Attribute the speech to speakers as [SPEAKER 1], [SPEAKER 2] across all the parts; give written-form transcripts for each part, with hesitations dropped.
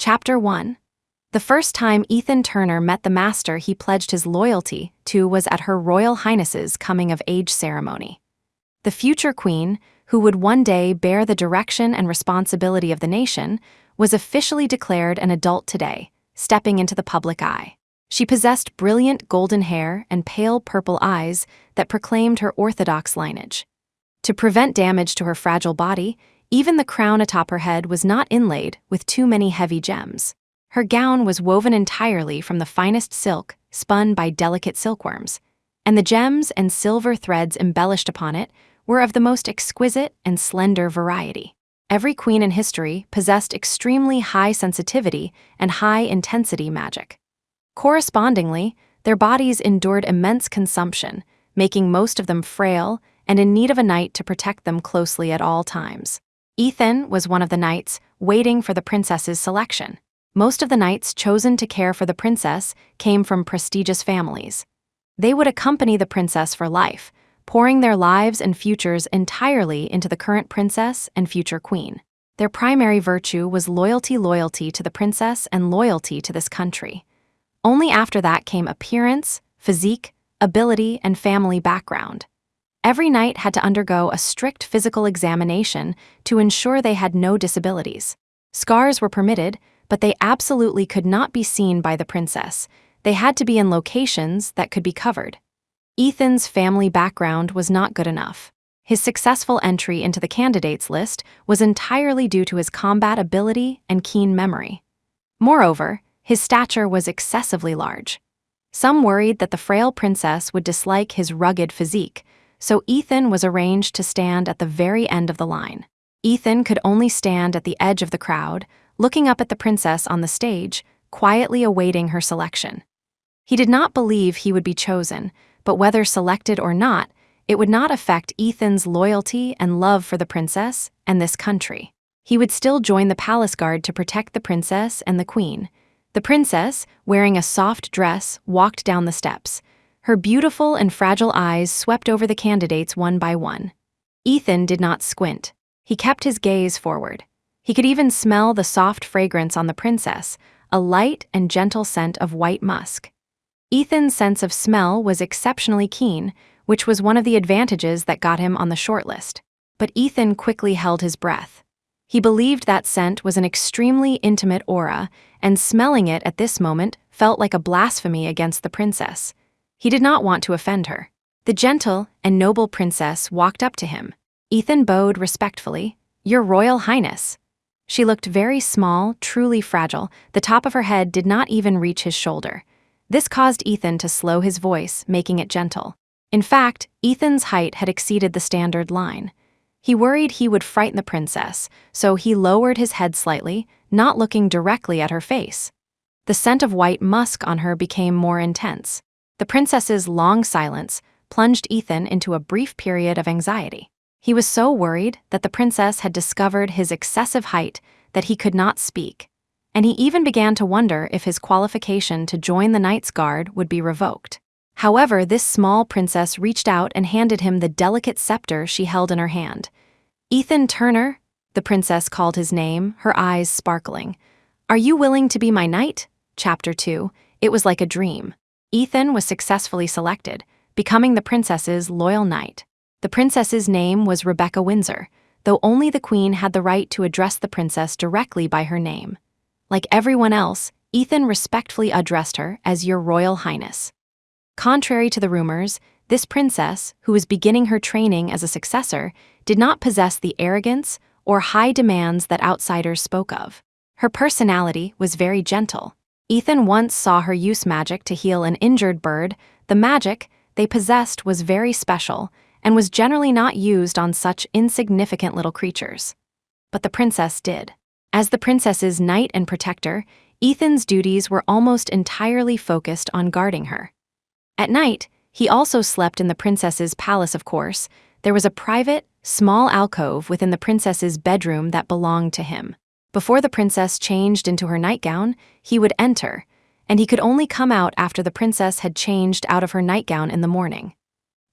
[SPEAKER 1] Chapter 1. The first time Ethan Turner met the master he pledged his loyalty to was at Her Royal Highness's coming-of-age ceremony. The future queen, who would one day bear the direction and responsibility of the nation, was officially declared an adult today, stepping into the public eye. She possessed brilliant golden hair and pale purple eyes that proclaimed her orthodox lineage. To prevent damage to her fragile body, even the crown atop her head was not inlaid with too many heavy gems. Her gown was woven entirely from the finest silk, spun by delicate silkworms, and the gems and silver threads embellished upon it were of the most exquisite and slender variety. Every queen in history possessed extremely high sensitivity and high-intensity magic. Correspondingly, their bodies endured immense consumption, making most of them frail and in need of a knight to protect them closely at all times. Ethan was one of the knights waiting for the princess's selection. Most of the knights chosen to care for the princess came from prestigious families. They would accompany the princess for life, pouring their lives and futures entirely into the current princess and future queen. Their primary virtue was loyalty to the princess and loyalty to this country. Only after that came appearance, physique, ability, and family background. Every knight had to undergo a strict physical examination to ensure they had no disabilities. Scars were permitted, but they absolutely could not be seen by the princess. They had to be in locations that could be covered. Ethan's family background was not good enough. His successful entry into the candidates list was entirely due to his combat ability and keen memory. Moreover, his stature was excessively large. Some worried that the frail princess would dislike his rugged physique, so Ethan was arranged to stand at the very end of the line. Ethan could only stand at the edge of the crowd, looking up at the princess on the stage, quietly awaiting her selection. He did not believe he would be chosen, but whether selected or not, it would not affect Ethan's loyalty and love for the princess and this country. He would still join the palace guard to protect the princess and the queen. The princess, wearing a soft dress, walked down the steps. Her beautiful and fragile eyes swept over the candidates one by one. Ethan did not squint. He kept his gaze forward. He could even smell the soft fragrance on the princess, a light and gentle scent of white musk. Ethan's sense of smell was exceptionally keen, which was one of the advantages that got him on the shortlist. But Ethan quickly held his breath. He believed that scent was an extremely intimate aura, and smelling it at this moment felt like a blasphemy against the princess. He did not want to offend her. The gentle and noble princess walked up to him. Ethan bowed respectfully. "Your Royal Highness." She looked very small, truly fragile. The top of her head did not even reach his shoulder. This caused Ethan to slow his voice, making it gentle. In fact, Ethan's height had exceeded the standard line. He worried he would frighten the princess, so he lowered his head slightly, not looking directly at her face. The scent of white musk on her became more intense. The princess's long silence plunged Ethan into a brief period of anxiety. He was so worried that the princess had discovered his excessive height that he could not speak, and he even began to wonder if his qualification to join the Knights Guard would be revoked. However, this small princess reached out and handed him the delicate scepter she held in her hand. "Ethan Turner," the princess called his name, her eyes sparkling. "Are you willing to be my knight?" Chapter 2. It was like a dream. Ethan was successfully selected, becoming the princess's loyal knight. The princess's name was Rebecca Windsor, though only the queen had the right to address the princess directly by her name. Like everyone else, Ethan respectfully addressed her as Your Royal Highness. Contrary to the rumors, this princess, who was beginning her training as a successor, did not possess the arrogance or high demands that outsiders spoke of. Her personality was very gentle. Ethan once saw her use magic to heal an injured bird. The magic they possessed was very special and was generally not used on such insignificant little creatures. But the princess did. As the princess's knight and protector, Ethan's duties were almost entirely focused on guarding her. At night, he also slept in the princess's palace, of course. There was a private, small alcove within the princess's bedroom that belonged to him. Before the princess changed into her nightgown, he would enter, and he could only come out after the princess had changed out of her nightgown in the morning.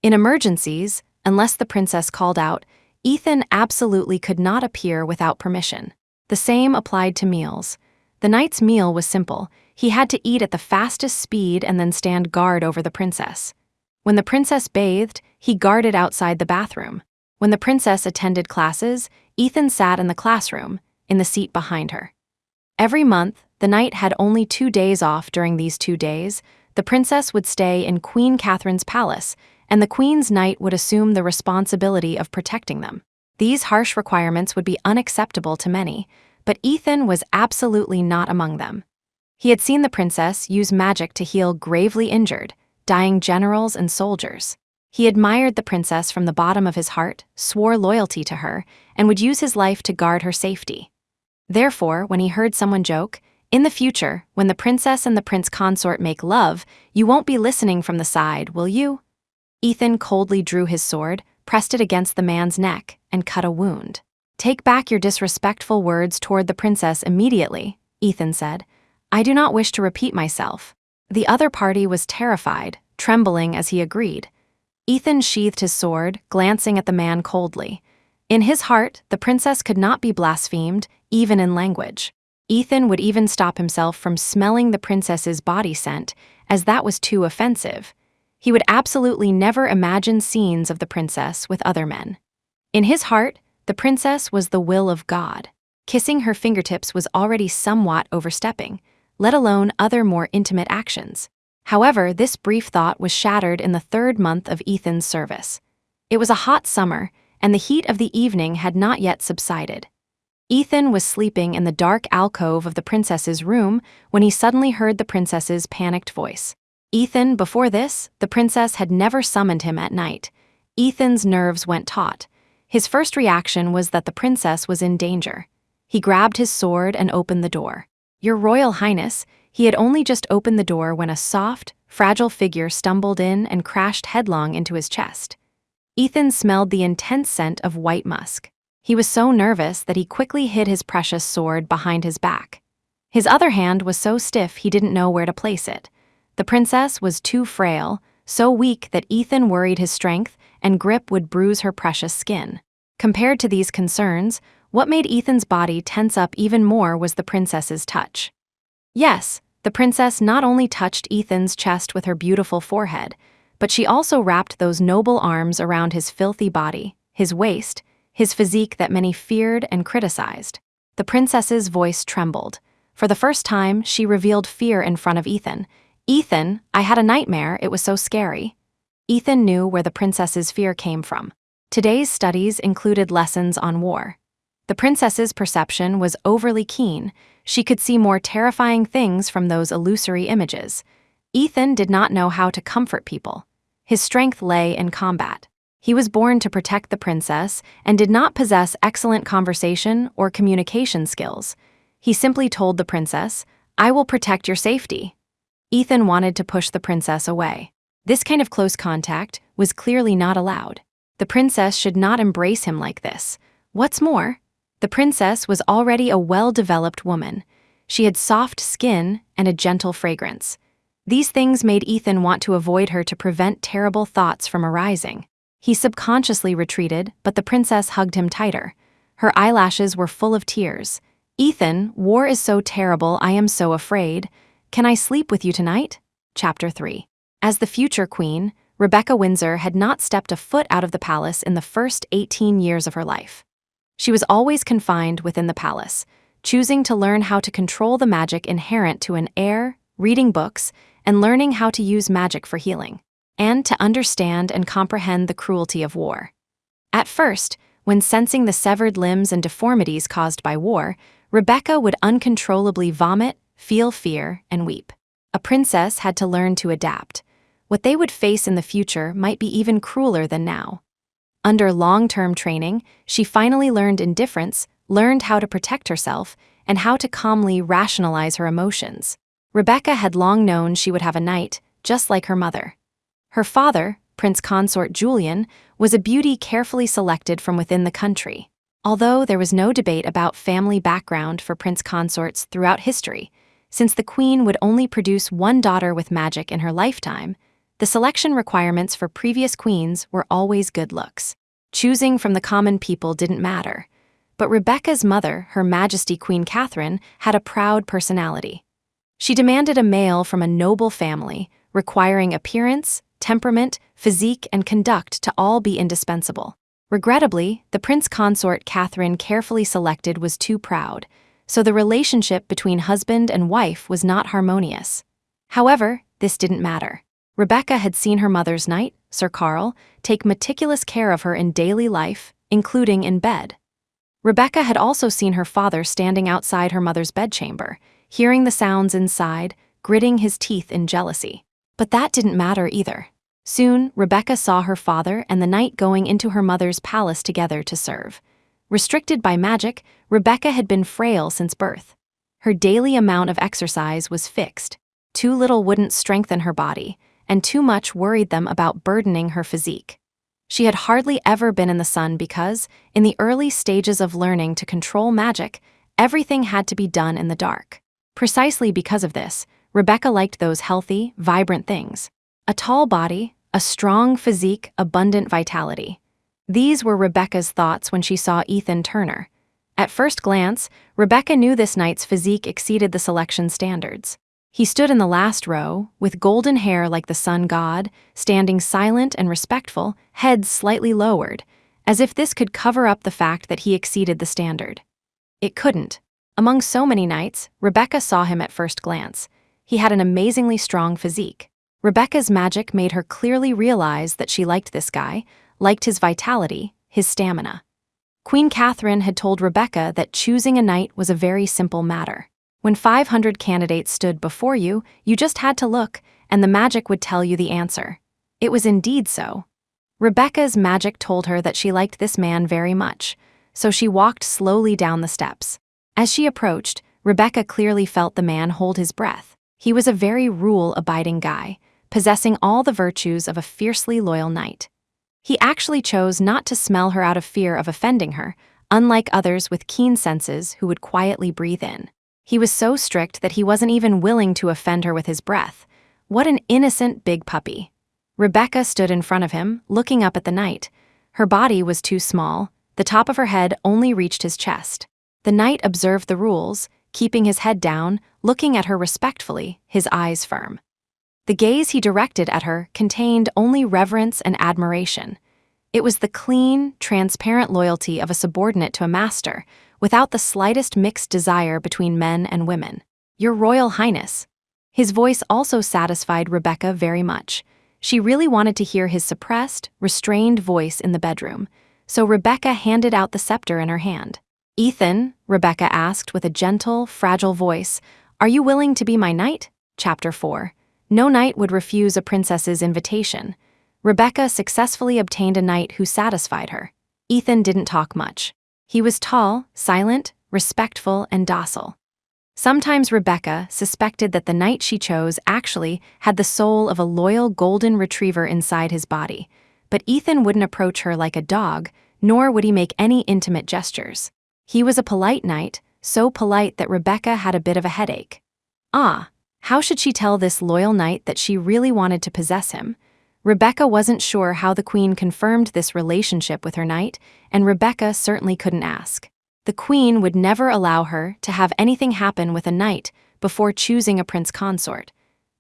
[SPEAKER 1] In emergencies, unless the princess called out, Ethan absolutely could not appear without permission. The same applied to meals. The knight's meal was simple. He had to eat at the fastest speed and then stand guard over the princess. When the princess bathed, he guarded outside the bathroom. When the princess attended classes, Ethan sat in the classroom, in the seat behind her. Every month, the knight had only 2 days off. During these 2 days, the princess would stay in Queen Catherine's palace, and the queen's knight would assume the responsibility of protecting them. These harsh requirements would be unacceptable to many, but Ethan was absolutely not among them. He had seen the princess use magic to heal gravely injured, dying generals and soldiers. He admired the princess from the bottom of his heart, swore loyalty to her, and would use his life to guard her safety. Therefore, when he heard someone joke, "In the future, when the princess and the prince consort make love, you won't be listening from the side, will you?" Ethan coldly drew his sword, pressed it against the man's neck, and cut a wound. "Take back your disrespectful words toward the princess immediately," Ethan said. "I do not wish to repeat myself." The other party was terrified, trembling as he agreed. Ethan sheathed his sword, glancing at the man coldly. In his heart, the princess could not be blasphemed, even in language. Ethan would even stop himself from smelling the princess's body scent, as that was too offensive. He would absolutely never imagine scenes of the princess with other men. In his heart, the princess was the will of God. Kissing her fingertips was already somewhat overstepping, let alone other more intimate actions. However, this brief thought was shattered in the 3rd month of Ethan's service. It was a hot summer, and the heat of the evening had not yet subsided. Ethan was sleeping in the dark alcove of the princess's room when he suddenly heard the princess's panicked voice. Ethan, before this, the princess had never summoned him at night. Ethan's nerves went taut. His first reaction was that the princess was in danger. He grabbed his sword and opened the door. "Your Royal Highness," he had only just opened the door when a soft, fragile figure stumbled in and crashed headlong into his chest. Ethan smelled the intense scent of white musk. He was so nervous that he quickly hid his precious sword behind his back. His other hand was so stiff he didn't know where to place it. The princess was too frail, so weak that Ethan worried his strength and grip would bruise her precious skin. Compared to these concerns, what made Ethan's body tense up even more was the princess's touch. Yes, the princess not only touched Ethan's chest with her beautiful forehead, but she also wrapped those noble arms around his filthy body, his waist, his physique that many feared and criticized. The princess's voice trembled. For the first time, she revealed fear in front of Ethan. "Ethan, I had a nightmare, it was so scary." Ethan knew where the princess's fear came from. Today's studies included lessons on war. The princess's perception was overly keen. She could see more terrifying things from those illusory images. Ethan did not know how to comfort people. His strength lay in combat. He was born to protect the princess and did not possess excellent conversation or communication skills. He simply told the princess, "I will protect your safety." Ethan wanted to push the princess away. This kind of close contact was clearly not allowed. The princess should not embrace him like this. What's more, the princess was already a well-developed woman. She had soft skin and a gentle fragrance. These things made Ethan want to avoid her to prevent terrible thoughts from arising. He subconsciously retreated, but the princess hugged him tighter. Her eyelashes were full of tears. "Ethan, war is so terrible, I am so afraid. Can I sleep with you tonight?" Chapter 3. As the future queen, Rebecca Windsor had not stepped a foot out of the palace in the first 18 years of her life. She was always confined within the palace, choosing to learn how to control the magic inherent to an heir, reading books, and learning how to use magic for healing, and to understand and comprehend the cruelty of war. At first, when sensing the severed limbs and deformities caused by war, Rebecca would uncontrollably vomit, feel fear, and weep. A princess had to learn to adapt. What they would face in the future might be even crueler than now. Under long-term training, she finally learned indifference, learned how to protect herself, and how to calmly rationalize her emotions. Rebecca had long known she would have a knight, just like her mother. Her father, Prince Consort Julian, was a beauty carefully selected from within the country. Although there was no debate about family background for prince consorts throughout history, since the queen would only produce one daughter with magic in her lifetime, the selection requirements for previous queens were always good looks. Choosing from the common people didn't matter. But Rebecca's mother, Her Majesty Queen Catherine, had a proud personality. She demanded a male from a noble family, requiring appearance, temperament, physique, and conduct to all be indispensable. Regrettably, the prince consort Catherine carefully selected was too proud, so the relationship between husband and wife was not harmonious. However, this didn't matter. Rebecca had seen her mother's knight, Sir Carl, take meticulous care of her in daily life, including in bed. Rebecca had also seen her father standing outside her mother's bedchamber, hearing the sounds inside, gritting his teeth in jealousy. But that didn't matter either. Soon, Rebecca saw her father and the knight going into her mother's palace together to serve. Restricted by magic, Rebecca had been frail since birth. Her daily amount of exercise was fixed. Too little wouldn't strengthen her body, and too much worried them about burdening her physique. She had hardly ever been in the sun because, in the early stages of learning to control magic, everything had to be done in the dark. Precisely because of this, Rebecca liked those healthy, vibrant things. A tall body, a strong physique, abundant vitality. These were Rebecca's thoughts when she saw Ethan Turner. At first glance, Rebecca knew this knight's physique exceeded the selection standards. He stood in the last row, with golden hair like the sun god, standing silent and respectful, head slightly lowered, as if this could cover up the fact that he exceeded the standard. It couldn't. Among so many knights, Rebecca saw him at first glance. He had an amazingly strong physique. Rebecca's magic made her clearly realize that she liked this guy, liked his vitality, his stamina. Queen Catherine had told Rebecca that choosing a knight was a very simple matter. When 500 candidates stood before you, you just had to look, and the magic would tell you the answer. It was indeed so. Rebecca's magic told her that she liked this man very much, so she walked slowly down the steps. As she approached, Rebecca clearly felt the man hold his breath. He was a very rule-abiding guy, possessing all the virtues of a fiercely loyal knight. He actually chose not to smell her out of fear of offending her, unlike others with keen senses who would quietly breathe in. He was so strict that he wasn't even willing to offend her with his breath. What an innocent big puppy. Rebecca stood in front of him, looking up at the knight. Her body was too small. The top of her head only reached his chest. The knight observed the rules, keeping his head down, looking at her respectfully, his eyes firm. The gaze he directed at her contained only reverence and admiration. It was the clean, transparent loyalty of a subordinate to a master, without the slightest mixed desire between men and women. Your Royal Highness. His voice also satisfied Rebecca very much. She really wanted to hear his suppressed, restrained voice in the bedroom, so Rebecca handed out the scepter in her hand. Ethan, Rebecca asked with a gentle, fragile voice, "Are you willing to be my knight?" Chapter 4. No knight would refuse a princess's invitation. Rebecca successfully obtained a knight who satisfied her. Ethan didn't talk much. He was tall, silent, respectful, and docile. Sometimes Rebecca suspected that the knight she chose actually had the soul of a loyal golden retriever inside his body, but Ethan wouldn't approach her like a dog, nor would he make any intimate gestures. He was a polite knight, so polite that Rebecca had a bit of a headache. How should she tell this loyal knight that she really wanted to possess him? Rebecca wasn't sure how the queen confirmed this relationship with her knight, and Rebecca certainly couldn't ask. The queen would never allow her to have anything happen with a knight before choosing a prince consort.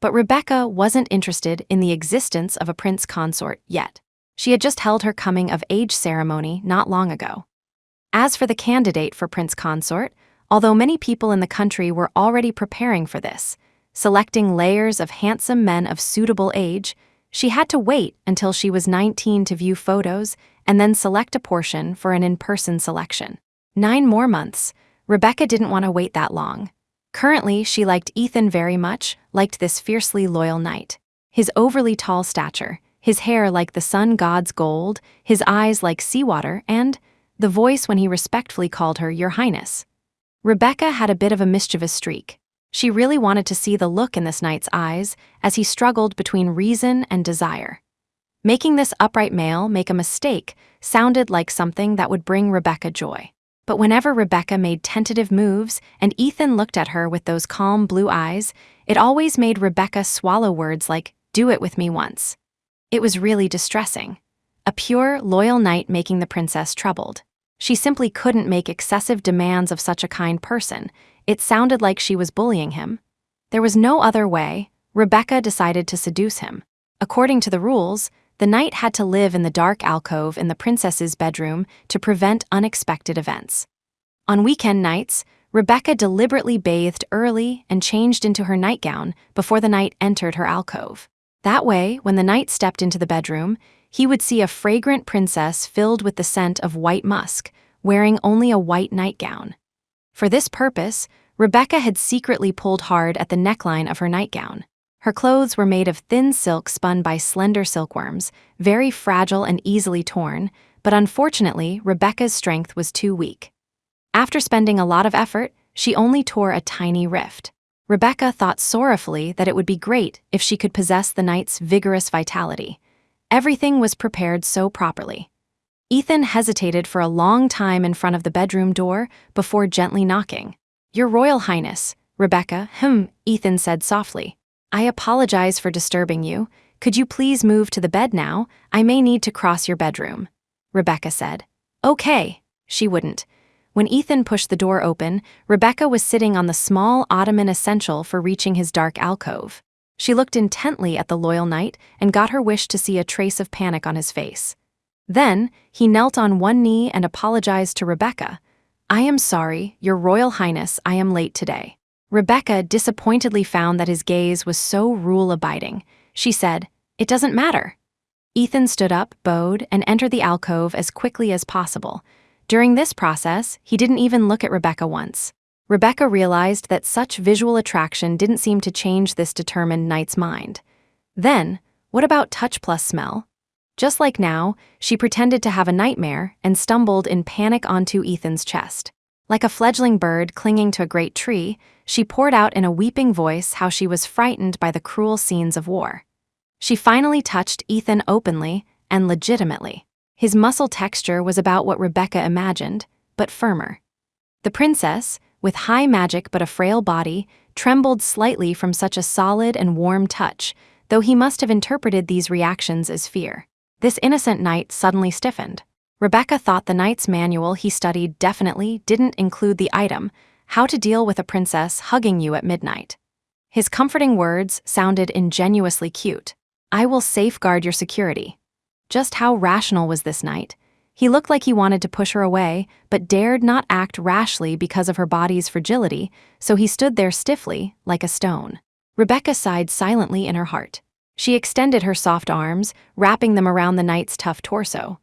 [SPEAKER 1] But Rebecca wasn't interested in the existence of a prince consort yet. She had just held her coming-of-age ceremony not long ago. As for the candidate for prince consort, although many people in the country were already preparing for this, selecting layers of handsome men of suitable age, she had to wait until she was 19 to view photos and then select a portion for an in-person selection. 9 more months. Rebecca didn't want to wait that long. Currently, she liked Ethan very much, liked this fiercely loyal knight. His overly tall stature, his hair like the sun god's gold, his eyes like seawater, and the voice when he respectfully called her Your Highness. Rebecca had a bit of a mischievous streak. She really wanted to see the look in this knight's eyes as he struggled between reason and desire. Making this upright male make a mistake sounded like something that would bring Rebecca joy. But whenever Rebecca made tentative moves and Ethan looked at her with those calm blue eyes, it always made Rebecca swallow words like, "Do it with me once." It was really distressing. A pure, loyal knight making the princess troubled. She simply couldn't make excessive demands of such a kind person. It sounded like she was bullying him. There was no other way. Rebecca decided to seduce him. According to the rules, the knight had to live in the dark alcove in the princess's bedroom to prevent unexpected events. On weekend nights, Rebecca deliberately bathed early and changed into her nightgown before the knight entered her alcove. That way, when the knight stepped into the bedroom, he would see a fragrant princess filled with the scent of white musk, wearing only a white nightgown. For this purpose, Rebecca had secretly pulled hard at the neckline of her nightgown. Her clothes were made of thin silk spun by slender silkworms, very fragile and easily torn, but unfortunately, Rebecca's strength was too weak. After spending a lot of effort, she only tore a tiny rift. Rebecca thought sorrowfully that it would be great if she could possess the knight's vigorous vitality. Everything was prepared so properly. Ethan hesitated for a long time in front of the bedroom door before gently knocking. "Your Royal Highness," Rebecca, Ethan said softly. "I apologize for disturbing you. Could you please move to the bed now? I may need to cross your bedroom," Rebecca said. "Okay." She wouldn't. When Ethan pushed the door open, Rebecca was sitting on the small ottoman essential for reaching his dark alcove. She looked intently at the loyal knight and got her wish to see a trace of panic on his face. Then, he knelt on one knee and apologized to Rebecca. "I am sorry, Your Royal Highness, I am late today." Rebecca disappointedly found that his gaze was so rule-abiding. She said, "It doesn't matter." Ethan stood up, bowed, and entered the alcove as quickly as possible. During this process, he didn't even look at Rebecca once. Rebecca realized that such visual attraction didn't seem to change this determined knight's mind. Then, what about touch plus smell? Just like now, she pretended to have a nightmare and stumbled in panic onto Ethan's chest. Like a fledgling bird clinging to a great tree, she poured out in a weeping voice how she was frightened by the cruel scenes of war. She finally touched Ethan openly and legitimately. His muscle texture was about what Rebecca imagined, but firmer. The princess, with high magic but a frail body, trembled slightly from such a solid and warm touch, though he must have interpreted these reactions as fear. This innocent knight suddenly stiffened. Rebecca thought the knight's manual he studied definitely didn't include the item, "How to Deal with a Princess Hugging You at Midnight." His comforting words sounded ingenuously cute. "I will safeguard your security." Just how rational was this knight? He looked like he wanted to push her away, but dared not act rashly because of her body's fragility, so he stood there stiffly, like a stone. Rebecca sighed silently in her heart. She extended her soft arms, wrapping them around the knight's tough torso.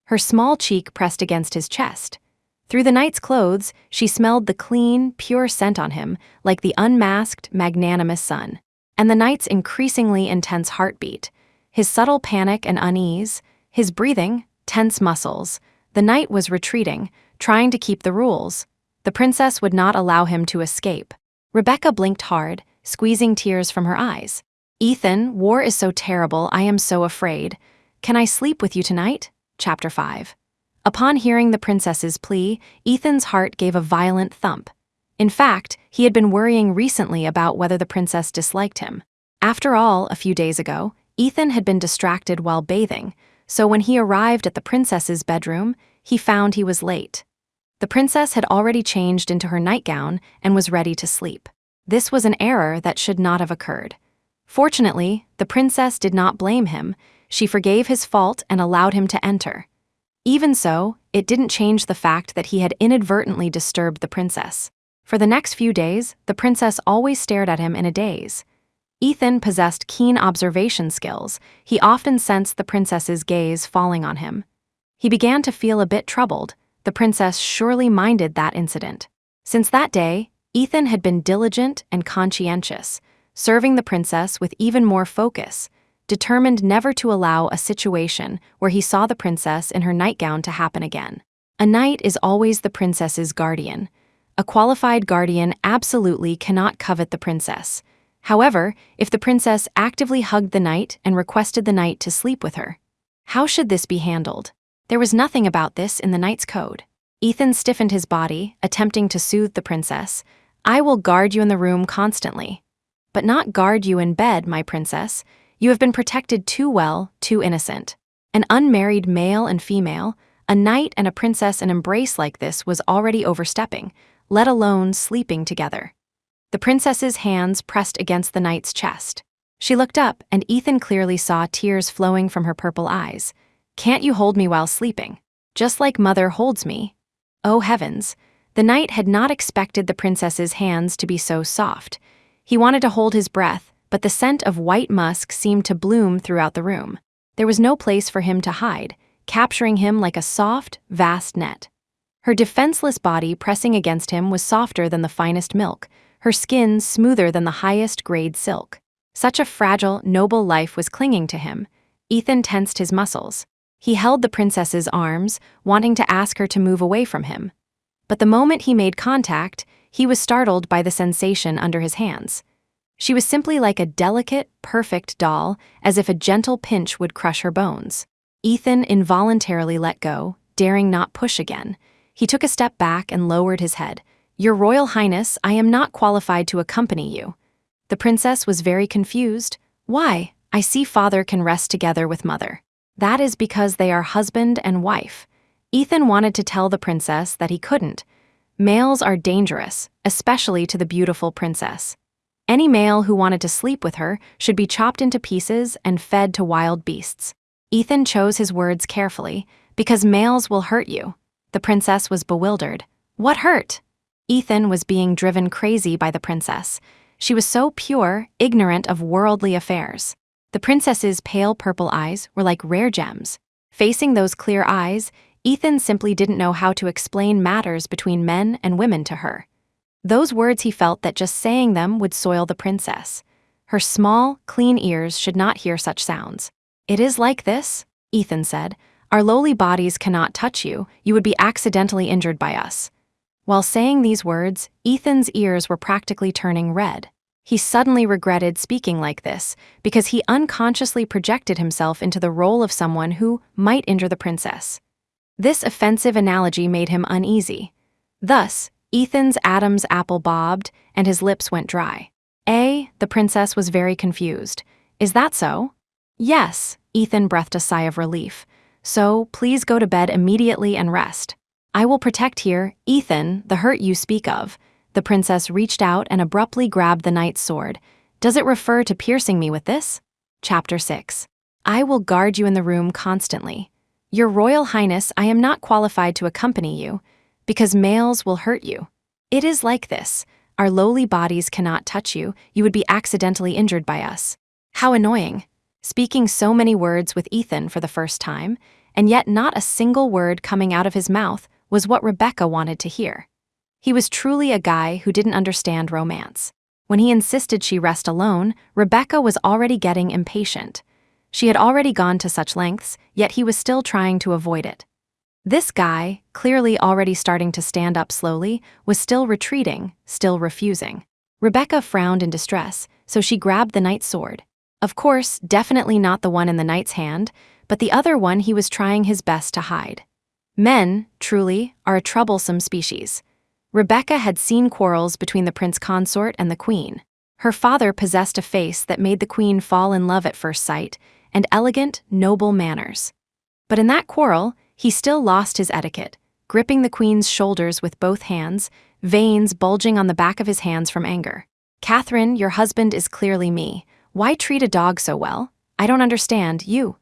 [SPEAKER 1] Her small cheek pressed against his chest. Through the knight's clothes, she smelled the clean, pure scent on him, like the unmasked, magnanimous sun. And the knight's increasingly intense heartbeat, his subtle panic and unease, his breathing, tense muscles. The knight was retreating, trying to keep the rules. The princess would not allow him to escape. Rebecca blinked hard, squeezing tears from her eyes. "Ethan, war is so terrible, I am so afraid. Can I sleep with you tonight?" Chapter 5. Upon hearing the princess's plea, Ethan's heart gave a violent thump. In fact, he had been worrying recently about whether the princess disliked him. After all, a few days ago, Ethan had been distracted while bathing, so when he arrived at the princess's bedroom, he found he was late. The princess had already changed into her nightgown and was ready to sleep. This was an error that should not have occurred. Fortunately, the princess did not blame him. She forgave his fault and allowed him to enter. Even so, it didn't change the fact that he had inadvertently disturbed the princess. For the next few days, the princess always stared at him in a daze. Ethan possessed keen observation skills. He often sensed the princess's gaze falling on him. He began to feel a bit troubled. The princess surely minded that incident. Since that day, Ethan had been diligent and conscientious, serving the princess with even more focus, determined never to allow a situation where he saw the princess in her nightgown to happen again. A knight is always the princess's guardian. A qualified guardian absolutely cannot covet the princess. However, if the princess actively hugged the knight and requested the knight to sleep with her, how should this be handled? There was nothing about this in the knight's code. Ethan stiffened his body, attempting to soothe the princess. "I will guard you in the room constantly. But not guard you in bed, my princess. You have been protected too well, too innocent. An unmarried male and female, A knight and a princess an embrace like this was already overstepping, let alone sleeping together. The princess's hands pressed against the knight's chest. She looked up, and Ethan clearly saw tears flowing from her purple eyes. "Can't you hold me while sleeping? Just like mother holds me?" Oh heavens! The knight had not expected the princess's hands to be so soft. He wanted to hold his breath, but the scent of white musk seemed to bloom throughout the room. There was no place for him to hide, capturing him like a soft, vast net. Her defenseless body pressing against him was softer than the finest milk, her skin smoother than the highest grade silk. Such a fragile, noble life was clinging to him. Ethan tensed his muscles. He held the princess's arms, wanting to ask her to move away from him. But the moment he made contact, he was startled by the sensation under his hands. She was simply like a delicate, perfect doll, as if a gentle pinch would crush her bones. Ethan involuntarily let go, daring not push again. He took a step back and lowered his head. "Your Royal Highness, I am not qualified to accompany you." The princess was very confused. "Why? I see father can rest together with mother." "That is because they are husband and wife." Ethan wanted to tell the princess that he couldn't. Males are dangerous, especially to the beautiful princess. Any male who wanted to sleep with her should be chopped into pieces and fed to wild beasts. Ethan chose his words carefully, "Because males will hurt you." The princess was bewildered. What hurt? Ethan was being driven crazy by the princess. She was so pure, ignorant of worldly affairs. The princess's pale purple eyes were like rare gems. Facing those clear eyes, Ethan simply didn't know how to explain matters between men and women to her. Those words he felt that just saying them would soil the princess. Her small, clean ears should not hear such sounds. "It is like this," Ethan said. "Our lowly bodies cannot touch you. You would be accidentally injured by us." While saying these words, Ethan's ears were practically turning red. He suddenly regretted speaking like this because he unconsciously projected himself into the role of someone who might injure the princess. This offensive analogy made him uneasy. Thus, Ethan's Adam's apple bobbed and his lips went dry. The princess was very confused. "Is that so?" "Yes," Ethan breathed a sigh of relief. "So, please go to bed immediately and rest. I will protect here, Ethan, the hurt you speak of." The princess reached out and abruptly grabbed the knight's sword. "Does it refer to piercing me with this?" Chapter 6. "I will guard you in the room constantly. Your Royal Highness, I am not qualified to accompany you, because males will hurt you. It is like this. Our lowly bodies cannot touch you. You would be accidentally injured by us." How annoying. Speaking so many words with Ethan for the first time, and yet not a single word coming out of his mouth was what Rebecca wanted to hear. He was truly a guy who didn't understand romance. When he insisted she rest alone, Rebecca was already getting impatient. She had already gone to such lengths, yet he was still trying to avoid it. This guy, clearly already starting to stand up slowly, was still retreating, still refusing. Rebecca frowned in distress, so she grabbed the knight's sword. Of course, definitely not the one in the knight's hand, but the other one he was trying his best to hide. Men, truly, are a troublesome species. Rebecca had seen quarrels between the prince consort and the queen. Her father possessed a face that made the queen fall in love at first sight, and elegant, noble manners. But in that quarrel, he still lost his etiquette, gripping the queen's shoulders with both hands, veins bulging on the back of his hands from anger. "Catherine, your husband is clearly me. Why treat a dog so well? I don't understand, you."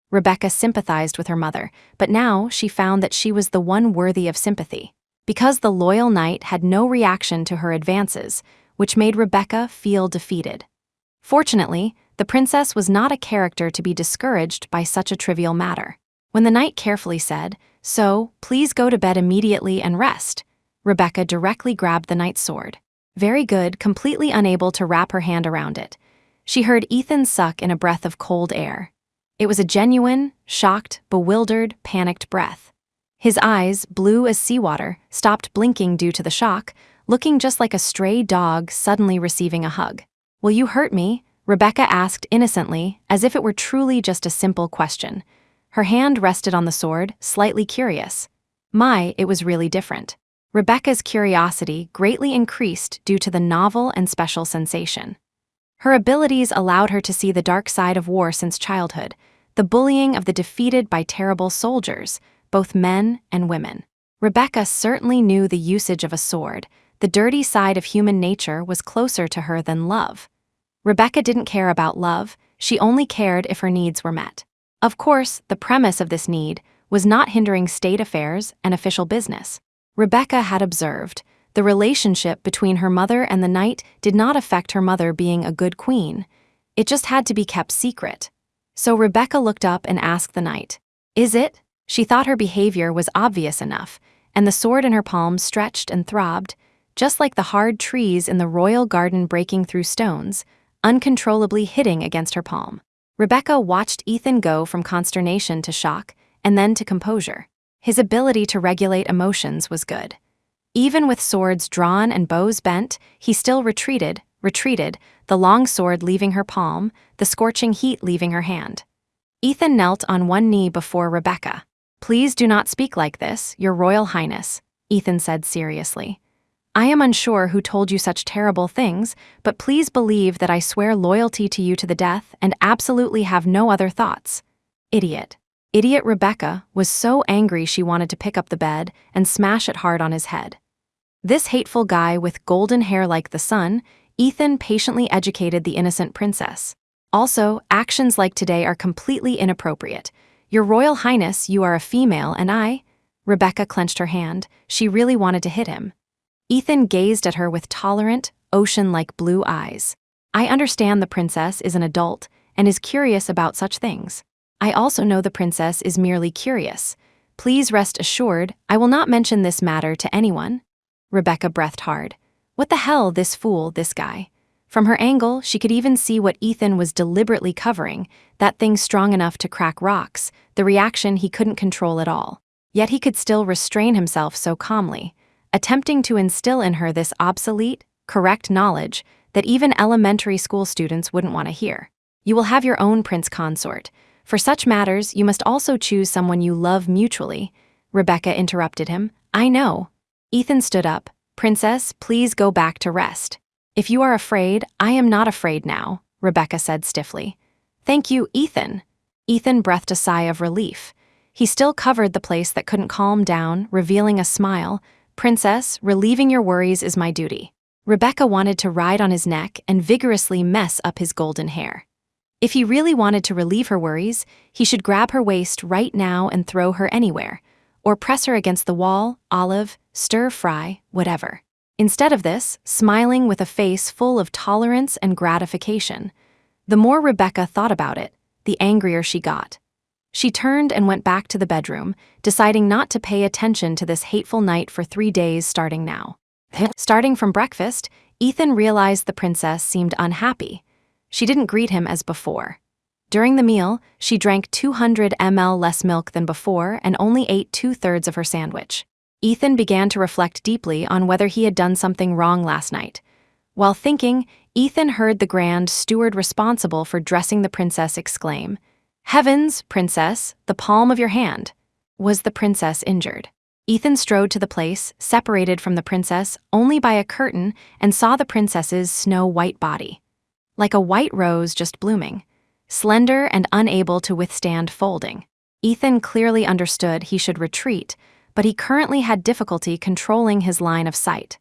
[SPEAKER 1] Rebecca sympathized with her mother, but now she found that she was the one worthy of sympathy. Because the loyal knight had no reaction to her advances, which made Rebecca feel defeated. Fortunately, the princess was not a character to be discouraged by such a trivial matter. When the knight carefully said, "So, please go to bed immediately and rest," Rebecca directly grabbed the knight's sword. Very good, completely unable to wrap her hand around it. She heard Ethan suck in a breath of cold air. It was a genuine, shocked, bewildered, panicked breath. His eyes, blue as seawater, stopped blinking due to the shock, looking just like a stray dog suddenly receiving a hug. "Will you hurt me?" Rebecca asked innocently, as if it were truly just a simple question. Her hand rested on the sword, slightly curious. It was really different. Rebecca's curiosity greatly increased due to the novel and special sensation. Her abilities allowed her to see the dark side of war since childhood, the bullying of the defeated by terrible soldiers, both men and women. Rebecca certainly knew the usage of a sword. The dirty side of human nature was closer to her than love. Rebecca didn't care about love, she only cared if her needs were met. Of course, the premise of this need was not hindering state affairs and official business. Rebecca had observed the relationship between her mother and the knight did not affect her mother being a good queen. It just had to be kept secret. So Rebecca looked up and asked the knight, "Is it?" She thought her behavior was obvious enough, and the sword in her palm stretched and throbbed, just like the hard trees in the royal garden breaking through stones, uncontrollably hitting against her palm. Rebecca watched Ethan go from consternation to shock, and then to composure. His ability to regulate emotions was good. Even with swords drawn and bows bent, he still retreated, the long sword leaving her palm, the scorching heat leaving her hand. Ethan knelt on one knee before Rebecca. "Please do not speak like this, Your Royal Highness," Ethan said seriously. "I am unsure who told you such terrible things, but please believe that I swear loyalty to you to the death and absolutely have no other thoughts." Idiot. Idiot Rebecca was so angry she wanted to pick up the bed and smash it hard on his head. This hateful guy with golden hair like the sun, Ethan patiently educated the innocent princess. Also, actions like today are completely inappropriate. "Your Royal Highness, you are a female and I—" Rebecca clenched her hand. She really wanted to hit him. Ethan gazed at her with tolerant, ocean-like blue eyes. "I understand the princess is an adult and is curious about such things. I also know the princess is merely curious. Please rest assured, I will not mention this matter to anyone." Rebecca breathed hard. What the hell, this fool, this guy? From her angle, she could even see what Ethan was deliberately covering, that thing strong enough to crack rocks, the reaction he couldn't control at all. Yet he could still restrain himself so calmly, attempting to instill in her this obsolete, correct knowledge that even elementary school students wouldn't want to hear. "You will have your own prince consort. For such matters, you must also choose someone you love mutually," Rebecca interrupted him. "I know." Ethan stood up. "Princess, please go back to rest." "If you are afraid, I am not afraid now," Rebecca said stiffly. "Thank you, Ethan." Ethan breathed a sigh of relief. He still covered the place that couldn't calm down, revealing a smile. "Princess, relieving your worries is my duty." Rebecca wanted to ride on his neck and vigorously mess up his golden hair. If he really wanted to relieve her worries, he should grab her waist right now and throw her anywhere, or press her against the wall, olive, stir-fry, whatever. Instead of this, smiling with a face full of tolerance and gratification. The more Rebecca thought about it, the angrier she got. She turned and went back to the bedroom, deciding not to pay attention to this hateful night for 3 days starting now. Starting from breakfast, Ethan realized the princess seemed unhappy. She didn't greet him as before. During the meal, she drank 200 ml less milk than before and only ate 2/3 of her sandwich. Ethan began to reflect deeply on whether he had done something wrong last night. While thinking, Ethan heard the grand steward responsible for dressing the princess exclaim, "Heavens, princess, the palm of your hand." Was the princess injured? Ethan strode to the place, separated from the princess only by a curtain, and saw the princess's snow-white body. Like a white rose just blooming. Slender and unable to withstand folding. Ethan clearly understood he should retreat, but he currently had difficulty controlling his line of sight.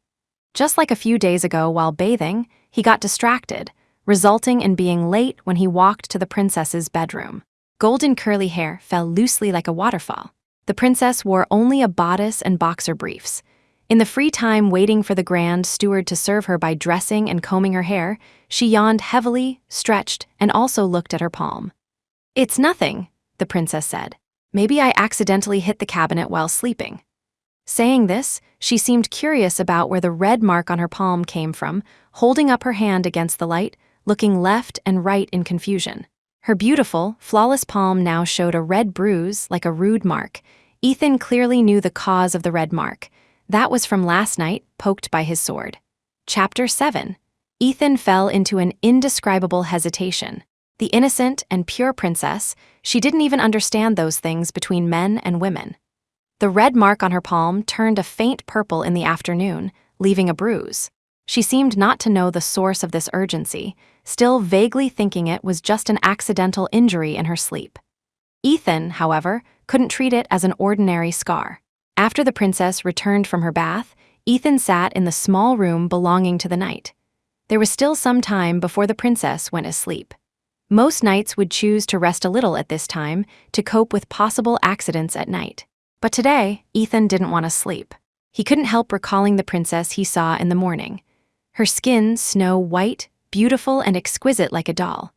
[SPEAKER 1] Just like a few days ago while bathing, he got distracted, resulting in being late when he walked to the princess's bedroom. Golden curly hair fell loosely like a waterfall. The princess wore only a bodice and boxer briefs. In the free time waiting for the grand steward to serve her by dressing and combing her hair, she yawned heavily, stretched, and also looked at her palm. "It's nothing," the princess said. "Maybe I accidentally hit the cabinet while sleeping." Saying this, she seemed curious about where the red mark on her palm came from, holding up her hand against the light, looking left and right in confusion. Her beautiful, flawless palm now showed a red bruise like a rude mark. Ethan clearly knew the cause of the red mark. That was from last night, poked by his sword. Chapter 7. Ethan fell into an indescribable hesitation. The innocent and pure princess, she didn't even understand those things between men and women. The red mark on her palm turned a faint purple in the afternoon, leaving a bruise. She seemed not to know the source of this urgency, still vaguely thinking it was just an accidental injury in her sleep. Ethan, however, couldn't treat it as an ordinary scar. After the princess returned from her bath, Ethan sat in the small room belonging to the knight. There was still some time before the princess went asleep. Most knights would choose to rest a little at this time to cope with possible accidents at night. But today, Ethan didn't want to sleep. He couldn't help recalling the princess he saw in the morning. Her skin snow white, beautiful and exquisite like a doll.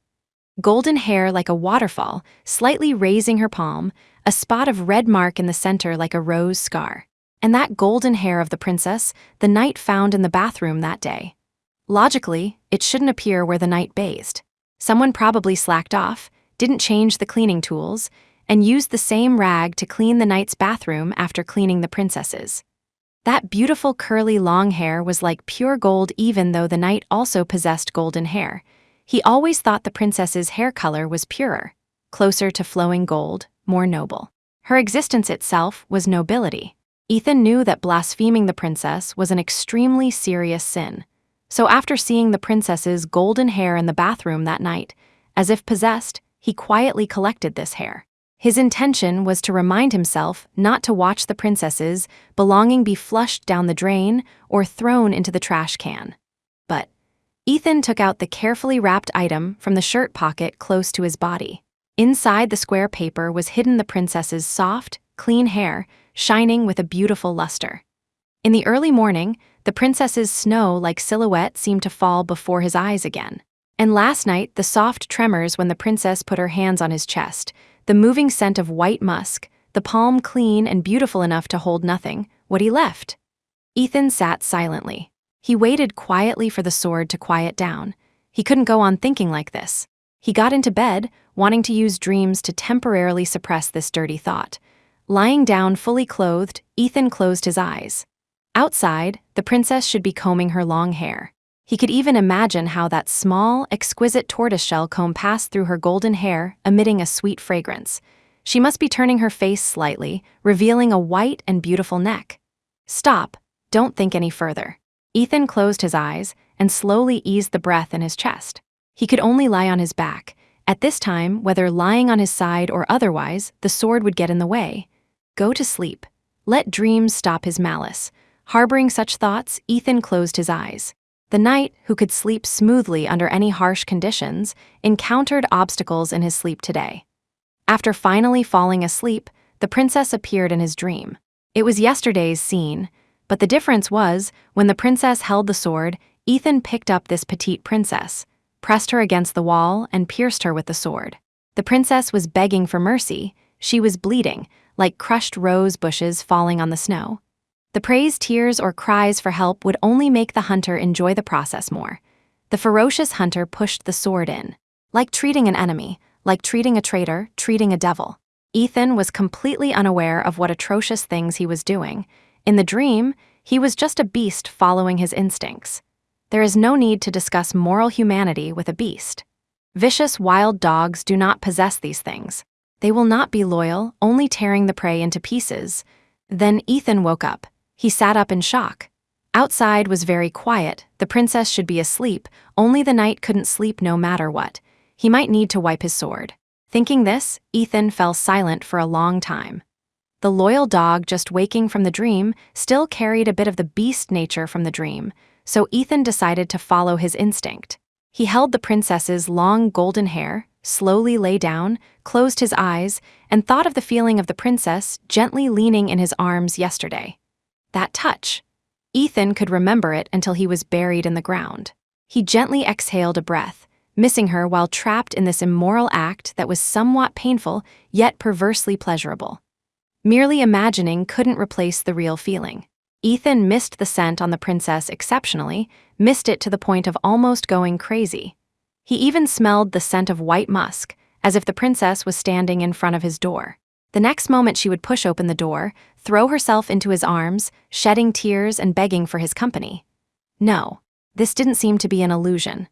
[SPEAKER 1] Golden hair like a waterfall, slightly raising her palm, a spot of red mark in the center like a rose scar. And that golden hair of the princess, the knight found in the bathroom that day. Logically, it shouldn't appear where the knight bathed. Someone probably slacked off, didn't change the cleaning tools, and used the same rag to clean the knight's bathroom after cleaning the princess's. That beautiful curly long hair was like pure gold even though the knight also possessed golden hair. He always thought the princess's hair color was purer, closer to flowing gold, more noble. Her existence itself was nobility. Ethan knew that blaspheming the princess was an extremely serious sin. So after seeing the princess's golden hair in the bathroom that night, as if possessed, he quietly collected this hair. His intention was to remind himself not to watch the princess's belonging be flushed down the drain or thrown into the trash can. But Ethan took out the carefully wrapped item from the shirt pocket close to his body. Inside the square paper was hidden the princess's soft, clean hair, shining with a beautiful luster. In the early morning, the princess's snow-like silhouette seemed to fall before his eyes again. And last night, the soft tremors when the princess put her hands on his chest, the moving scent of white musk, the palm clean and beautiful enough to hold nothing, what he left. Ethan sat silently. He waited quietly for the sword to quiet down. He couldn't go on thinking like this. He got into bed, wanting to use dreams to temporarily suppress this dirty thought. Lying down fully clothed, Ethan closed his eyes. Outside, the princess should be combing her long hair. He could even imagine how that small, exquisite tortoiseshell comb passed through her golden hair, emitting a sweet fragrance. She must be turning her face slightly, revealing a white and beautiful neck. Stop, don't think any further. Ethan closed his eyes and slowly eased the breath in his chest. He could only lie on his back. At this time, whether lying on his side or otherwise, the sword would get in the way. Go to sleep. Let dreams stop his malice. Harboring such thoughts, Ethan closed his eyes. The knight, who could sleep smoothly under any harsh conditions, encountered obstacles in his sleep today. After finally falling asleep, the princess appeared in his dream. It was yesterday's scene, but the difference was, when the princess held the sword, Ethan picked up this petite princess, pressed her against the wall, and pierced her with the sword. The princess was begging for mercy. She was bleeding, like crushed rose bushes falling on the snow. The praise, tears, or cries for help would only make the hunter enjoy the process more. The ferocious hunter pushed the sword in. Like treating an enemy, like treating a traitor, treating a devil. Ethan was completely unaware of what atrocious things he was doing. In the dream, he was just a beast following his instincts. There is no need to discuss moral humanity with a beast. Vicious wild dogs do not possess these things. They will not be loyal, only tearing the prey into pieces. Then Ethan woke up. He sat up in shock. Outside was very quiet. The princess should be asleep, only the knight couldn't sleep no matter what. He might need to wipe his sword. Thinking this, Ethan fell silent for a long time. The loyal dog, just waking from the dream, still carried a bit of the beast nature from the dream, so Ethan decided to follow his instinct. He held the princess's long golden hair, slowly lay down, closed his eyes, and thought of the feeling of the princess gently leaning in his arms yesterday. That touch. Ethan could remember it until he was buried in the ground. He gently exhaled a breath, missing her while trapped in this immoral act that was somewhat painful, yet perversely pleasurable. Merely imagining couldn't replace the real feeling. Ethan missed the scent on the princess exceptionally, missed it to the point of almost going crazy. He even smelled the scent of white musk, as if the princess was standing in front of his door. The next moment she would push open the door, throw herself into his arms, shedding tears and begging for his company. No, this didn't seem to be an illusion.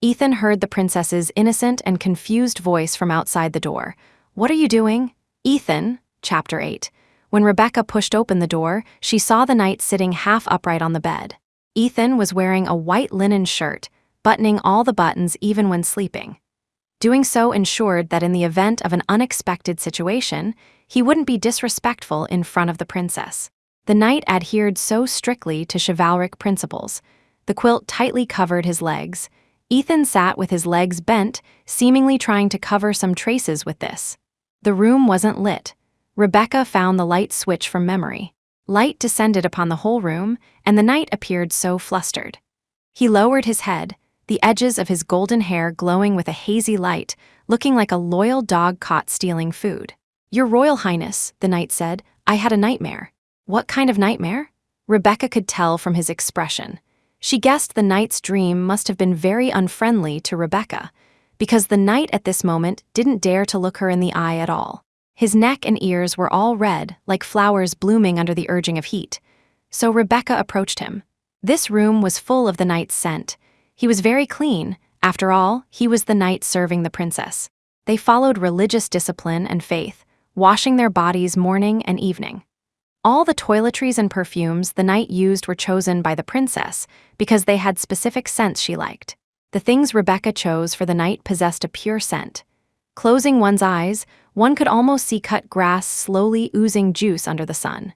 [SPEAKER 1] Ethan heard the princess's innocent and confused voice from outside the door. What are you doing? Ethan, Chapter 8. When Rebecca pushed open the door, she saw the knight sitting half upright on the bed. Ethan was wearing a white linen shirt, buttoning all the buttons even when sleeping. Doing so ensured that in the event of an unexpected situation, he wouldn't be disrespectful in front of the princess. The knight adhered so strictly to chivalric principles. The quilt tightly covered his legs. Ethan sat with his legs bent, seemingly trying to cover some traces with this. The room wasn't lit. Rebecca found the light switch from memory. Light descended upon the whole room, and the knight appeared so flustered. He lowered his head, the edges of his golden hair glowing with a hazy light, looking like a loyal dog caught stealing food. "Your Royal Highness," the knight said, "I had a nightmare." "What kind of nightmare?" Rebecca could tell from his expression. She guessed the knight's dream must have been very unfriendly to Rebecca, because the knight at this moment didn't dare to look her in the eye at all. His neck and ears were all red, like flowers blooming under the urging of heat. So Rebecca approached him. This room was full of the knight's scent. He was very clean. After all, he was the knight serving the princess. They followed religious discipline and faith, washing their bodies morning and evening. All the toiletries and perfumes the knight used were chosen by the princess because they had specific scents she liked. The things Rebecca chose for the knight possessed a pure scent. Closing one's eyes, one could almost see cut grass slowly oozing juice under the sun.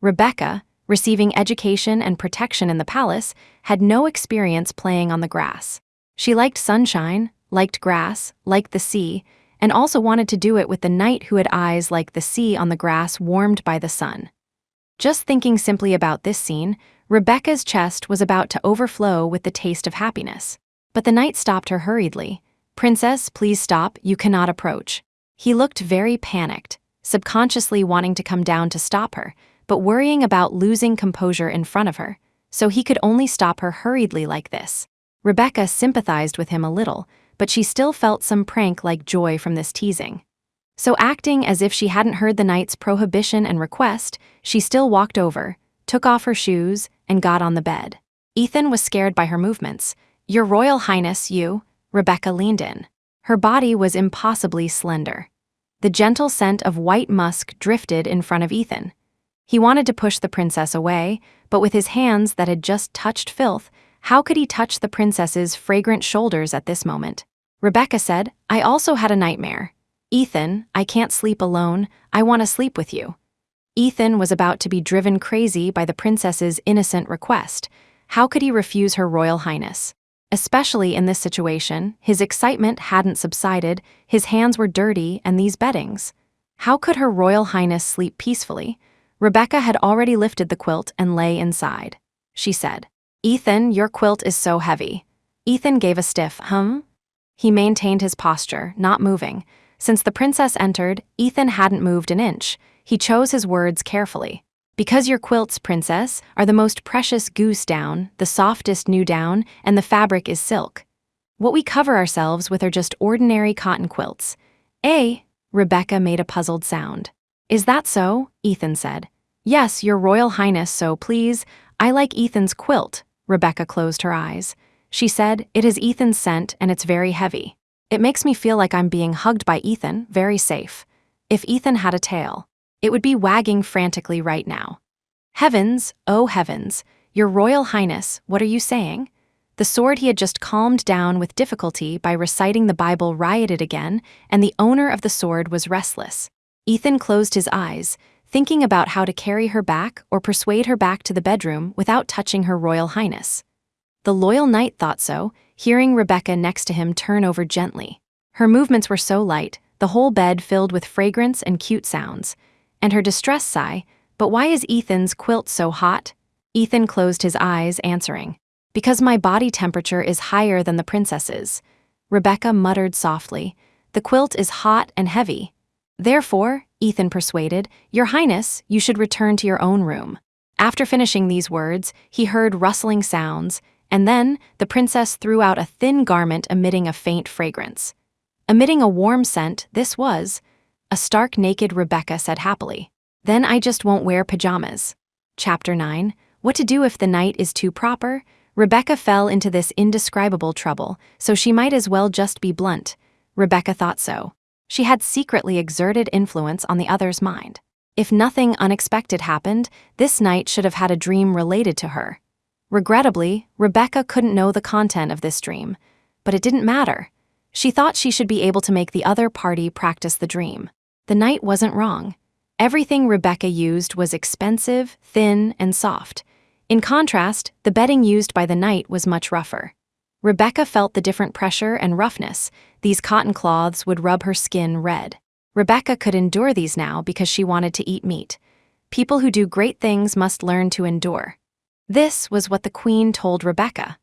[SPEAKER 1] Rebecca, receiving education and protection in the palace, had no experience playing on the grass. She liked sunshine, liked grass, liked the sea, and also wanted to do it with the knight who had eyes like the sea on the grass warmed by the sun. Just thinking simply about this scene, Rebecca's chest was about to overflow with the taste of happiness. But the knight stopped her hurriedly. "Princess, please stop, you cannot approach." He looked very panicked, subconsciously wanting to come down to stop her, but worrying about losing composure in front of her, so he could only stop her hurriedly like this. Rebecca sympathized with him a little, but she still felt some prank-like joy from this teasing. So acting as if she hadn't heard the knight's prohibition and request, she still walked over, took off her shoes, and got on the bed. Ethan was scared by her movements. "Your Royal Highness, you..." Rebecca leaned in. Her body was impossibly slender. The gentle scent of white musk drifted in front of Ethan. He wanted to push the princess away, but with his hands that had just touched filth, how could he touch the princess's fragrant shoulders at this moment? Rebecca said, "I also had a nightmare. Ethan, I can't sleep alone, I want to sleep with you." Ethan was about to be driven crazy by the princess's innocent request. How could he refuse her Royal Highness? Especially in this situation, his excitement hadn't subsided, his hands were dirty, and these beddings. How could her Royal Highness sleep peacefully? Rebecca had already lifted the quilt and lay inside. She said, "Ethan, your quilt is so heavy." Ethan gave a stiff, He maintained his posture, not moving. Since the princess entered, Ethan hadn't moved an inch. He chose his words carefully. "Because your quilts, princess, are the most precious goose down, the softest new down, and the fabric is silk. What we cover ourselves with are just ordinary cotton quilts." Rebecca made a puzzled sound. "Is that so?" Ethan said. "Yes, your Royal Highness, so please, I like Ethan's quilt." Rebecca closed her eyes. She said, "It is Ethan's scent and it's very heavy. It makes me feel like I'm being hugged by Ethan, very safe. If Ethan had a tail, it would be wagging frantically right now." "Heavens, oh heavens, your Royal Highness, what are you saying?" The sword he had just calmed down with difficulty by reciting the Bible rioted again, and the owner of the sword was restless. Ethan closed his eyes, thinking about how to carry her back or persuade her back to the bedroom without touching her Royal Highness. The loyal knight thought so, hearing Rebecca next to him turn over gently. Her movements were so light, the whole bed filled with fragrance and cute sounds. And her distressed sigh, "But why is Ethan's quilt so hot?" Ethan closed his eyes, answering, "Because my body temperature is higher than the princess's." Rebecca muttered softly, "The quilt is hot and heavy. Therefore," Ethan persuaded, "Your Highness, you should return to your own room." After finishing these words, he heard rustling sounds, and then the princess threw out a thin garment emitting a faint fragrance. Emitting a warm scent, this was. A stark naked Rebecca said happily, "Then I just won't wear pajamas." Chapter 9. What to do if the night is too proper? Rebecca fell into this indescribable trouble, so she might as well just be blunt. Rebecca thought so. She had secretly exerted influence on the other's mind. If nothing unexpected happened, this night should have had a dream related to her. Regrettably, Rebecca couldn't know the content of this dream, but it didn't matter. She thought she should be able to make the other party practice the dream. The night wasn't wrong. Everything Rebecca used was expensive, thin, and soft. In contrast, the bedding used by the knight was much rougher. Rebecca felt the different pressure and roughness. These cotton cloths would rub her skin red. Rebecca could endure these now because she wanted to eat meat. People who do great things must learn to endure. This was what the Queen told Rebecca.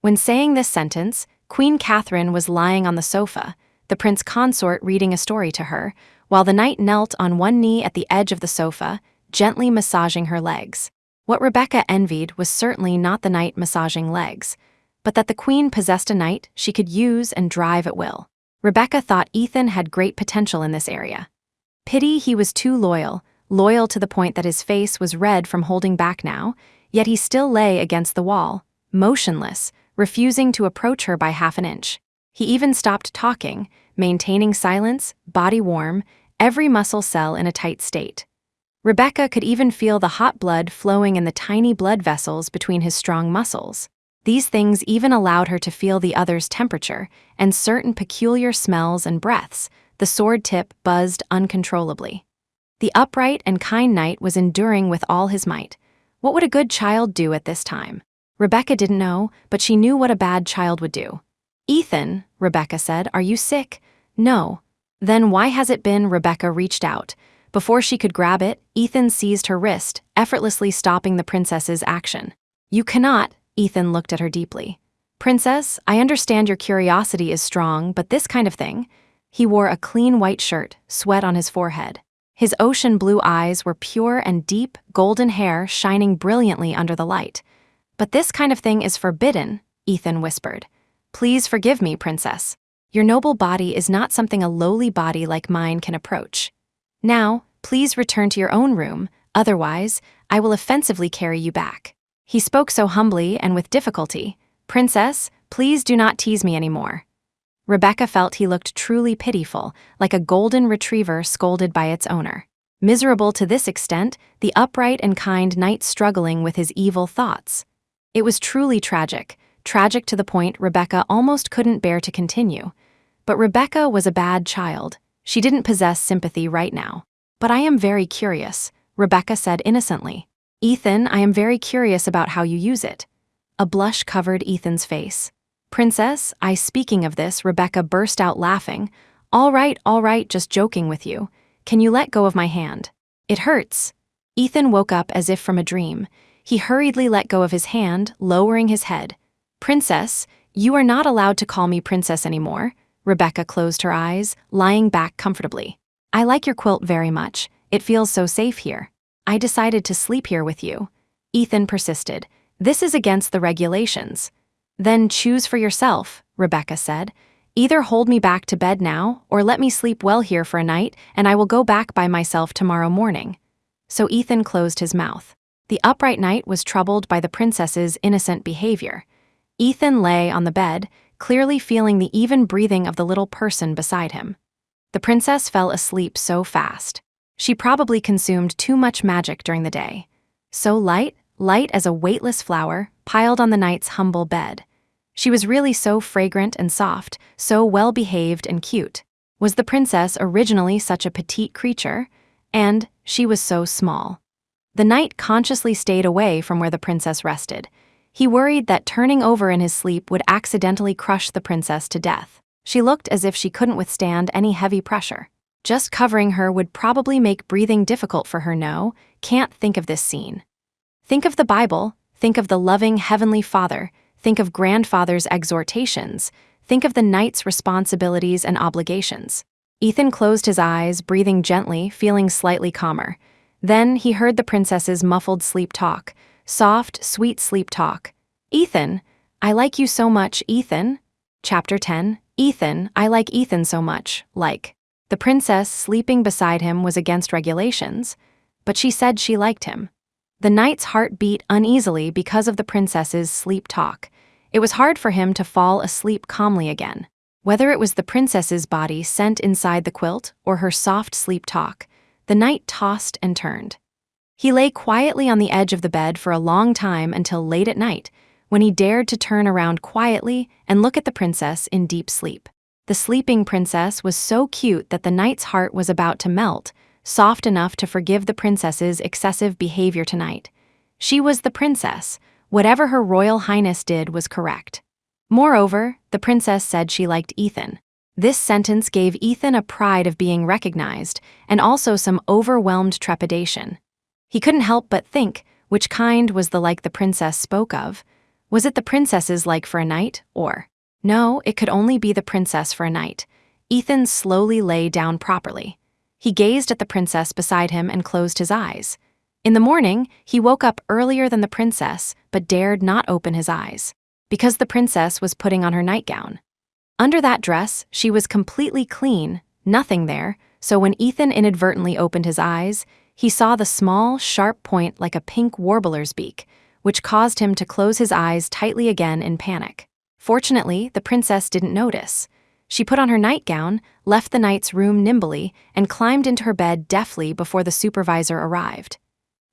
[SPEAKER 1] When saying this sentence, Queen Catherine was lying on the sofa, the prince consort reading a story to her, while the knight knelt on one knee at the edge of the sofa, gently massaging her legs. What Rebecca envied was certainly not the knight massaging legs, but that the Queen possessed a knight she could use and drive at will. Rebecca thought Ethan had great potential in this area. Pity he was too loyal to the point that his face was red from holding back now, yet he still lay against the wall, motionless, refusing to approach her by half an inch. He even stopped talking, maintaining silence, body warm, every muscle cell in a tight state. Rebecca could even feel the hot blood flowing in the tiny blood vessels between his strong muscles. These things even allowed her to feel the other's temperature and certain peculiar smells and breaths. The sword tip buzzed uncontrollably. The upright and kind knight was enduring with all his might. What would a good child do at this time? Rebecca didn't know, but she knew what a bad child would do. "Ethan," Rebecca said, "are you sick?" "No." "Then why has it been?" Rebecca reached out. Before she could grab it, Ethan seized her wrist, effortlessly stopping the princess's action. "You cannot," Ethan looked at her deeply. "Princess, I understand your curiosity is strong, but this kind of thing..." He wore a clean white shirt, sweat on his forehead. His ocean blue eyes were pure and deep, golden hair shining brilliantly under the light. "But this kind of thing is forbidden," Ethan whispered. "Please forgive me, princess. Your noble body is not something a lowly body like mine can approach. Now, please return to your own room, otherwise, I will offensively carry you back." He spoke so humbly and with difficulty. "Princess, please do not tease me anymore." Rebecca felt he looked truly pitiful, like a golden retriever scolded by its owner. Miserable to this extent, the upright and kind knight struggling with his evil thoughts. It was truly tragic to the point Rebecca almost couldn't bear to continue. But Rebecca was a bad child. She didn't possess sympathy right now. "But I am very curious," Rebecca said innocently. "Ethan, I am very curious about how you use it." A blush covered Ethan's face. "Princess, speaking of this," Rebecca burst out laughing. All right, just joking with you. Can you let go of my hand? It hurts." Ethan woke up as if from a dream. He hurriedly let go of his hand, lowering his head. "Princess, you are not allowed to call me princess anymore." Rebecca closed her eyes, lying back comfortably. "I like your quilt very much. It feels so safe here. I decided to sleep here with you." Ethan persisted. "This is against the regulations." "Then choose for yourself," Rebecca said. "Either hold me back to bed now, or let me sleep well here for a night, and I will go back by myself tomorrow morning." So Ethan closed his mouth. The upright knight was troubled by the princess's innocent behavior. Ethan lay on the bed, clearly feeling the even breathing of the little person beside him. The princess fell asleep so fast. She probably consumed too much magic during the day. So light as a weightless flower, piled on the knight's humble bed. She was really so fragrant and soft, so well-behaved and cute. Was the princess originally such a petite creature? And she was so small. The knight consciously stayed away from where the princess rested. He worried that turning over in his sleep would accidentally crush the princess to death. She looked as if she couldn't withstand any heavy pressure. Just covering her would probably make breathing difficult for her. No, can't think of this scene. Think of the Bible, think of the loving Heavenly Father, think of grandfather's exhortations, think of the knight's responsibilities and obligations. Ethan closed his eyes, breathing gently, feeling slightly calmer. Then he heard the princess's muffled sleep talk. Soft, sweet sleep talk. "Ethan, I like you so much, Ethan." Chapter 10. Ethan, I like Ethan so much, like. The princess sleeping beside him was against regulations, but she said she liked him. The knight's heart beat uneasily because of the princess's sleep talk. It was hard for him to fall asleep calmly again. Whether it was the princess's body sent inside the quilt or her soft sleep talk, the knight tossed and turned. He lay quietly on the edge of the bed for a long time until late at night, when he dared to turn around quietly and look at the princess in deep sleep. The sleeping princess was so cute that the knight's heart was about to melt, soft enough to forgive the princess's excessive behavior tonight. She was the princess. Whatever her royal highness did was correct. Moreover, the princess said she liked Ethan. This sentence gave Ethan a pride of being recognized and also some overwhelmed trepidation. He couldn't help but think, which kind was the like the princess spoke of? Was it the princess's like for a night, or? No, it could only be the princess for a night. Ethan slowly lay down properly. He gazed at the princess beside him and closed his eyes. In the morning, he woke up earlier than the princess, but dared not open his eyes, because the princess was putting on her nightgown. Under that dress, she was completely clean, nothing there, so when Ethan inadvertently opened his eyes, he saw the small, sharp point like a pink warbler's beak, which caused him to close his eyes tightly again in panic. Fortunately, the princess didn't notice. She put on her nightgown, left the knight's room nimbly, and climbed into her bed deftly before the supervisor arrived.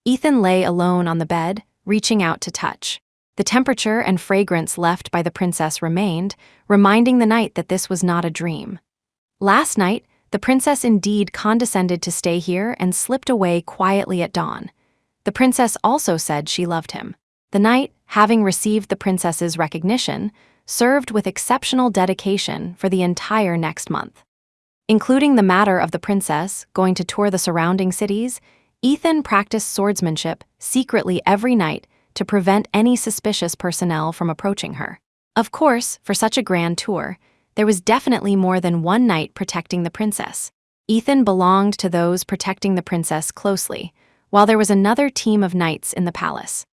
[SPEAKER 1] Ethan lay alone on the bed, reaching out to touch. The temperature and fragrance left by the princess remained, reminding the knight that this was not a dream. Last night, the princess indeed condescended to stay here and slipped away quietly at dawn. The princess also said she loved him. The knight, having received the princess's recognition, served with exceptional dedication for the entire next month. Including the matter of the princess going to tour the surrounding cities, Ethan practiced swordsmanship secretly every night to prevent any suspicious personnel from approaching her. Of course, for such a grand tour, there was definitely more than one knight protecting the princess. Ethan belonged to those protecting the princess closely, while there was another team of knights in the palace.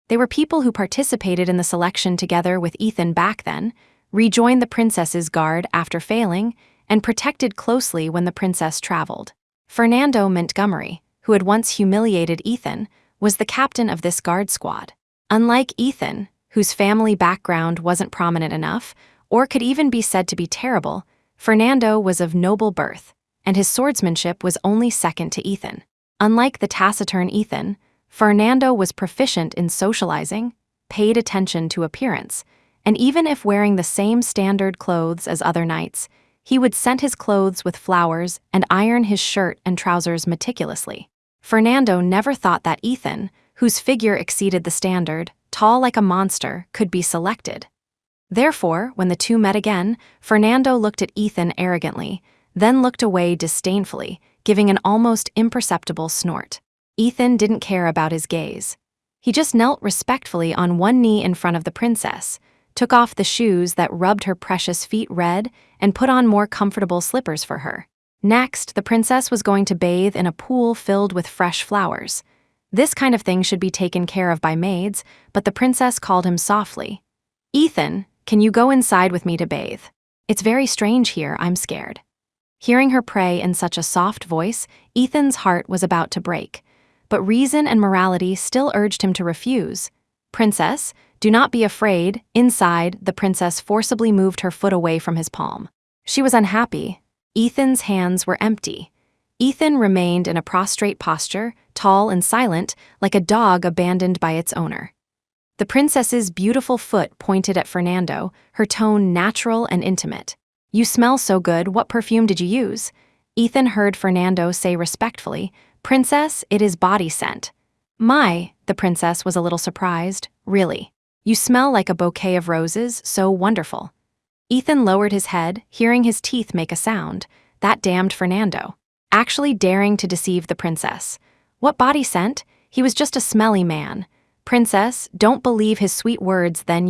[SPEAKER 1] They were people who participated in the selection together with Ethan back then, rejoined the princess's guard after failing, and protected closely when the princess traveled. Fernando Montgomery, who had once humiliated Ethan, was the captain of this guard squad. Unlike Ethan, whose family background wasn't prominent enough, or could even be said to be terrible, Fernando was of noble birth, and his swordsmanship was only second to Ethan. Unlike the taciturn Ethan, Fernando was proficient in socializing, paid attention to appearance, and even if wearing the same standard clothes as other knights, he would scent his clothes with flowers and iron his shirt and trousers meticulously. Fernando never thought that Ethan, whose figure exceeded the standard, tall like a monster, could be selected. Therefore, when the two met again, Fernando looked at Ethan arrogantly, then looked away disdainfully, giving an almost imperceptible snort. Ethan didn't care about his gaze. He just knelt respectfully on one knee in front of the princess, took off the shoes that rubbed her precious feet red, and put on more comfortable slippers for her. Next, the princess was going to bathe in a pool filled with fresh flowers. This kind of thing should be taken care of by maids, but the princess called him softly. "Ethan, can you go inside with me to bathe? It's very strange here, I'm scared." Hearing her pray in such a soft voice, Ethan's heart was about to break, but reason and morality still urged him to refuse. "Princess, do not be afraid." Inside, the princess forcibly moved her foot away from his palm. She was unhappy. Ethan's hands were empty. Ethan remained in a prostrate posture, tall and silent, like a dog abandoned by its owner. The princess's beautiful foot pointed at Fernando, her tone natural and intimate. "You smell so good, what perfume did you use?" Ethan heard Fernando say respectfully, "Princess, it is body scent." "My," the princess was a little surprised. "Really? You smell like a bouquet of roses, so wonderful." Ethan lowered his head, hearing his teeth make a sound. That damned Fernando. Actually daring to deceive the princess. What body scent? He was just a smelly man. "Princess, don't believe his sweet words then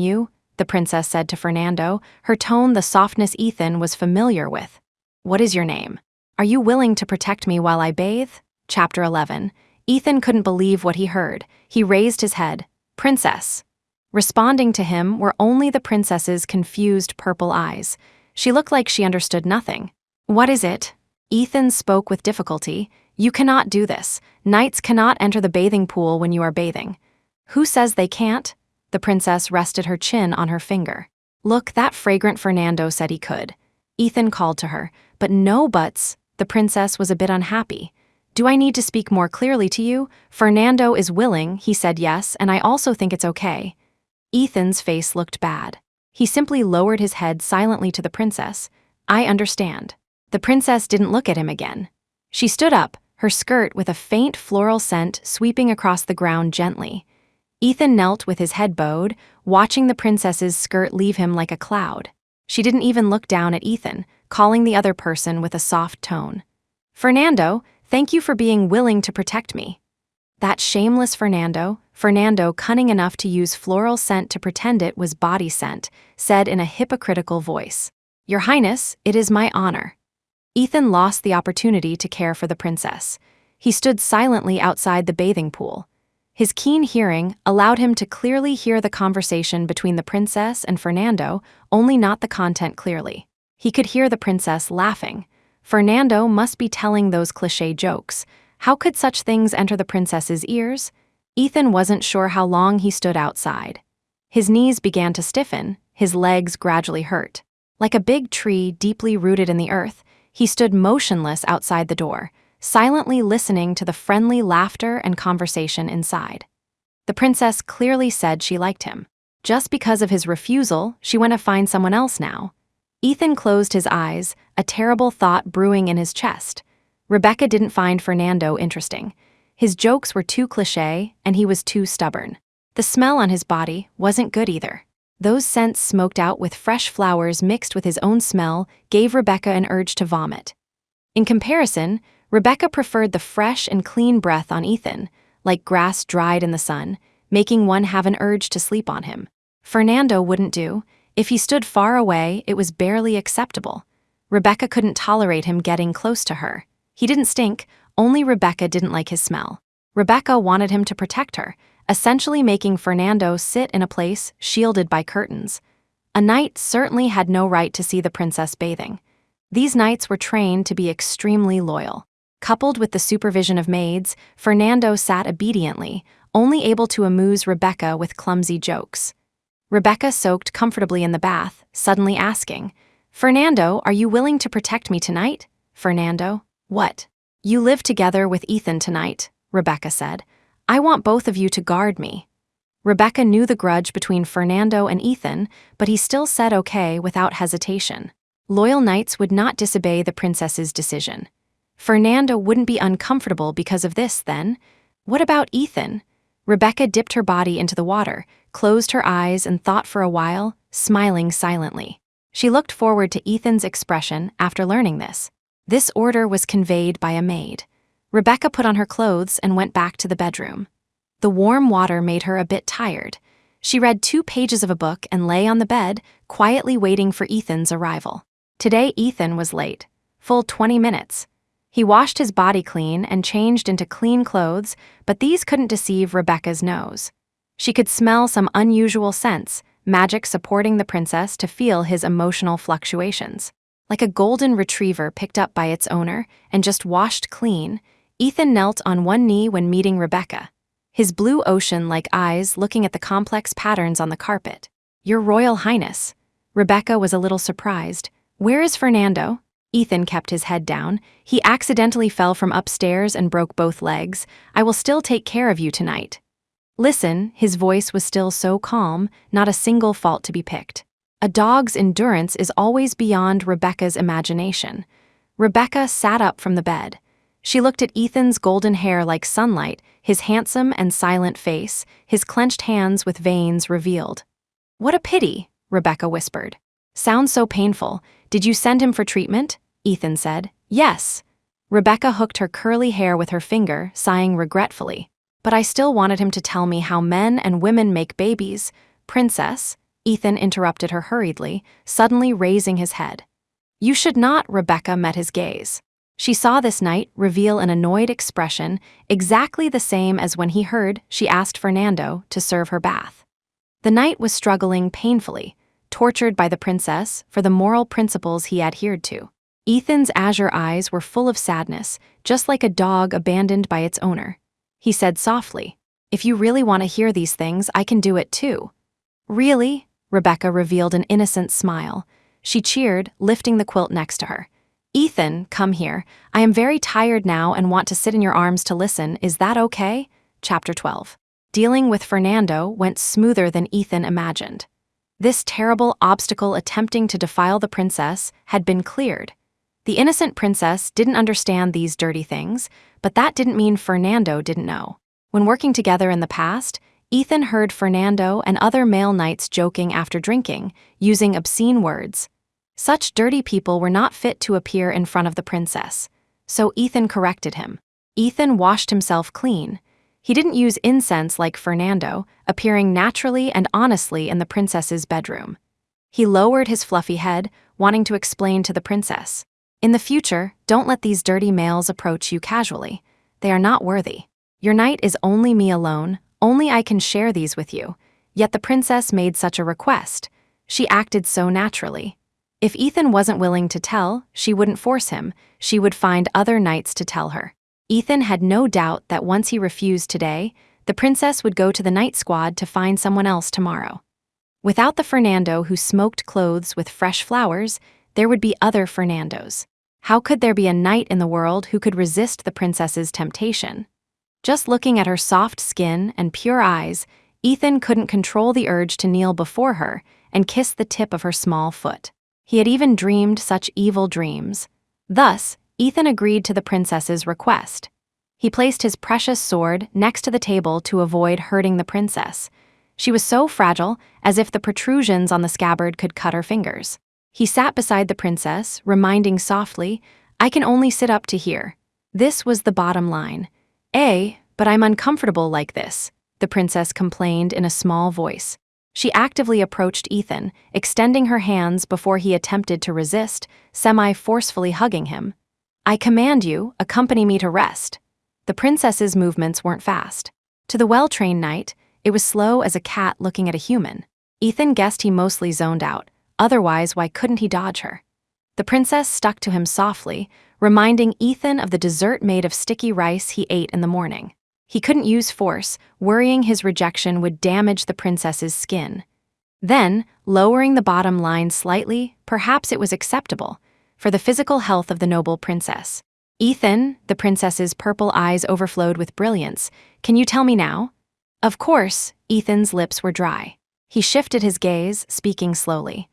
[SPEAKER 1] the princess said to Fernando, her tone the softness Ethan was familiar with. "What is your name? Are you willing to protect me while I bathe?" Chapter 11. Ethan couldn't believe what he heard. He raised his head. "Princess." Responding to him were only the princess's confused purple eyes. She looked like she understood nothing. "What is it?" Ethan spoke with difficulty. "You cannot do this. Knights cannot enter the bathing pool when you are bathing." "Who says they can't?" The princess rested her chin on her finger. "Look, that fragrant Fernando said he could." Ethan called to her. "But no buts." The princess was a bit unhappy. "Do I need to speak more clearly to you? Fernando is willing," he said. "Yes, and I also think it's okay." Ethan's face looked bad. He simply lowered his head silently to the princess. I understand. The princess didn't look at him again. She stood up, her skirt with a faint floral scent sweeping across the ground gently. Ethan knelt with his head bowed, watching the princess's skirt leave him like a cloud. She didn't even look down at Ethan, calling the other person with a soft tone. Fernando, thank you for being willing to protect me. That shameless Fernando cunning enough to use floral scent to pretend it was body scent, said in a hypocritical voice. Your Highness, it is my honor. Ethan lost the opportunity to care for the princess. He stood silently outside the bathing pool. His keen hearing allowed him to clearly hear the conversation between the princess and Fernando, only not the content clearly. He could hear the princess laughing. Fernando must be telling those cliché jokes. How could such things enter the princess's ears? Ethan wasn't sure how long he stood outside. His knees began to stiffen, his legs gradually hurt. Like a big tree deeply rooted in the earth, he stood motionless outside the door, silently listening to the friendly laughter and conversation inside. The princess clearly said she liked him. Just because of his refusal, she went to find someone else now. Ethan closed his eyes, a terrible thought brewing in his chest. Rebecca didn't find Fernando interesting. His jokes were too cliché, and he was too stubborn. The smell on his body wasn't good either. Those scents smoked out with fresh flowers mixed with his own smell gave Rebecca an urge to vomit. In comparison, Rebecca preferred the fresh and clean breath on Ethan, like grass dried in the sun, making one have an urge to sleep on him. Fernando wouldn't do. If he stood far away, it was barely acceptable. Rebecca couldn't tolerate him getting close to her. He didn't stink, only Rebecca didn't like his smell. Rebecca wanted him to protect her, essentially making Fernando sit in a place shielded by curtains. A knight certainly had no right to see the princess bathing. These knights were trained to be extremely loyal. Coupled with the supervision of maids, Fernando sat obediently, only able to amuse Rebecca with clumsy jokes. Rebecca soaked comfortably in the bath, suddenly asking, Fernando, are you willing to protect me tonight? Fernando, what? You live together with Ethan tonight, Rebecca said. I want both of you to guard me. Rebecca knew the grudge between Fernando and Ethan, but he still said okay without hesitation. Loyal knights would not disobey the princess's decision. Fernando wouldn't be uncomfortable because of this, then. What about Ethan? Rebecca dipped her body into the water, closed her eyes and thought for a while, smiling silently. She looked forward to Ethan's expression after learning this. This order was conveyed by a maid. Rebecca put on her clothes and went back to the bedroom. The warm water made her a bit tired. She read 2 pages of a book and lay on the bed, quietly waiting for Ethan's arrival. Today Ethan was late. Full 20 minutes. He washed his body clean and changed into clean clothes, but these couldn't deceive Rebecca's nose. She could smell some unusual scents, magic supporting the princess to feel his emotional fluctuations. Like a golden retriever picked up by its owner and just washed clean, Ethan knelt on one knee when meeting Rebecca, his blue ocean-like eyes looking at the complex patterns on the carpet. Your Royal Highness. Rebecca was a little surprised. Where is Fernando? Ethan kept his head down. He accidentally fell from upstairs and broke both legs. I will still take care of you tonight. Listen, his voice was still so calm, not a single fault to be picked. A dog's endurance is always beyond Rebecca's imagination. Rebecca sat up from the bed. She looked at Ethan's golden hair like sunlight, his handsome and silent face, his clenched hands with veins revealed. What a pity, Rebecca whispered. Sounds so painful. Did you send him for treatment? Ethan said. Yes. Rebecca hooked her curly hair with her finger, sighing regretfully. But I still wanted him to tell me how men and women make babies. Princess, Ethan interrupted her hurriedly, suddenly raising his head. You should not, Rebecca met his gaze. She saw this knight reveal an annoyed expression, exactly the same as when he heard she asked Fernando to serve her bath. The knight was struggling painfully, tortured by the princess for the moral principles he adhered to. Ethan's azure eyes were full of sadness, just like a dog abandoned by its owner. He said softly, if you really want to hear these things, I can do it too. Really? Rebecca revealed an innocent smile. She cheered, lifting the quilt next to her. Ethan, come here. I am very tired now and want to sit in your arms to listen. Is that okay? Chapter 12. Dealing with Fernando went smoother than Ethan imagined. This terrible obstacle attempting to defile the princess had been cleared. The innocent princess didn't understand these dirty things, but that didn't mean Fernando didn't know. When working together in the past, Ethan heard Fernando and other male knights joking after drinking, using obscene words. Such dirty people were not fit to appear in front of the princess, so Ethan corrected him. Ethan washed himself clean. He didn't use incense like Fernando, appearing naturally and honestly in the princess's bedroom. He lowered his fluffy head, wanting to explain to the princess. In the future, don't let these dirty males approach you casually. They are not worthy. Your night is only me alone, only I can share these with you. Yet the princess made such a request. She acted so naturally. If Ethan wasn't willing to tell, she wouldn't force him. She would find other knights to tell her. Ethan had no doubt that once he refused today, the princess would go to the night squad to find someone else tomorrow. Without the Fernando who smoked clothes with fresh flowers, there would be other Fernandos. How could there be a knight in the world who could resist the princess's temptation? Just looking at her soft skin and pure eyes, Ethan couldn't control the urge to kneel before her and kiss the tip of her small foot. He had even dreamed such evil dreams. Thus, Ethan agreed to the princess's request. He placed his precious sword next to the table to avoid hurting the princess. She was so fragile, as if the protrusions on the scabbard could cut her fingers. He sat beside the princess, reminding softly, "I can only sit up to here." This was the bottom line. But I'm uncomfortable like this," the princess complained in a small voice. She actively approached Ethan, extending her hands before he attempted to resist, semi-forcefully hugging him. "I command you, accompany me to rest." The princess's movements weren't fast. To the well-trained knight, it was slow as a cat looking at a human. Ethan guessed he mostly zoned out, otherwise why couldn't he dodge her? The princess stuck to him softly, reminding Ethan of the dessert made of sticky rice he ate in the morning. He couldn't use force, worrying his rejection would damage the princess's skin. Then, lowering the bottom line slightly, perhaps it was acceptable, for the physical health of the noble princess. "Ethan," the princess's purple eyes overflowed with brilliance, "can you tell me now?" Of course, Ethan's lips were dry. He shifted his gaze, speaking slowly.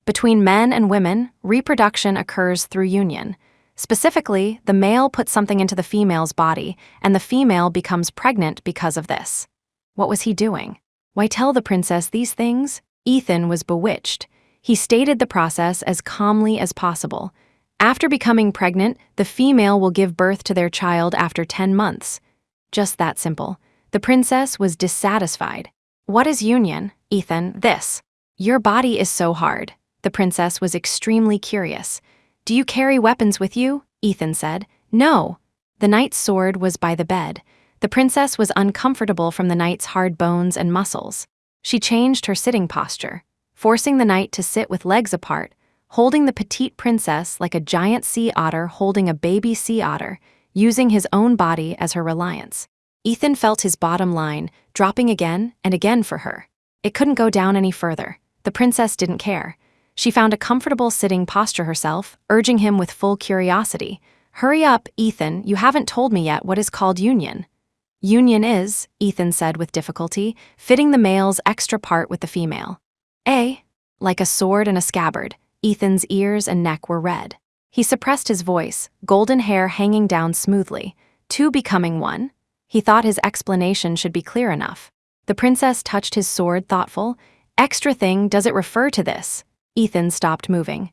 [SPEAKER 1] "Between men and women, reproduction occurs through union. Specifically, the male puts something into the female's body, and the female becomes pregnant because of this." What was he doing? Why tell the princess these things? Ethan was bewitched. He stated the process as calmly as possible. After becoming pregnant, the female will give birth to their child after 10 months. Just that simple. The princess was dissatisfied. "What is union, Ethan?" "This. Your body is so hard." The princess was extremely curious. "Do you carry weapons with you?" Ethan said. "No." The knight's sword was by the bed. The princess was uncomfortable from the knight's hard bones and muscles. She changed her sitting posture, forcing the knight to sit with legs apart, holding the petite princess like a giant sea otter holding a baby sea otter, using his own body as her reliance. Ethan felt his bottom line, dropping again and again for her. It couldn't go down any further. The princess didn't care. She found a comfortable sitting posture herself, urging him with full curiosity. "Hurry up, Ethan, you haven't told me yet what is called union." "Union is," Ethan said with difficulty, "fitting the male's extra part with the female." Like a sword and a scabbard, Ethan's ears and neck were red. He suppressed his voice, golden hair hanging down smoothly. "Two becoming one?" He thought his explanation should be clear enough. The princess touched his sword, thoughtful. "Extra thing, does it refer to this?" Ethan stopped moving.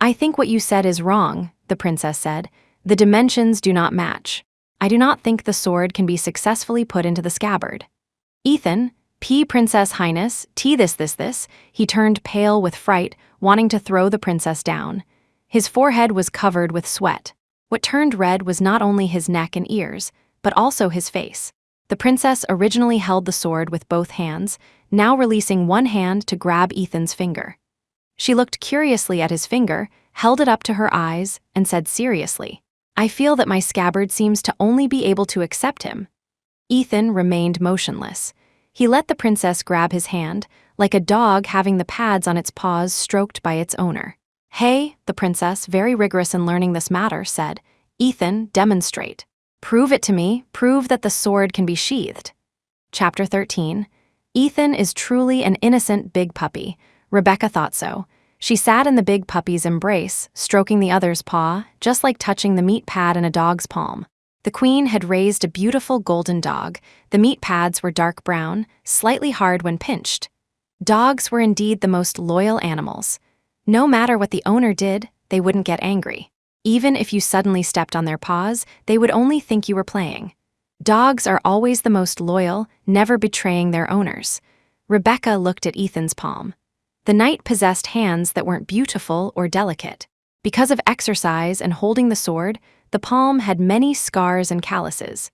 [SPEAKER 1] "I think what you said is wrong," the princess said. "The dimensions do not match. I do not think the sword can be successfully put into the scabbard." "Ethan, Princess Highness, this. He turned pale with fright, wanting to throw the princess down. His forehead was covered with sweat. What turned red was not only his neck and ears, but also his face. The princess originally held the sword with both hands, now releasing one hand to grab Ethan's finger. She looked curiously at his finger, held it up to her eyes, and said seriously, "I feel that my scabbard seems to only be able to accept him." Ethan remained motionless. He let the princess grab his hand, like a dog having the pads on its paws stroked by its owner. "Hey," the princess, very rigorous in learning this matter, said, "Ethan, demonstrate. Prove it to me, prove that the sword can be sheathed." Chapter 13. Ethan is truly an innocent big puppy. Rebecca thought so. She sat in the big puppy's embrace, stroking the other's paw, just like touching the meat pad in a dog's palm. The queen had raised a beautiful golden dog. The meat pads were dark brown, slightly hard when pinched. Dogs were indeed the most loyal animals. No matter what the owner did, they wouldn't get angry. Even if you suddenly stepped on their paws, they would only think you were playing. Dogs are always the most loyal, never betraying their owners. Rebecca looked at Ethan's palm. The knight possessed hands that weren't beautiful or delicate. Because of exercise and holding the sword, the palm had many scars and calluses.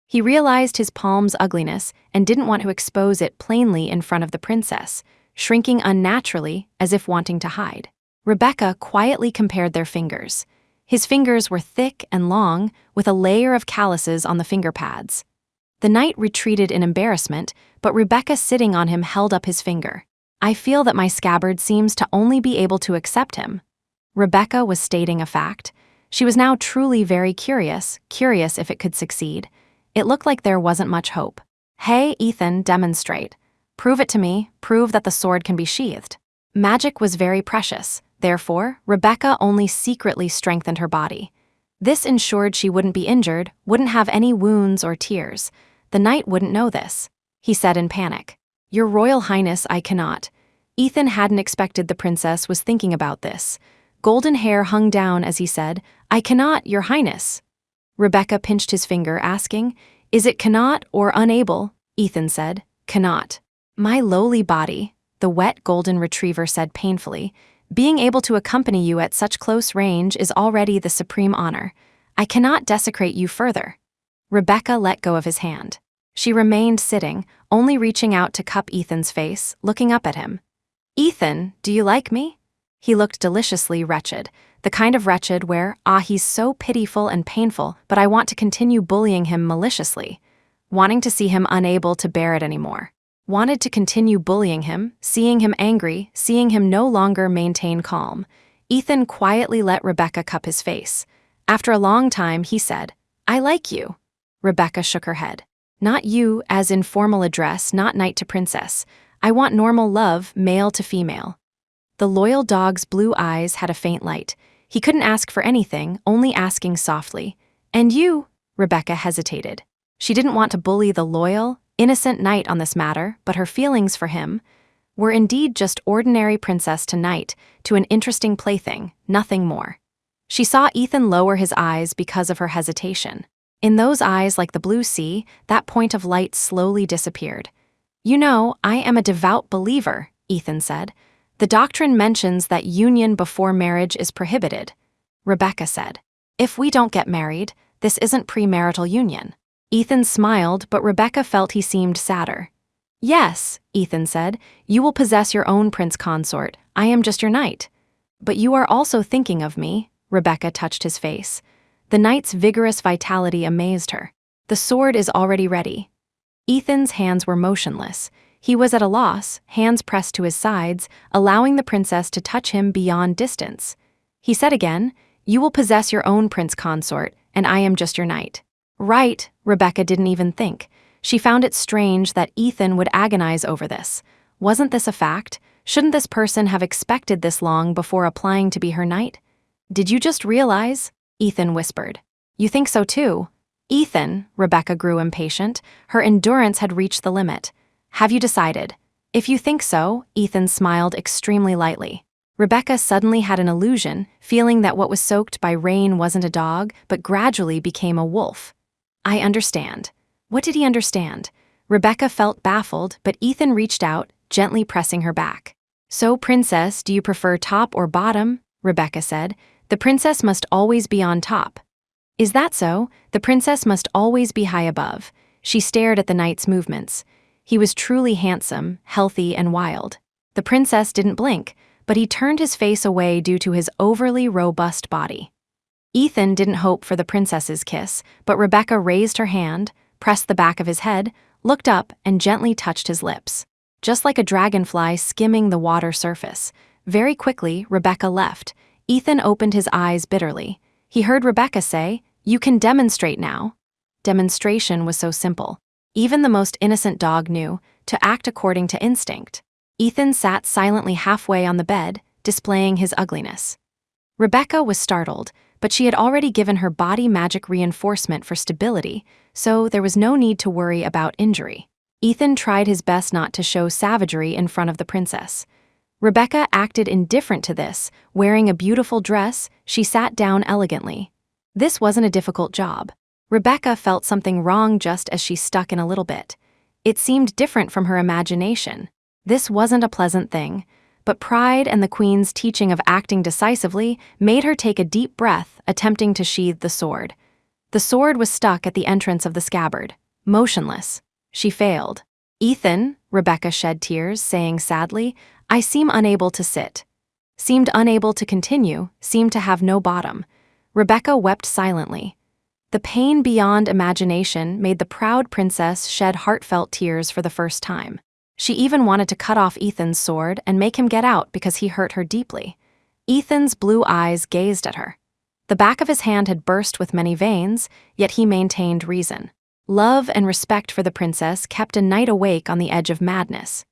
[SPEAKER 1] He realized his palm's ugliness and didn't want to expose it plainly in front of the princess, shrinking unnaturally as if wanting to hide. Rebecca quietly compared their fingers. His fingers were thick and long, with a layer of calluses on the finger pads. The knight retreated in embarrassment, but Rebecca sitting on him held up his finger. "I feel that my scabbard seems to only be able to accept him." Rebecca was stating a fact. She was now truly very curious if it could succeed. It looked like there wasn't much hope. "Hey, Ethan, demonstrate. Prove it to me, prove that the sword can be sheathed." Magic was very precious. Therefore, Rebecca only secretly strengthened her body. This ensured she wouldn't be injured, wouldn't have any wounds or tears. The knight wouldn't know this. He said in panic, "Your Royal Highness, I cannot." Ethan hadn't expected the princess was thinking about this. Golden hair hung down as he said, "I cannot, Your Highness." Rebecca pinched his finger, asking, "Is it cannot or unable?" Ethan said, "Cannot." "My lowly body," the wet golden retriever said painfully, "being able to accompany you at such close range is already the supreme honor. I cannot desecrate you further." Rebecca let go of his hand. She remained sitting, only reaching out to cup Ethan's face, looking up at him. "Ethan, do you like me?" He looked deliciously wretched, the kind of wretched where, he's so pitiful and painful, but I want to continue bullying him maliciously. Wanting to see him unable to bear it anymore. Wanted to continue bullying him, seeing him angry, seeing him no longer maintain calm. Ethan quietly let Rebecca cup his face. After a long time, he said, "I like you." Rebecca shook her head. "Not you, as in formal address, not knight to princess. I want normal love, male to female." The loyal dog's blue eyes had a faint light. He couldn't ask for anything, only asking softly. "And you?" Rebecca hesitated. She didn't want to bully the loyal, innocent knight on this matter, but her feelings for him were indeed just ordinary princess to knight, to an interesting plaything, nothing more. She saw Ethan lower his eyes because of her hesitation. In those eyes like the blue sea, that point of light slowly disappeared. "You know, I am a devout believer," Ethan said. "The doctrine mentions that union before marriage is prohibited." Rebecca said, "If we don't get married, this isn't premarital union." Ethan smiled, but Rebecca felt he seemed sadder. "Yes," Ethan said, "you will possess your own prince consort. I am just your knight." "But you are also thinking of me," Rebecca touched his face. The knight's vigorous vitality amazed her. "The sword is already ready." Ethan's hands were motionless. He was at a loss, hands pressed to his sides, allowing the princess to touch him beyond distance. He said again, "You will possess your own prince consort, and I am just your knight." "Right," Rebecca didn't even think. She found it strange that Ethan would agonize over this. Wasn't this a fact? Shouldn't this person have expected this long before applying to be her knight? "Did you just realize?" Ethan whispered. "You think so too?" "Ethan," Rebecca grew impatient. Her endurance had reached the limit. "Have you decided?" "If you think so," Ethan smiled extremely lightly. Rebecca suddenly had an illusion, feeling that what was soaked by rain wasn't a dog, but gradually became a wolf. "I understand." What did he understand? Rebecca felt baffled, but Ethan reached out, gently pressing her back. "So, princess, do you prefer top or bottom?" Rebecca said. "The princess must always be on top." "Is that so? The princess must always be high above." She stared at the knight's movements. He was truly handsome, healthy, and wild. The princess didn't blink, but he turned his face away due to his overly robust body. Ethan didn't hope for the princess's kiss, but Rebecca raised her hand, pressed the back of his head, looked up, and gently touched his lips. Just like a dragonfly skimming the water surface. Very quickly, Rebecca left. Ethan opened his eyes bitterly. He heard Rebecca say, "You can demonstrate now." Demonstration was so simple. Even the most innocent dog knew to act according to instinct. Ethan sat silently halfway on the bed, displaying his ugliness. Rebecca was startled, but she had already given her body magic reinforcement for stability, so there was no need to worry about injury. Ethan tried his best not to show savagery in front of the princess. Rebecca acted indifferent to this. Wearing a beautiful dress, she sat down elegantly. This wasn't a difficult job. Rebecca felt something wrong just as she stuck in a little bit. It seemed different from her imagination. This wasn't a pleasant thing, but pride and the queen's teaching of acting decisively made her take a deep breath, attempting to sheathe the sword. The sword was stuck at the entrance of the scabbard, motionless. She failed. "Ethan," Rebecca shed tears, saying sadly, "I seem unable to sit." Seemed unable to continue, seemed to have no bottom. Rebecca wept silently. The pain beyond imagination made the proud princess shed heartfelt tears for the first time. She even wanted to cut off Ethan's sword and make him get out because he hurt her deeply. Ethan's blue eyes gazed at her. The back of his hand had burst with many veins, yet he maintained reason. Love and respect for the princess kept a knight awake on the edge of madness.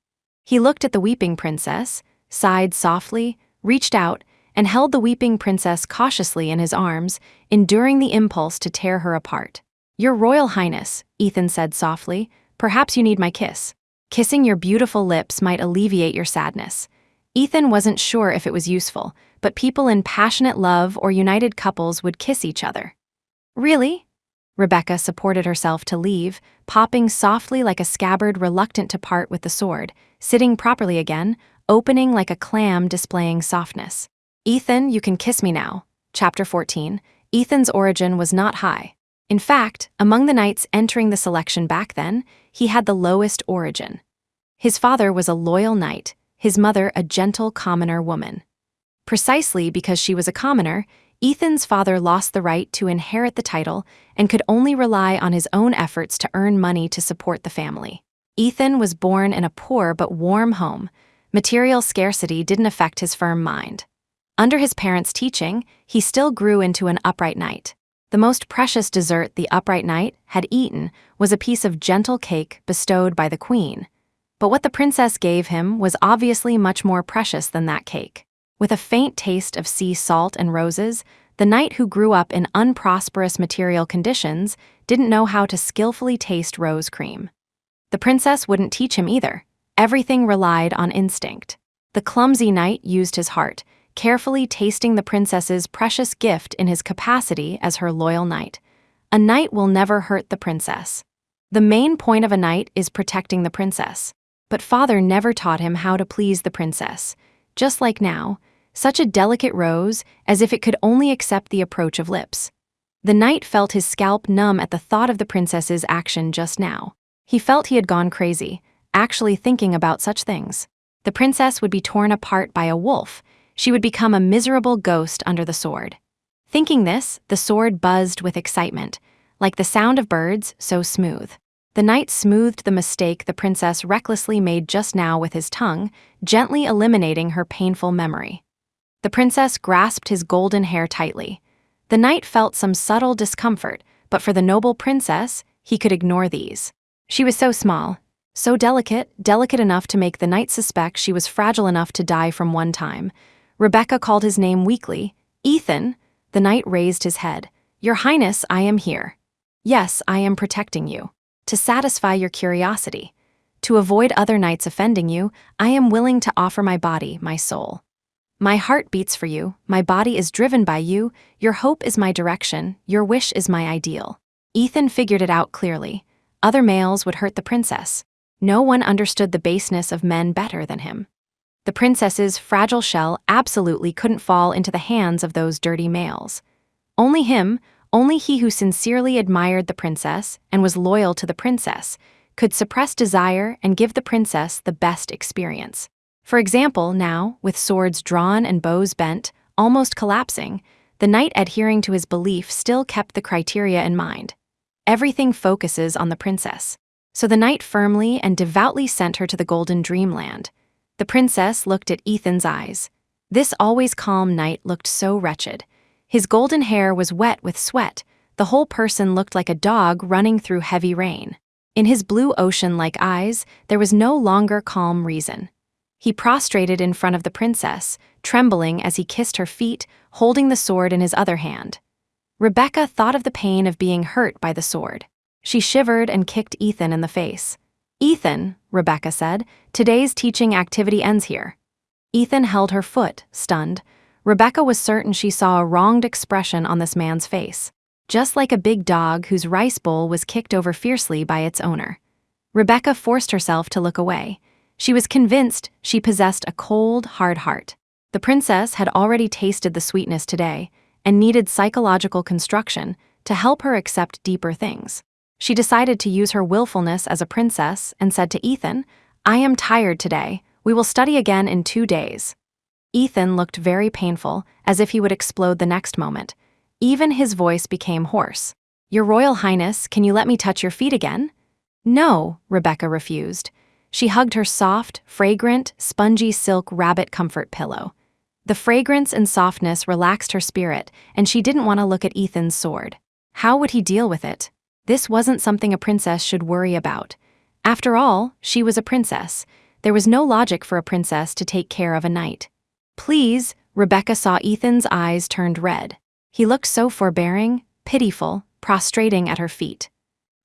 [SPEAKER 1] He looked at the weeping princess, sighed softly, reached out, and held the weeping princess cautiously in his arms, enduring the impulse to tear her apart. "Your Royal Highness," Ethan said softly, "perhaps you need my kiss. Kissing your beautiful lips might alleviate your sadness." Ethan wasn't sure if it was useful, but people in passionate love or united couples would kiss each other. "Really?" Rebecca supported herself to leave, popping softly like a scabbard reluctant to part with the sword, sitting properly again, opening like a clam displaying softness. "Ethan, you can kiss me now." Chapter 14. Ethan's origin was not high. In fact, among the knights entering the selection back then, he had the lowest origin. His father was a loyal knight, his mother a gentle commoner woman. Precisely because she was a commoner, Ethan's father lost the right to inherit the title and could only rely on his own efforts to earn money to support the family. Ethan was born in a poor but warm home. Material scarcity didn't affect his firm mind. Under his parents' teaching, he still grew into an upright knight. The most precious dessert the upright knight had eaten was a piece of gentle cake bestowed by the queen. But what the princess gave him was obviously much more precious than that cake. With a faint taste of sea salt and roses, the knight who grew up in unprosperous material conditions didn't know how to skillfully taste rose cream. The princess wouldn't teach him either. Everything relied on instinct. The clumsy knight used his heart, carefully tasting the princess's precious gift in his capacity as her loyal knight. A knight will never hurt the princess. The main point of a knight is protecting the princess. But father never taught him how to please the princess. Just like now, such a delicate rose, as if it could only accept the approach of lips. The knight felt his scalp numb at the thought of the princess's action just now. He felt he had gone crazy, actually thinking about such things. The princess would be torn apart by a wolf. She would become a miserable ghost under the sword. Thinking this, the sword buzzed with excitement, like the sound of birds, so smooth. The knight smoothed the mistake the princess recklessly made just now with his tongue, gently eliminating her painful memory. The princess grasped his golden hair tightly. The knight felt some subtle discomfort, but for the noble princess, he could ignore these. She was so small, so delicate enough to make the knight suspect she was fragile enough to die from one time. Rebecca called his name weakly. "Ethan." The knight raised his head. "Your Highness, I am here. Yes, I am protecting you. To satisfy your curiosity. To avoid other knights offending you, I am willing to offer my body, my soul. My heart beats for you, my body is driven by you, your hope is my direction, your wish is my ideal." Ethan figured it out clearly. Other males would hurt the princess. No one understood the baseness of men better than him. The princess's fragile shell absolutely couldn't fall into the hands of those dirty males. Only he who sincerely admired the princess and was loyal to the princess, could suppress desire and give the princess the best experience. For example, now, with swords drawn and bows bent, almost collapsing, the knight adhering to his belief still kept the criteria in mind. Everything focuses on the princess. So the knight firmly and devoutly sent her to the golden dreamland. The princess looked at Ethan's eyes. This always calm knight looked so wretched. His golden hair was wet with sweat. The whole person looked like a dog running through heavy rain. In his blue ocean-like eyes, there was no longer calm reason. He prostrated in front of the princess, trembling as he kissed her feet, holding the sword in his other hand. Rebecca thought of the pain of being hurt by the sword. She shivered and kicked Ethan in the face. "Ethan," Rebecca said, "today's teaching activity ends here." Ethan held her foot, stunned. Rebecca was certain she saw a wronged expression on this man's face, just like a big dog whose rice bowl was kicked over fiercely by its owner. Rebecca forced herself to look away. She was convinced she possessed a cold, hard heart. The princess had already tasted the sweetness today and needed psychological construction to help her accept deeper things. She decided to use her willfulness as a princess and said to Ethan, "I am tired today. We will study again in 2 days." Ethan looked very painful, as if he would explode the next moment. Even his voice became hoarse. "Your Royal Highness, can you let me touch your feet again?" "No," Rebecca refused. She hugged her soft, fragrant, spongy silk rabbit comfort pillow. The fragrance and softness relaxed her spirit, and she didn't want to look at Ethan's sword. How would he deal with it? This wasn't something a princess should worry about. After all, she was a princess. There was no logic for a princess to take care of a knight. "Please," Rebecca saw Ethan's eyes turned red. He looked so forbearing, pitiful, prostrating at her feet.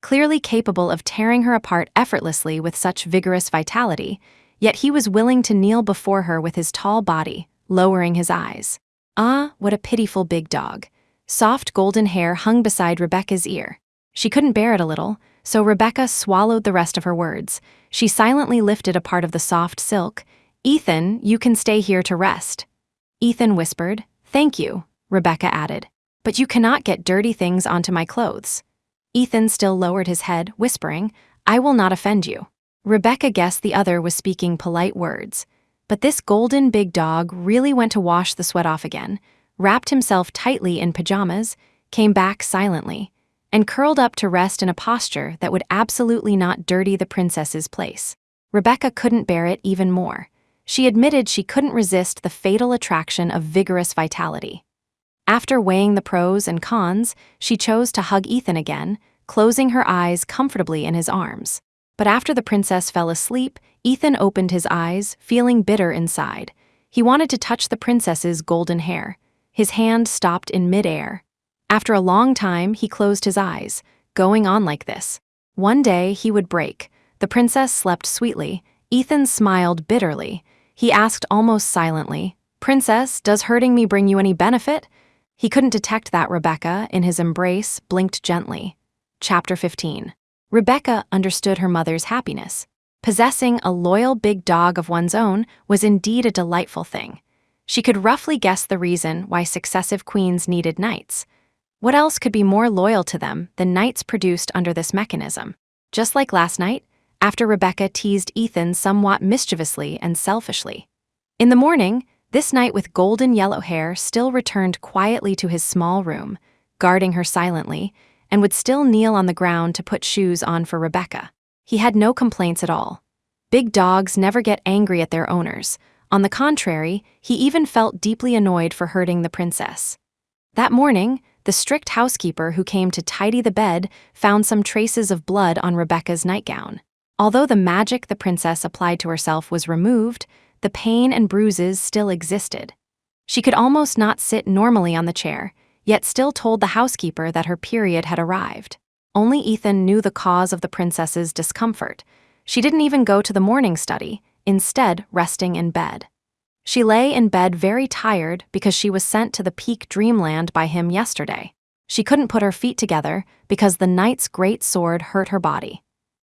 [SPEAKER 1] Clearly capable of tearing her apart effortlessly with such vigorous vitality, yet he was willing to kneel before her with his tall body, lowering his eyes. Ah, what a pitiful big dog. Soft golden hair hung beside Rebecca's ear. She couldn't bear it a little, so Rebecca swallowed the rest of her words. She silently lifted a part of the soft silk. "Ethan, you can stay here to rest." Ethan whispered, "Thank you," Rebecca added. "But you cannot get dirty things onto my clothes." Ethan still lowered his head, whispering, "I will not offend you." Rebecca guessed the other was speaking polite words. But this golden big dog really went to wash the sweat off again, wrapped himself tightly in pajamas, came back silently, and curled up to rest in a posture that would absolutely not dirty the princess's place. Rebecca couldn't bear it even more. She admitted she couldn't resist the fatal attraction of vigorous vitality. After weighing the pros and cons, she chose to hug Ethan again, closing her eyes comfortably in his arms. But after the princess fell asleep, Ethan opened his eyes, feeling bitter inside. He wanted to touch the princess's golden hair. His hand stopped in mid-air. After a long time, he closed his eyes, going on like this. One day, he would break. The princess slept sweetly. Ethan smiled bitterly. He asked almost silently, "Princess, does hurting me bring you any benefit?" He couldn't detect that Rebecca, in his embrace, blinked gently. Chapter 15. Rebecca understood her mother's happiness. Possessing a loyal big dog of one's own was indeed a delightful thing. She could roughly guess the reason why successive queens needed knights. What else could be more loyal to them than knights produced under this mechanism? Just like last night, after Rebecca teased Ethan somewhat mischievously and selfishly. In the morning, this knight with golden yellow hair still returned quietly to his small room, guarding her silently, and would still kneel on the ground to put shoes on for Rebecca. He had no complaints at all. Big dogs never get angry at their owners. On the contrary, he even felt deeply annoyed for hurting the princess. That morning, the strict housekeeper who came to tidy the bed found some traces of blood on Rebecca's nightgown. Although the magic the princess applied to herself was removed, the pain and bruises still existed. She could almost not sit normally on the chair, yet still told the housekeeper that her period had arrived. Only Ethan knew the cause of the princess's discomfort. She didn't even go to the morning study, instead resting in bed. She lay in bed very tired because she was sent to the peak dreamland by him yesterday. She couldn't put her feet together because the knight's great sword hurt her body.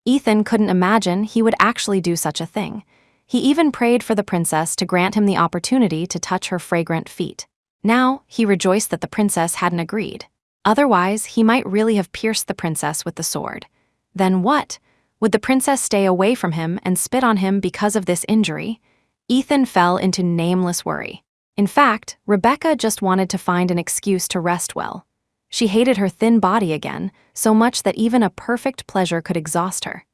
[SPEAKER 1] Ethan couldn't imagine he would actually do such a thing. He even prayed for the princess to grant him the opportunity to touch her fragrant feet. Now, he rejoiced that the princess hadn't agreed. Otherwise, he might really have pierced the princess with the sword. Then what? Would the princess stay away from him and spit on him because of this injury? Ethan fell into nameless worry. In fact, Rebecca just wanted to find an excuse to rest well. She hated her thin body again, so much that even a perfect pleasure could exhaust her.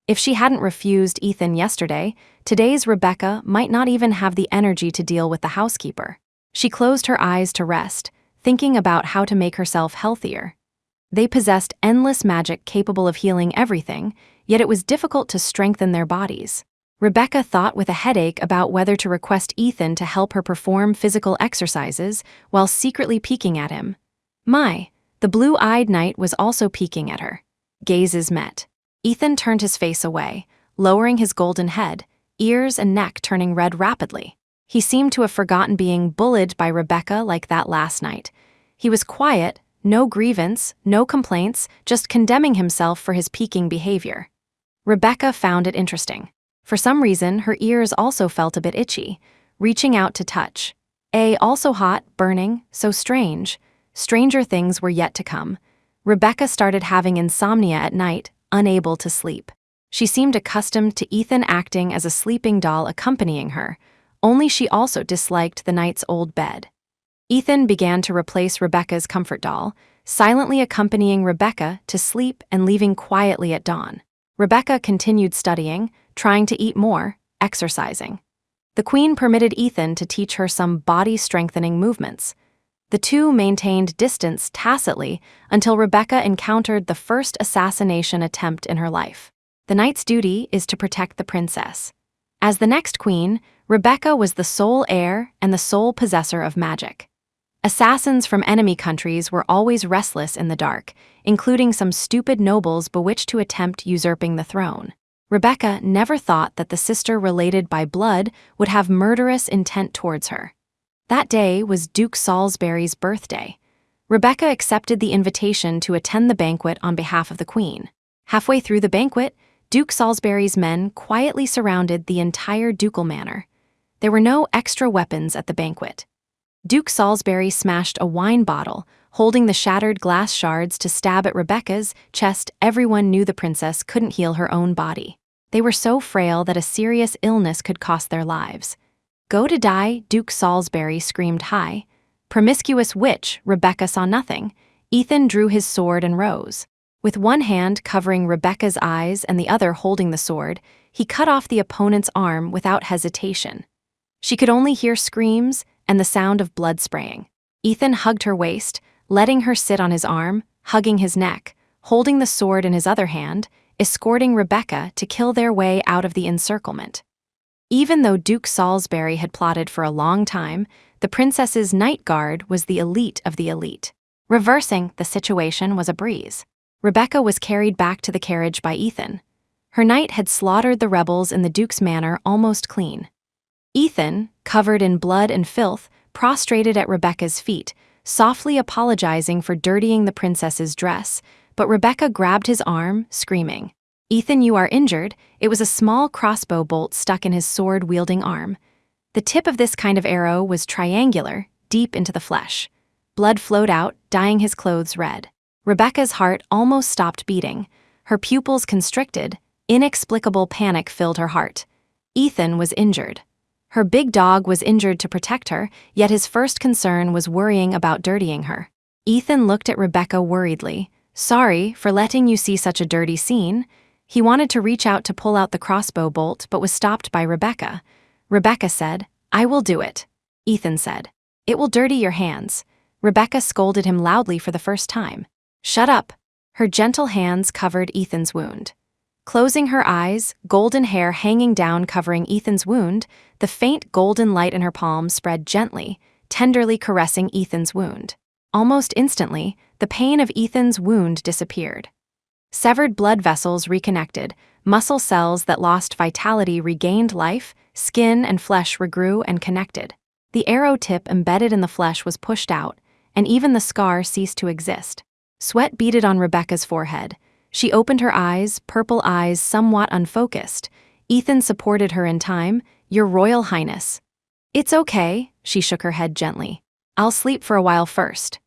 [SPEAKER 1] If she hadn't refused Ethan yesterday, today's Rebecca might not even have the energy to deal with the housekeeper. She closed her eyes to rest, thinking about how to make herself healthier. They possessed endless magic capable of healing everything, yet it was difficult to strengthen their bodies. Rebecca thought with a headache about whether to request Ethan to help her perform physical exercises while secretly peeking at him. The blue-eyed knight was also peeking at her. Gazes met. Ethan turned his face away, lowering his golden head, ears and neck turning red rapidly. He seemed to have forgotten being bullied by Rebecca like that last night. He was quiet, no grievance, no complaints, just condemning himself for his peeking behavior. Rebecca found it interesting. For some reason, her ears also felt a bit itchy, reaching out to touch. Also hot, burning, so strange. Stranger things were yet to come. Rebecca started having insomnia at night, unable to sleep. She seemed accustomed to Ethan acting as a sleeping doll accompanying her, only she also disliked the knight's old bed. Ethan began to replace Rebecca's comfort doll, silently accompanying Rebecca to sleep and leaving quietly at dawn. Rebecca continued studying, trying to eat more, exercising. The queen permitted Ethan to teach her some body-strengthening movements. The two maintained distance tacitly until Rebecca encountered the first assassination attempt in her life. The knight's duty is to protect the princess. As the next queen, Rebecca was the sole heir and the sole possessor of magic. Assassins from enemy countries were always restless in the dark, including some stupid nobles bewitched to attempt usurping the throne. Rebecca never thought that the sister related by blood would have murderous intent towards her. That day was Duke Salisbury's birthday. Rebecca accepted the invitation to attend the banquet on behalf of the queen. Halfway through the banquet, Duke Salisbury's men quietly surrounded the entire ducal manor. There were no extra weapons at the banquet. Duke Salisbury smashed a wine bottle, holding the shattered glass shards to stab at Rebecca's chest. Everyone knew the princess couldn't heal her own body. They were so frail that a serious illness could cost their lives. "Go to die," Duke Salisbury screamed high. Promiscuous witch, Rebecca saw nothing. Ethan drew his sword and rose. With one hand covering Rebecca's eyes and the other holding the sword, he cut off the opponent's arm without hesitation. She could only hear screams and the sound of blood spraying. Ethan hugged her waist, letting her sit on his arm, hugging his neck, holding the sword in his other hand, escorting Rebecca to kill their way out of the encirclement. Even though Duke Salisbury had plotted for a long time, the princess's night guard was the elite of the elite. Reversing the situation was a breeze. Rebecca was carried back to the carriage by Ethan. Her knight had slaughtered the rebels in the duke's manor almost clean. Ethan, covered in blood and filth, prostrated at Rebecca's feet, softly apologizing for dirtying the princess's dress, but Rebecca grabbed his arm, screaming, "Ethan, you are injured." It was a small crossbow bolt stuck in his sword-wielding arm. The tip of this kind of arrow was triangular, deep into the flesh. Blood flowed out, dyeing his clothes red. Rebecca's heart almost stopped beating. Her pupils constricted. Inexplicable panic filled her heart. Ethan was injured. Her big dog was injured to protect her, yet his first concern was worrying about dirtying her. Ethan looked at Rebecca worriedly. "Sorry for letting you see such a dirty scene." He wanted to reach out to pull out the crossbow bolt but was stopped by Rebecca. Rebecca said, "I will do it." Ethan said, "It will dirty your hands." Rebecca scolded him loudly for the first time. "Shut up." Her gentle hands covered Ethan's wound. Closing her eyes, golden hair hanging down covering Ethan's wound, the faint golden light in her palm spread gently, tenderly caressing Ethan's wound. Almost instantly, the pain of Ethan's wound disappeared. Severed blood vessels reconnected, muscle cells that lost vitality regained life, skin and flesh regrew and connected. The arrow tip embedded in the flesh was pushed out, and even the scar ceased to exist. Sweat beaded on Rebecca's forehead. She opened her eyes, purple eyes somewhat unfocused. Ethan supported her in time. "Your Royal Highness." "It's okay," she shook her head gently. "I'll sleep for a while first."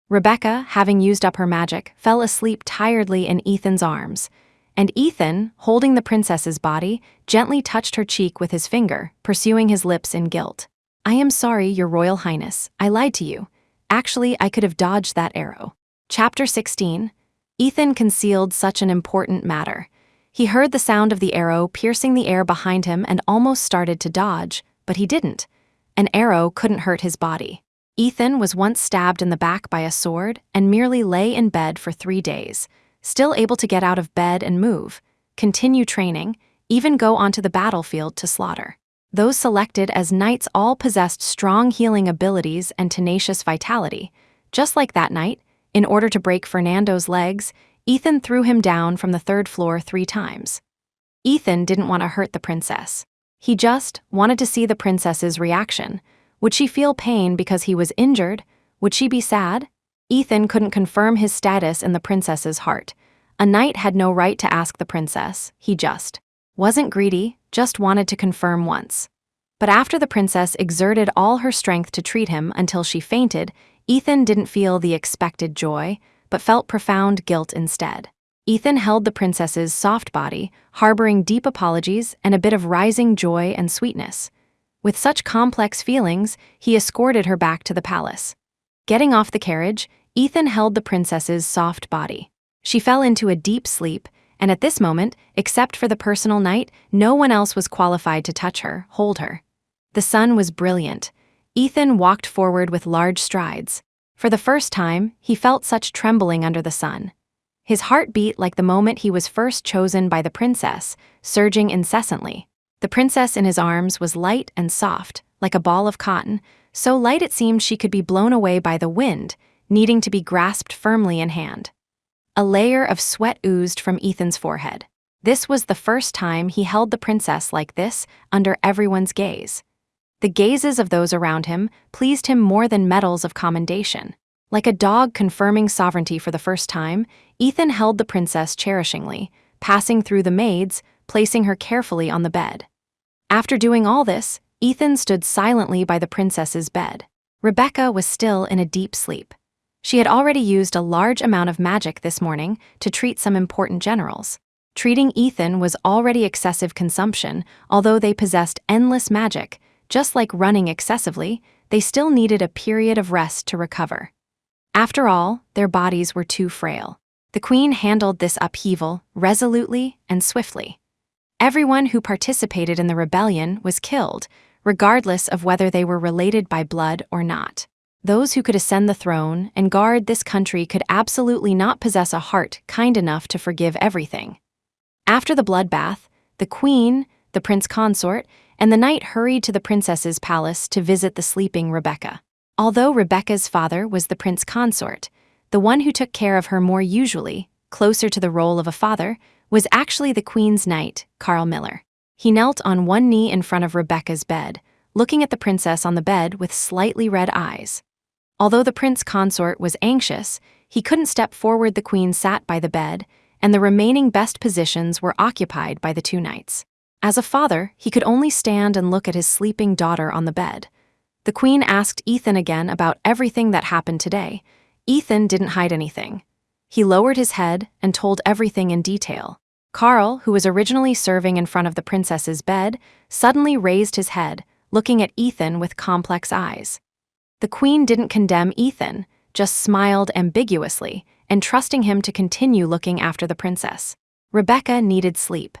[SPEAKER 1] Rebecca, having used up her magic, fell asleep tiredly in Ethan's arms, and Ethan, holding the princess's body, gently touched her cheek with his finger, pursuing his lips in guilt. "I am sorry, Your Royal Highness. I lied to you. Actually, I could have dodged that arrow." Chapter 16. Ethan concealed such an important matter. He heard the sound of the arrow piercing the air behind him and almost started to dodge, but he didn't. An arrow couldn't hurt his body. Ethan was once stabbed in the back by a sword and merely lay in bed for 3 days, still able to get out of bed and move. Continue training. even go onto the battlefield to slaughter. Those selected as knights all possessed strong healing abilities and tenacious vitality. Just like that night, in order to break Fernando's legs, Ethan threw him down from the 3rd floor 3 times. Ethan didn't want to hurt the princess. He just wanted to see the princess's reaction. Would she feel pain because he was injured? Would she be sad? Ethan couldn't confirm his status in the princess's heart. A knight had no right to ask the princess. He just wasn't greedy, just wanted to confirm once. But after the princess exerted all her strength to treat him until she fainted, Ethan didn't feel the expected joy, but felt profound guilt instead. Ethan held the princess's soft body, harboring deep apologies and a bit of rising joy and sweetness. With such complex feelings, he escorted her back to the palace. Getting off the carriage, Ethan held the princess's soft body. She fell into a deep sleep, and at this moment, except for the personal knight, no one else was qualified to touch her, hold her. The sun was brilliant. Ethan walked forward with large strides. For the first time, he felt such trembling under the sun. His heart beat like the moment he was first chosen by the princess, surging incessantly. The princess in his arms was light and soft, like a ball of cotton, so light it seemed she could be blown away by the wind, needing to be grasped firmly in hand. A layer of sweat oozed from Ethan's forehead. This was the first time he held the princess like this, under everyone's gaze. The gazes of those around him pleased him more than medals of commendation. Like a dog confirming sovereignty for the first time, Ethan held the princess cherishingly, passing through the maids, placing her carefully on the bed. After doing all this, Ethan stood silently by the princess's bed. Rebecca was still in a deep sleep. She had already used a large amount of magic this morning to treat some important generals. Treating Ethan was already excessive consumption, although they possessed endless magic. Just like running excessively, they still needed a period of rest to recover. After all, their bodies were too frail. The queen handled this upheaval resolutely and swiftly. Everyone who participated in the rebellion was killed, regardless of whether they were related by blood or not. Those who could ascend the throne and guard this country could absolutely not possess a heart kind enough to forgive everything. After the bloodbath, the queen, the prince consort, and the knight hurried to the princess's palace to visit the sleeping Rebecca. Although Rebecca's father was the prince consort, the one who took care of her more usually, closer to the role of a father, was actually the queen's knight, Carl Miller. He knelt on one knee in front of Rebecca's bed, looking at the princess on the bed with slightly red eyes. Although the prince consort was anxious, he couldn't step forward. The queen sat by the bed, and the remaining best positions were occupied by the 2 knights. As a father, he could only stand and look at his sleeping daughter on the bed. The queen asked Ethan again about everything that happened today. Ethan didn't hide anything. He lowered his head and told everything in detail. Carl, who was originally serving in front of the princess's bed, suddenly raised his head, looking at Ethan with complex eyes. The queen didn't condemn Ethan, just smiled ambiguously, entrusting him to continue looking after the princess. Rebecca needed sleep.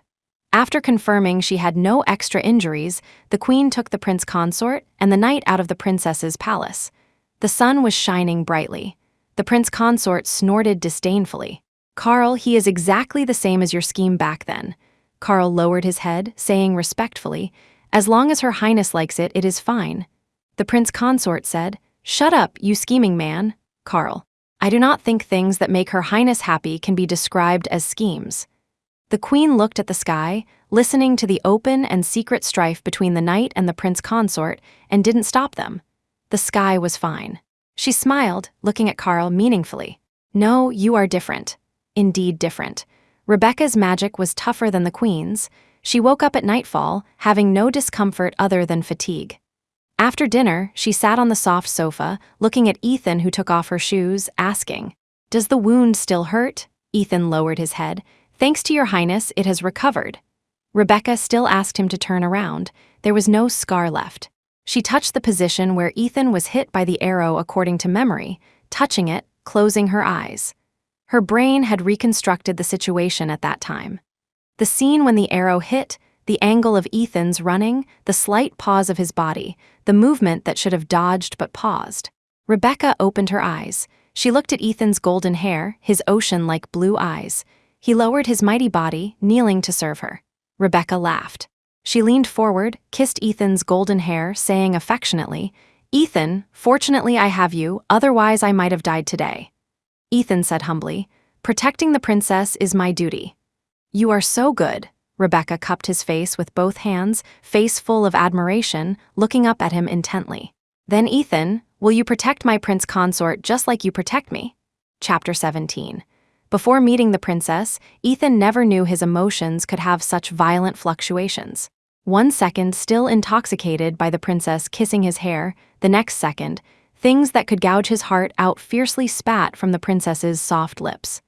[SPEAKER 1] After confirming she had no extra injuries, the queen took the prince consort and the knight out of the princess's palace. The sun was shining brightly. The prince consort snorted disdainfully. "Carl, he is exactly the same as your scheme back then." Carl lowered his head, saying respectfully, "As long as Her Highness likes it, it is fine." The prince consort said, "Shut up, you scheming man." Carl, "I do not think things that make Her Highness happy can be described as schemes." The queen looked at the sky, listening to the open and secret strife between the knight and the prince consort, and didn't stop them. The sky was fine. She smiled, looking at Carl meaningfully. "No, you are different. Indeed different." Rebecca's magic was tougher than the queen's. She woke up at nightfall, having no discomfort other than fatigue. After dinner, she sat on the soft sofa, looking at Ethan, who took off her shoes, asking, "Does the wound still hurt?" Ethan lowered his head. "Thanks to Your Highness, it has recovered." Rebecca still asked him to turn around. There was no scar left. She touched the position where Ethan was hit by the arrow according to memory, touching it, closing her eyes. Her brain had reconstructed the situation at that time. The scene when the arrow hit, the angle of Ethan's running, the slight pause of his body, the movement that should have dodged but paused. Rebecca opened her eyes. She looked at Ethan's golden hair, his ocean-like blue eyes. He lowered his mighty body, kneeling to serve her. Rebecca laughed. She leaned forward, kissed Ethan's golden hair, saying affectionately, "Ethan, fortunately I have you, otherwise I might have died today." Ethan said humbly, "Protecting the princess is my duty." "You are so good." Rebecca cupped his face with both hands, face full of admiration, looking up at him intently. "Then Ethan, will you protect my prince consort just like you protect me?" Chapter 17. Before meeting the princess, Ethan never knew his emotions could have such violent fluctuations. One second still intoxicated by the princess kissing his hair, the next second, things that could gouge his heart out fiercely spat from the princess's soft lips.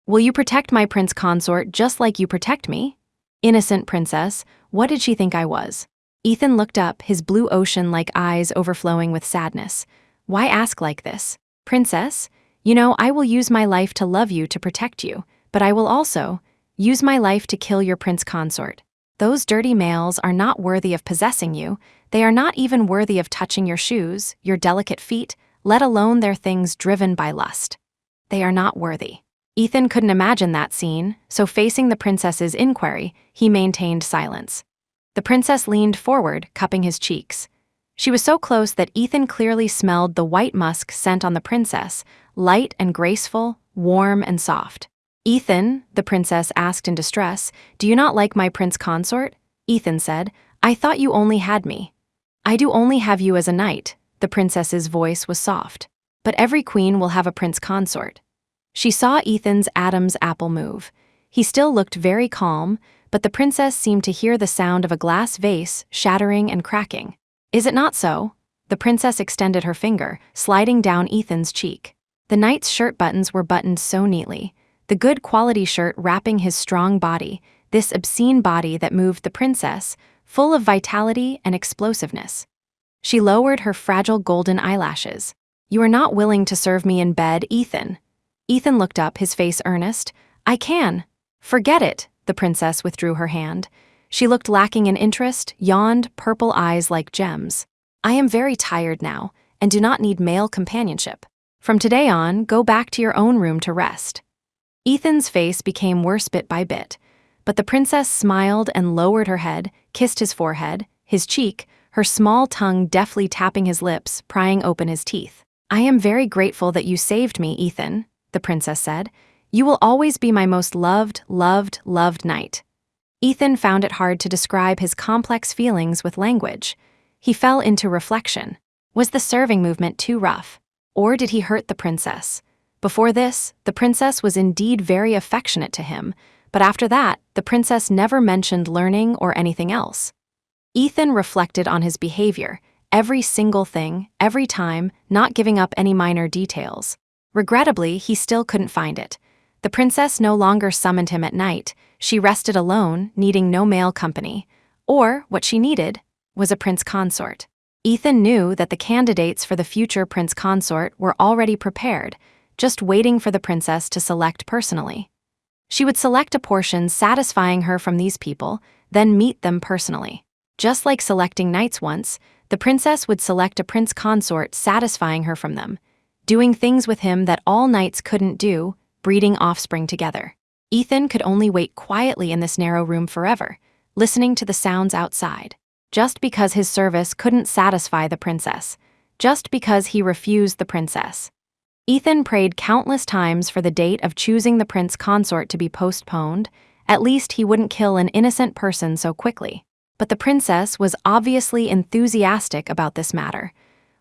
[SPEAKER 1] "Will you protect my prince consort just like you protect me?" Innocent princess, what did she think I was? Ethan looked up, his blue ocean-like eyes overflowing with sadness. "Why ask like this? Princess, you know I will use my life to love you to protect you, but I will also use my life to kill your prince consort. Those dirty males are not worthy of possessing you, they are not even worthy of touching your shoes, your delicate feet, let alone their things driven by lust. They are not worthy." Ethan couldn't imagine that scene, so facing the princess's inquiry, he maintained silence. The princess leaned forward, cupping his cheeks. She was so close that Ethan clearly smelled the white musk scent on the princess, light and graceful, warm and soft. "Ethan," the princess asked in distress, "do you not like my prince consort?" Ethan said, "I thought you only had me." "I do only have you as a knight," the princess's voice was soft. "But every queen will have a prince consort." She saw Ethan's Adam's apple move. He still looked very calm, but the princess seemed to hear the sound of a glass vase shattering and cracking. "Is it not so?" The princess extended her finger, sliding down Ethan's cheek. The knight's shirt buttons were buttoned so neatly, the good quality shirt wrapping his strong body, this obscene body that moved the princess, full of vitality and explosiveness. She lowered her fragile golden eyelashes. "You are not willing to serve me in bed, Ethan." Ethan looked up, his face earnest. "I can." "Forget it," the princess withdrew her hand. She looked lacking in interest, yawned, purple eyes like gems. "I am very tired now, and do not need male companionship. From today on, go back to your own room to rest." Ethan's face became worse bit by bit, but the princess smiled and lowered her head, kissed his forehead, his cheek, her small tongue deftly tapping his lips, prying open his teeth. "I am very grateful that you saved me, Ethan," the princess said. "You will always be my most loved knight." Ethan found it hard to describe his complex feelings with language. He fell into reflection. Was the serving movement too rough? Or did he hurt the princess? Before this, the princess was indeed very affectionate to him, but after that, the princess never mentioned learning or anything else. Ethan reflected on his behavior, every single thing, every time, not giving up any minor details. Regrettably, he still couldn't find it. The princess no longer summoned him at night. She rested alone, needing no male company. Or, what she needed, was a prince consort. Ethan knew that the candidates for the future prince consort were already prepared, just waiting for the princess to select personally. She would select a portion satisfying her from these people, then meet them personally. Just like selecting knights once, the princess would select a prince consort satisfying her from them, doing things with him that all knights couldn't do, breeding offspring together. Ethan could only wait quietly in this narrow room forever, listening to the sounds outside. Just because his service couldn't satisfy the princess. Just because he refused the princess. Ethan prayed countless times for the date of choosing the prince consort to be postponed. At least he wouldn't kill an innocent person so quickly. But the princess was obviously enthusiastic about this matter.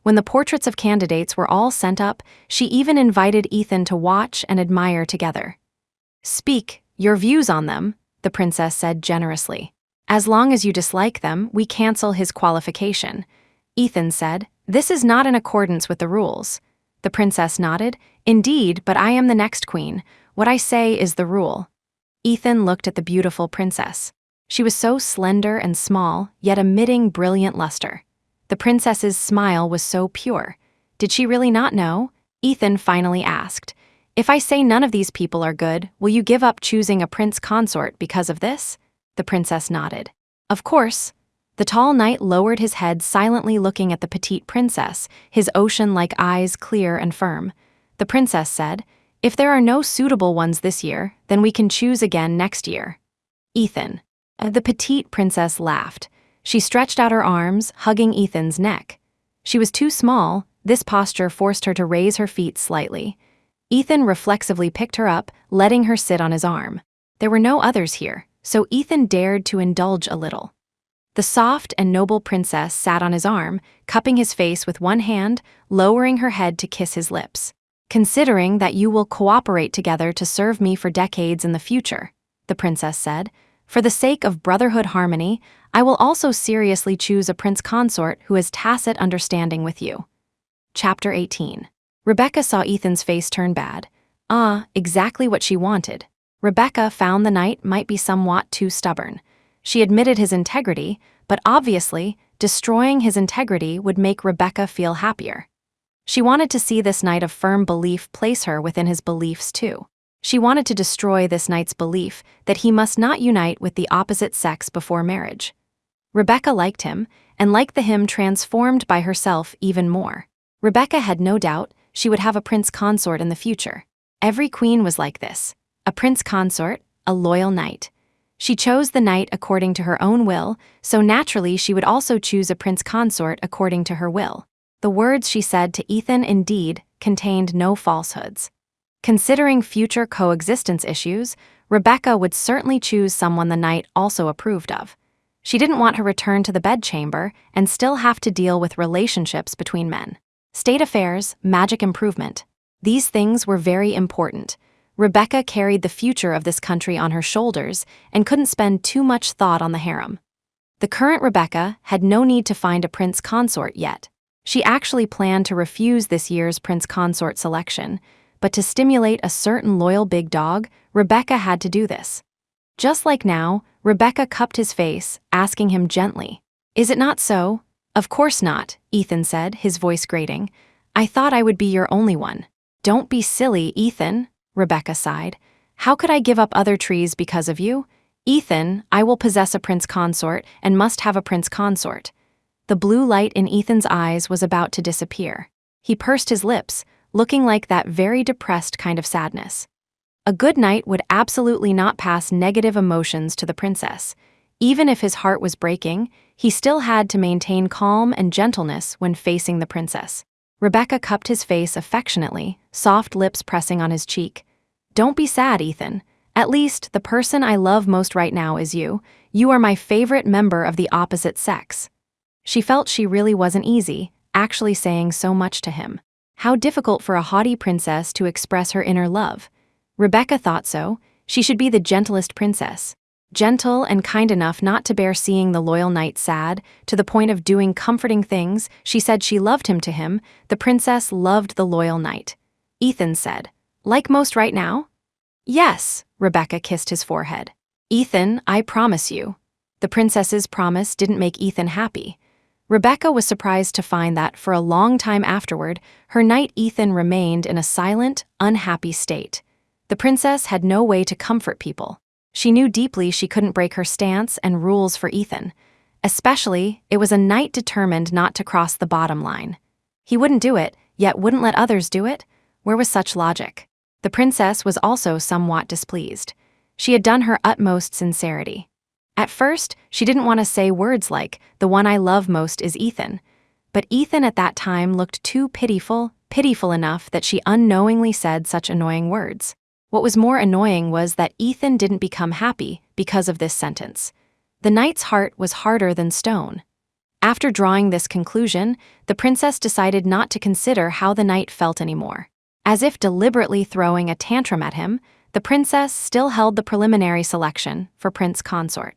[SPEAKER 1] When the portraits of candidates were all sent up, she even invited Ethan to watch and admire together. "Speak your views on them," the princess said generously. "As long as you dislike them, we cancel his qualification." Ethan said, "This is not in accordance with the rules." The princess nodded, "Indeed, but I am the next queen. What I say is the rule." Ethan looked at the beautiful princess. She was so slender and small, yet emitting brilliant luster. The princess's smile was so pure. Did she really not know? Ethan finally asked, "If I say none of these people are good, will you give up choosing a prince consort because of this?" The princess nodded. "Of course." The tall knight lowered his head, silently looking at the petite princess, his ocean-like eyes clear and firm. The princess said, "If there are no suitable ones this year, then we can choose again next year." Ethan. The petite princess laughed. She stretched out her arms, hugging Ethan's neck. She was too small. This posture forced her to raise her feet slightly. Ethan reflexively picked her up, letting her sit on his arm. There were no others here, so Ethan dared to indulge a little. The soft and noble princess sat on his arm, cupping his face with one hand, lowering her head to kiss his lips. "Considering that you will cooperate together to serve me for decades in the future," the princess said, "for the sake of brotherhood harmony, I will also seriously choose a prince consort who has tacit understanding with you." Chapter 18. Rebecca saw Ethan's face turn bad. Exactly what she wanted. Rebecca found the knight might be somewhat too stubborn. She admitted his integrity, but obviously, destroying his integrity would make Rebecca feel happier. She wanted to see this knight of firm belief place her within his beliefs too. She wanted to destroy this knight's belief that he must not unite with the opposite sex before marriage. Rebecca liked him, and liked the him transformed by herself even more. Rebecca had no doubt she would have a prince consort in the future. Every queen was like this. A prince consort, a loyal knight. She chose the knight according to her own will, so naturally she would also choose a prince consort according to her will. The words she said to Ethan indeed contained no falsehoods. Considering future coexistence issues, Rebecca would certainly choose someone the knight also approved of. She didn't want her return to the bedchamber and still have to deal with relationships between men. State affairs, magic improvement. These things were very important. Rebecca carried the future of this country on her shoulders and couldn't spend too much thought on the harem. The current Rebecca had no need to find a prince consort yet. She actually planned to refuse this year's prince consort selection, but to stimulate a certain loyal big dog, Rebecca had to do this. Just like now, Rebecca cupped his face, asking him gently, "Is it not so?" "Of course not," Ethan said, his voice grating. "I thought I would be your only one." "Don't be silly, Ethan," Rebecca sighed. "How could I give up other trees because of you? Ethan, I will possess a prince consort and must have a prince consort." The blue light in Ethan's eyes was about to disappear. He pursed his lips, looking like that very depressed kind of sadness. A good knight would absolutely not pass negative emotions to the princess. Even if his heart was breaking, he still had to maintain calm and gentleness when facing the princess. Rebecca cupped his face affectionately, soft lips pressing on his cheek. "Don't be sad, Ethan. At least, the person I love most right now is you. You are my favorite member of the opposite sex." She felt she really wasn't easy, actually saying so much to him. How difficult for a haughty princess to express her inner love. Rebecca thought so. She should be the gentlest princess. Gentle and kind enough not to bear seeing the loyal knight sad, to the point of doing comforting things. She said she loved him to him. The princess loved the loyal knight. Ethan said, "Like most right now?" "Yes," Rebecca kissed his forehead. "Ethan, I promise you." The princess's promise didn't make Ethan happy. Rebecca was surprised to find that, for a long time afterward, her knight Ethan remained in a silent, unhappy state. The princess had no way to comfort people. She knew deeply she couldn't break her stance and rules for Ethan. Especially, it was a knight determined not to cross the bottom line. He wouldn't do it, yet wouldn't let others do it? Where was such logic? The princess was also somewhat displeased. She had done her utmost sincerity. At first, she didn't want to say words like, "The one I love most is Ethan." But Ethan at that time looked too pitiful enough that she unknowingly said such annoying words. What was more annoying was that Ethan didn't become happy because of this sentence. The knight's heart was harder than stone. After drawing this conclusion, the princess decided not to consider how the knight felt anymore. As if deliberately throwing a tantrum at him, the princess still held the preliminary selection for prince consort.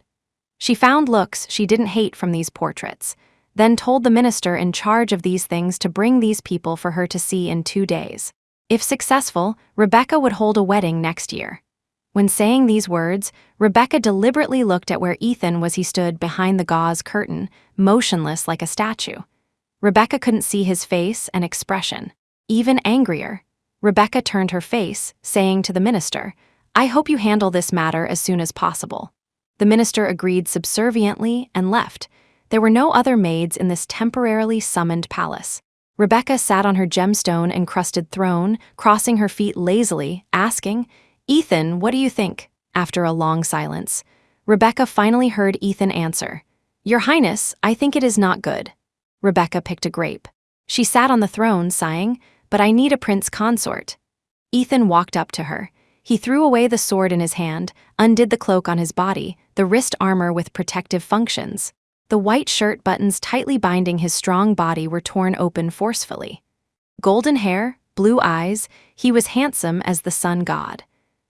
[SPEAKER 1] She found looks she didn't hate from these portraits, then told the minister in charge of these things to bring these people for her to see in 2 days. If successful, Rebecca would hold a wedding next year. When saying these words, Rebecca deliberately looked at where Ethan was. He stood behind the gauze curtain, motionless like a statue. Rebecca couldn't see his face and expression. Even angrier, Rebecca turned her face, saying to the minister, "I hope you handle this matter as soon as possible." The minister agreed subserviently and left. There were no other maids in this temporarily summoned palace. Rebecca sat on her gemstone-encrusted throne, crossing her feet lazily, asking, "Ethan, what do you think?" After a long silence, Rebecca finally heard Ethan answer. "Your Highness, I think it is not good." Rebecca picked a grape. She sat on the throne, sighing, "But I need a prince consort." Ethan walked up to her. He threw away the sword in his hand, undid the cloak on his body, the wrist armor with protective functions. The white shirt buttons tightly binding his strong body were torn open forcefully. Golden hair, blue eyes, he was handsome as the sun god.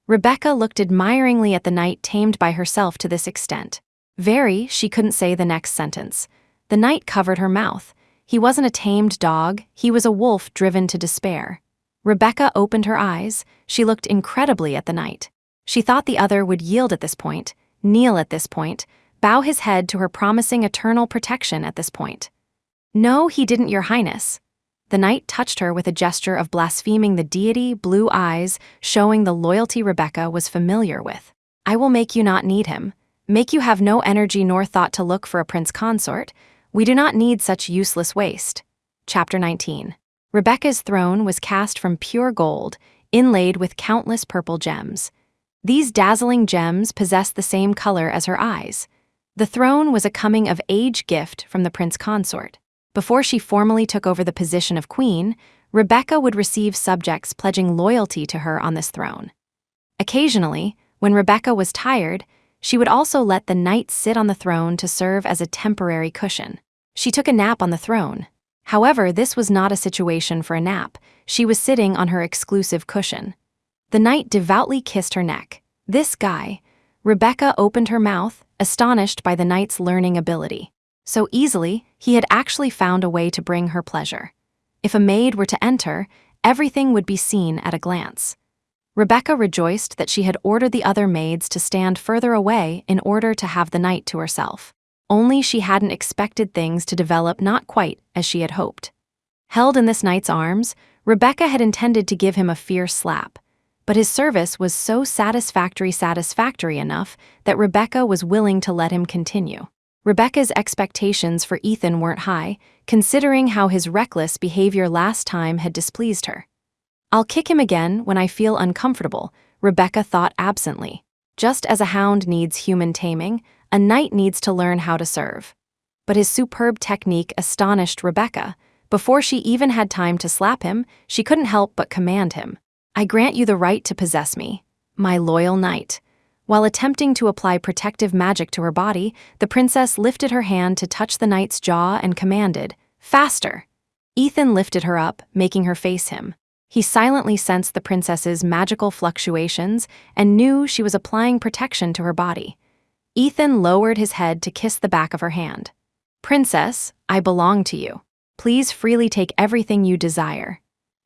[SPEAKER 1] Rebecca looked admiringly at the knight tamed by herself to this extent. She couldn't say the next sentence. The knight covered her mouth. He wasn't a tamed dog, he was a wolf driven to despair. Rebecca opened her eyes. She looked incredibly at the knight. She thought the other would yield at this point, kneel at this point, bow his head to her promising eternal protection at this point. "No, he didn't, Your Highness." The knight touched her with a gesture of blaspheming the deity, blue eyes, showing the loyalty Rebecca was familiar with. "I will make you not need him, make you have no energy nor thought to look for a prince consort. We do not need such useless waste." Chapter 19. Rebecca's throne was cast from pure gold, inlaid with countless purple gems. These dazzling gems possessed the same color as her eyes. The throne was a coming-of-age gift from the prince consort. Before she formally took over the position of queen, Rebecca would receive subjects pledging loyalty to her on this throne. Occasionally, when Rebecca was tired, she would also let the knight sit on the throne to serve as a temporary cushion. She took a nap on the throne. However, this was not a situation for a nap. She was sitting on her exclusive cushion. The knight devoutly kissed her neck. This guy. Rebecca opened her mouth, astonished by the knight's learning ability. So easily, he had actually found a way to bring her pleasure. If a maid were to enter, everything would be seen at a glance. Rebecca rejoiced that she had ordered the other maids to stand further away in order to have the knight to herself. Only she hadn't expected things to develop not quite as she had hoped. Held in this knight's arms, Rebecca had intended to give him a fierce slap. But his service was so satisfactory enough that Rebecca was willing to let him continue. Rebecca's expectations for Ethan weren't high, considering how his reckless behavior last time had displeased her. "I'll kick him again when I feel uncomfortable," Rebecca thought absently. Just as a hound needs human taming, a knight needs to learn how to serve. But his superb technique astonished Rebecca. Before she even had time to slap him, she couldn't help but command him. "I grant you the right to possess me, my loyal knight." While attempting to apply protective magic to her body, the princess lifted her hand to touch the knight's jaw and commanded, "Faster!" Ethan lifted her up, making her face him. He silently sensed the princess's magical fluctuations and knew she was applying protection to her body. Ethan lowered his head to kiss the back of her hand. "Princess, I belong to you. Please freely take everything you desire."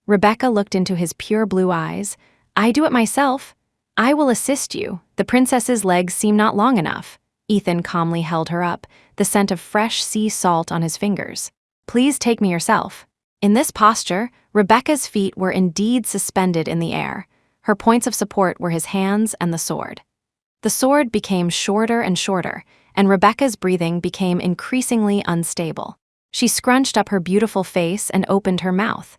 [SPEAKER 1] Rebecca looked into his pure blue eyes. "I do it myself. I will assist you. The princess's legs seem not long enough." Ethan calmly held her up, the scent of fresh sea salt on his fingers. "Please take me yourself." In this posture, Rebecca's feet were indeed suspended in the air. Her points of support were his hands and the sword. The sword became shorter and shorter, and Rebecca's breathing became increasingly unstable. She scrunched up her beautiful face and opened her mouth.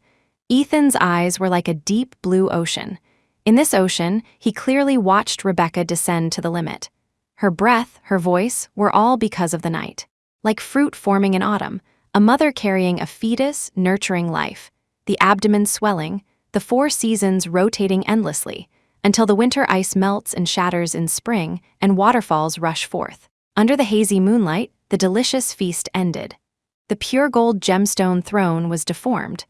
[SPEAKER 1] Ethan's eyes were like a deep blue ocean. In this ocean, he clearly watched Rebecca descend to the limit. Her breath, her voice, were all because of the knight. Like fruit forming in autumn, a mother carrying a fetus, nurturing life, the abdomen swelling, the 4 seasons rotating endlessly, until the winter ice melts and shatters in spring and waterfalls rush forth. Under the hazy moonlight, the delicious feast ended. The pure gold gemstone throne was deformed.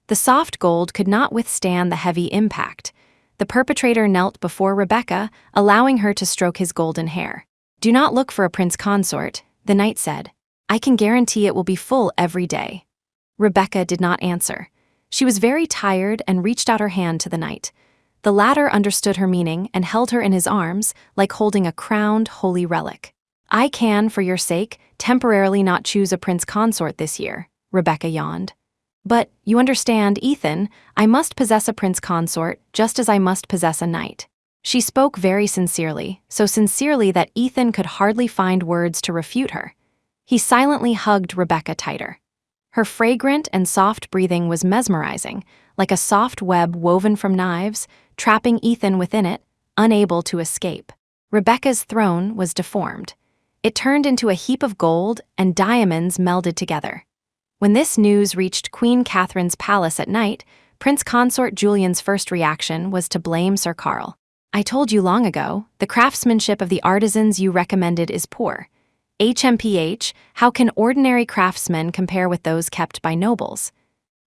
[SPEAKER 1] The soft gold could not withstand the heavy impact. The perpetrator knelt before Rebecca, allowing her to stroke his golden hair. "Do not look for a prince consort," the knight said. "I can guarantee it will be full every day." Rebecca did not answer. She was very tired and reached out her hand to the knight. The latter understood her meaning and held her in his arms, like holding a crowned, holy relic. "I can, for your sake, temporarily not choose a prince consort this year," Rebecca yawned. "But, you understand, Ethan, I must possess a prince consort just as I must possess a knight." She spoke very sincerely, so sincerely that Ethan could hardly find words to refute her. He silently hugged Rebecca tighter. Her fragrant and soft breathing was mesmerizing, like a soft web woven from knives, trapping Ethan within it, unable to escape. Rebecca's throne was deformed. It turned into a heap of gold and diamonds melded together. When this news reached Queen Catherine's palace at night, Prince Consort Julian's first reaction was to blame Sir Carl. "I told you long ago, the craftsmanship of the artisans you recommended is poor. HMPH, how can ordinary craftsmen compare with those kept by nobles?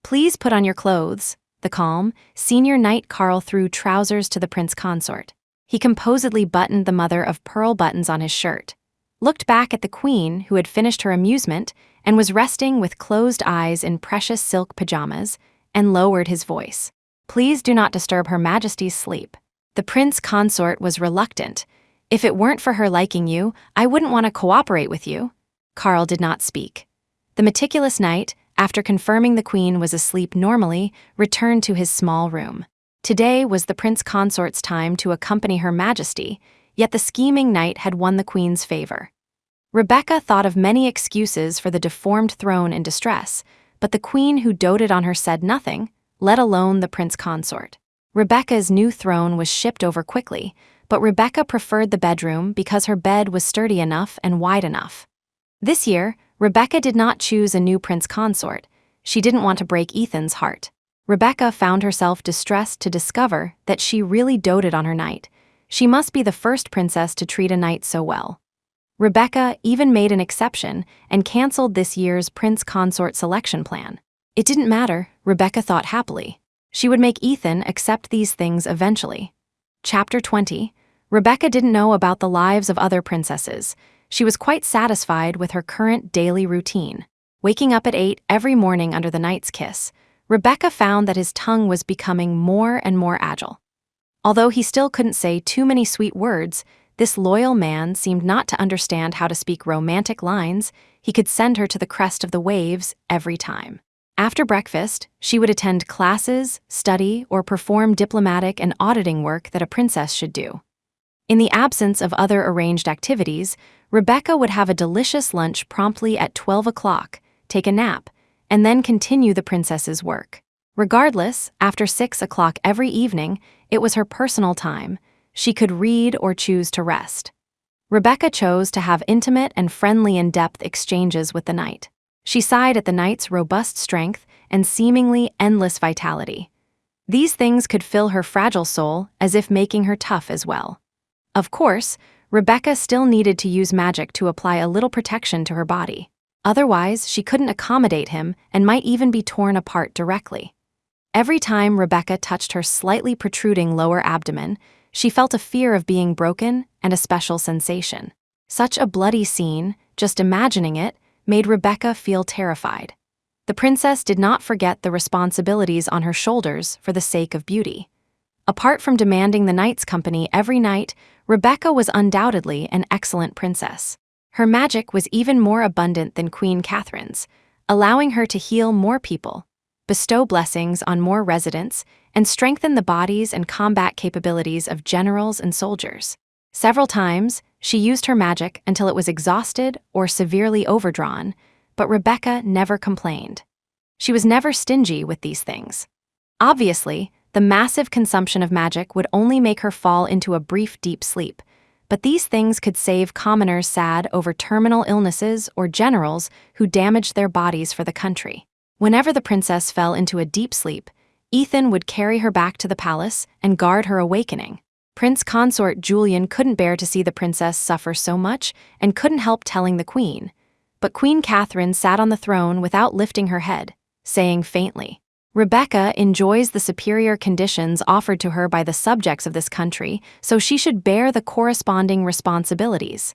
[SPEAKER 1] Please put on your clothes." The calm, senior knight Carl threw trousers to the prince consort. He composedly buttoned the mother-of-pearl buttons on his shirt, looked back at the queen who had finished her amusement and was resting with closed eyes in precious silk pajamas, and lowered his voice. "Please do not disturb Her Majesty's sleep." The prince consort was reluctant. "If it weren't for her liking you, I wouldn't want to cooperate with you." Carl did not speak. The meticulous knight, after confirming the queen was asleep normally, returned to his small room. Today was the prince consort's time to accompany Her Majesty, yet the scheming knight had won the queen's favor. Rebecca thought of many excuses for the deformed throne in distress, but the queen who doted on her said nothing, let alone the prince consort. Rebecca's new throne was shipped over quickly, but Rebecca preferred the bedroom because her bed was sturdy enough and wide enough. This year, Rebecca did not choose a new prince consort. She didn't want to break Ethan's heart. Rebecca found herself distressed to discover that she really doted on her knight. She must be the first princess to treat a knight so well. Rebecca even made an exception and canceled this year's prince consort selection plan. It didn't matter, Rebecca thought happily. She would make Ethan accept these things eventually. Chapter 20. Rebecca didn't know about the lives of other princesses. She was quite satisfied with her current daily routine. Waking up at 8 every morning under the knight's kiss, Rebecca found that his tongue was becoming more and more agile. Although he still couldn't say too many sweet words, this loyal man seemed not to understand how to speak romantic lines. He could send her to the crest of the waves every time. After breakfast, she would attend classes, study, or perform diplomatic and auditing work that a princess should do. In the absence of other arranged activities, Rebecca would have a delicious lunch promptly at 12 o'clock, take a nap, and then continue the princess's work. Regardless, after 6 o'clock every evening, it was her personal time. She could read or choose to rest. Rebecca chose to have intimate and friendly in-depth exchanges with the knight. She sighed at the knight's robust strength and seemingly endless vitality. These things could fill her fragile soul as if making her tough as well. Of course, Rebecca still needed to use magic to apply a little protection to her body. Otherwise, she couldn't accommodate him and might even be torn apart directly. Every time Rebecca touched her slightly protruding lower abdomen, she felt a fear of being broken and a special sensation. Such a bloody scene, just imagining it, made Rebecca feel terrified. The princess did not forget the responsibilities on her shoulders for the sake of beauty. Apart from demanding the knight's company every night, Rebecca was undoubtedly an excellent princess. Her magic was even more abundant than Queen Catherine's, allowing her to heal more people, bestow blessings on more residents, and strengthen the bodies and combat capabilities of generals and soldiers. Several times, she used her magic until it was exhausted or severely overdrawn, but Rebecca never complained. She was never stingy with these things. Obviously, the massive consumption of magic would only make her fall into a brief deep sleep, but these things could save commoners sad over terminal illnesses or generals who damaged their bodies for the country. Whenever the princess fell into a deep sleep, Ethan would carry her back to the palace and guard her awakening. Prince consort Julian couldn't bear to see the princess suffer so much and couldn't help telling the queen. But Queen Catherine sat on the throne without lifting her head, saying faintly, "Rebecca enjoys the superior conditions offered to her by the subjects of this country, so she should bear the corresponding responsibilities."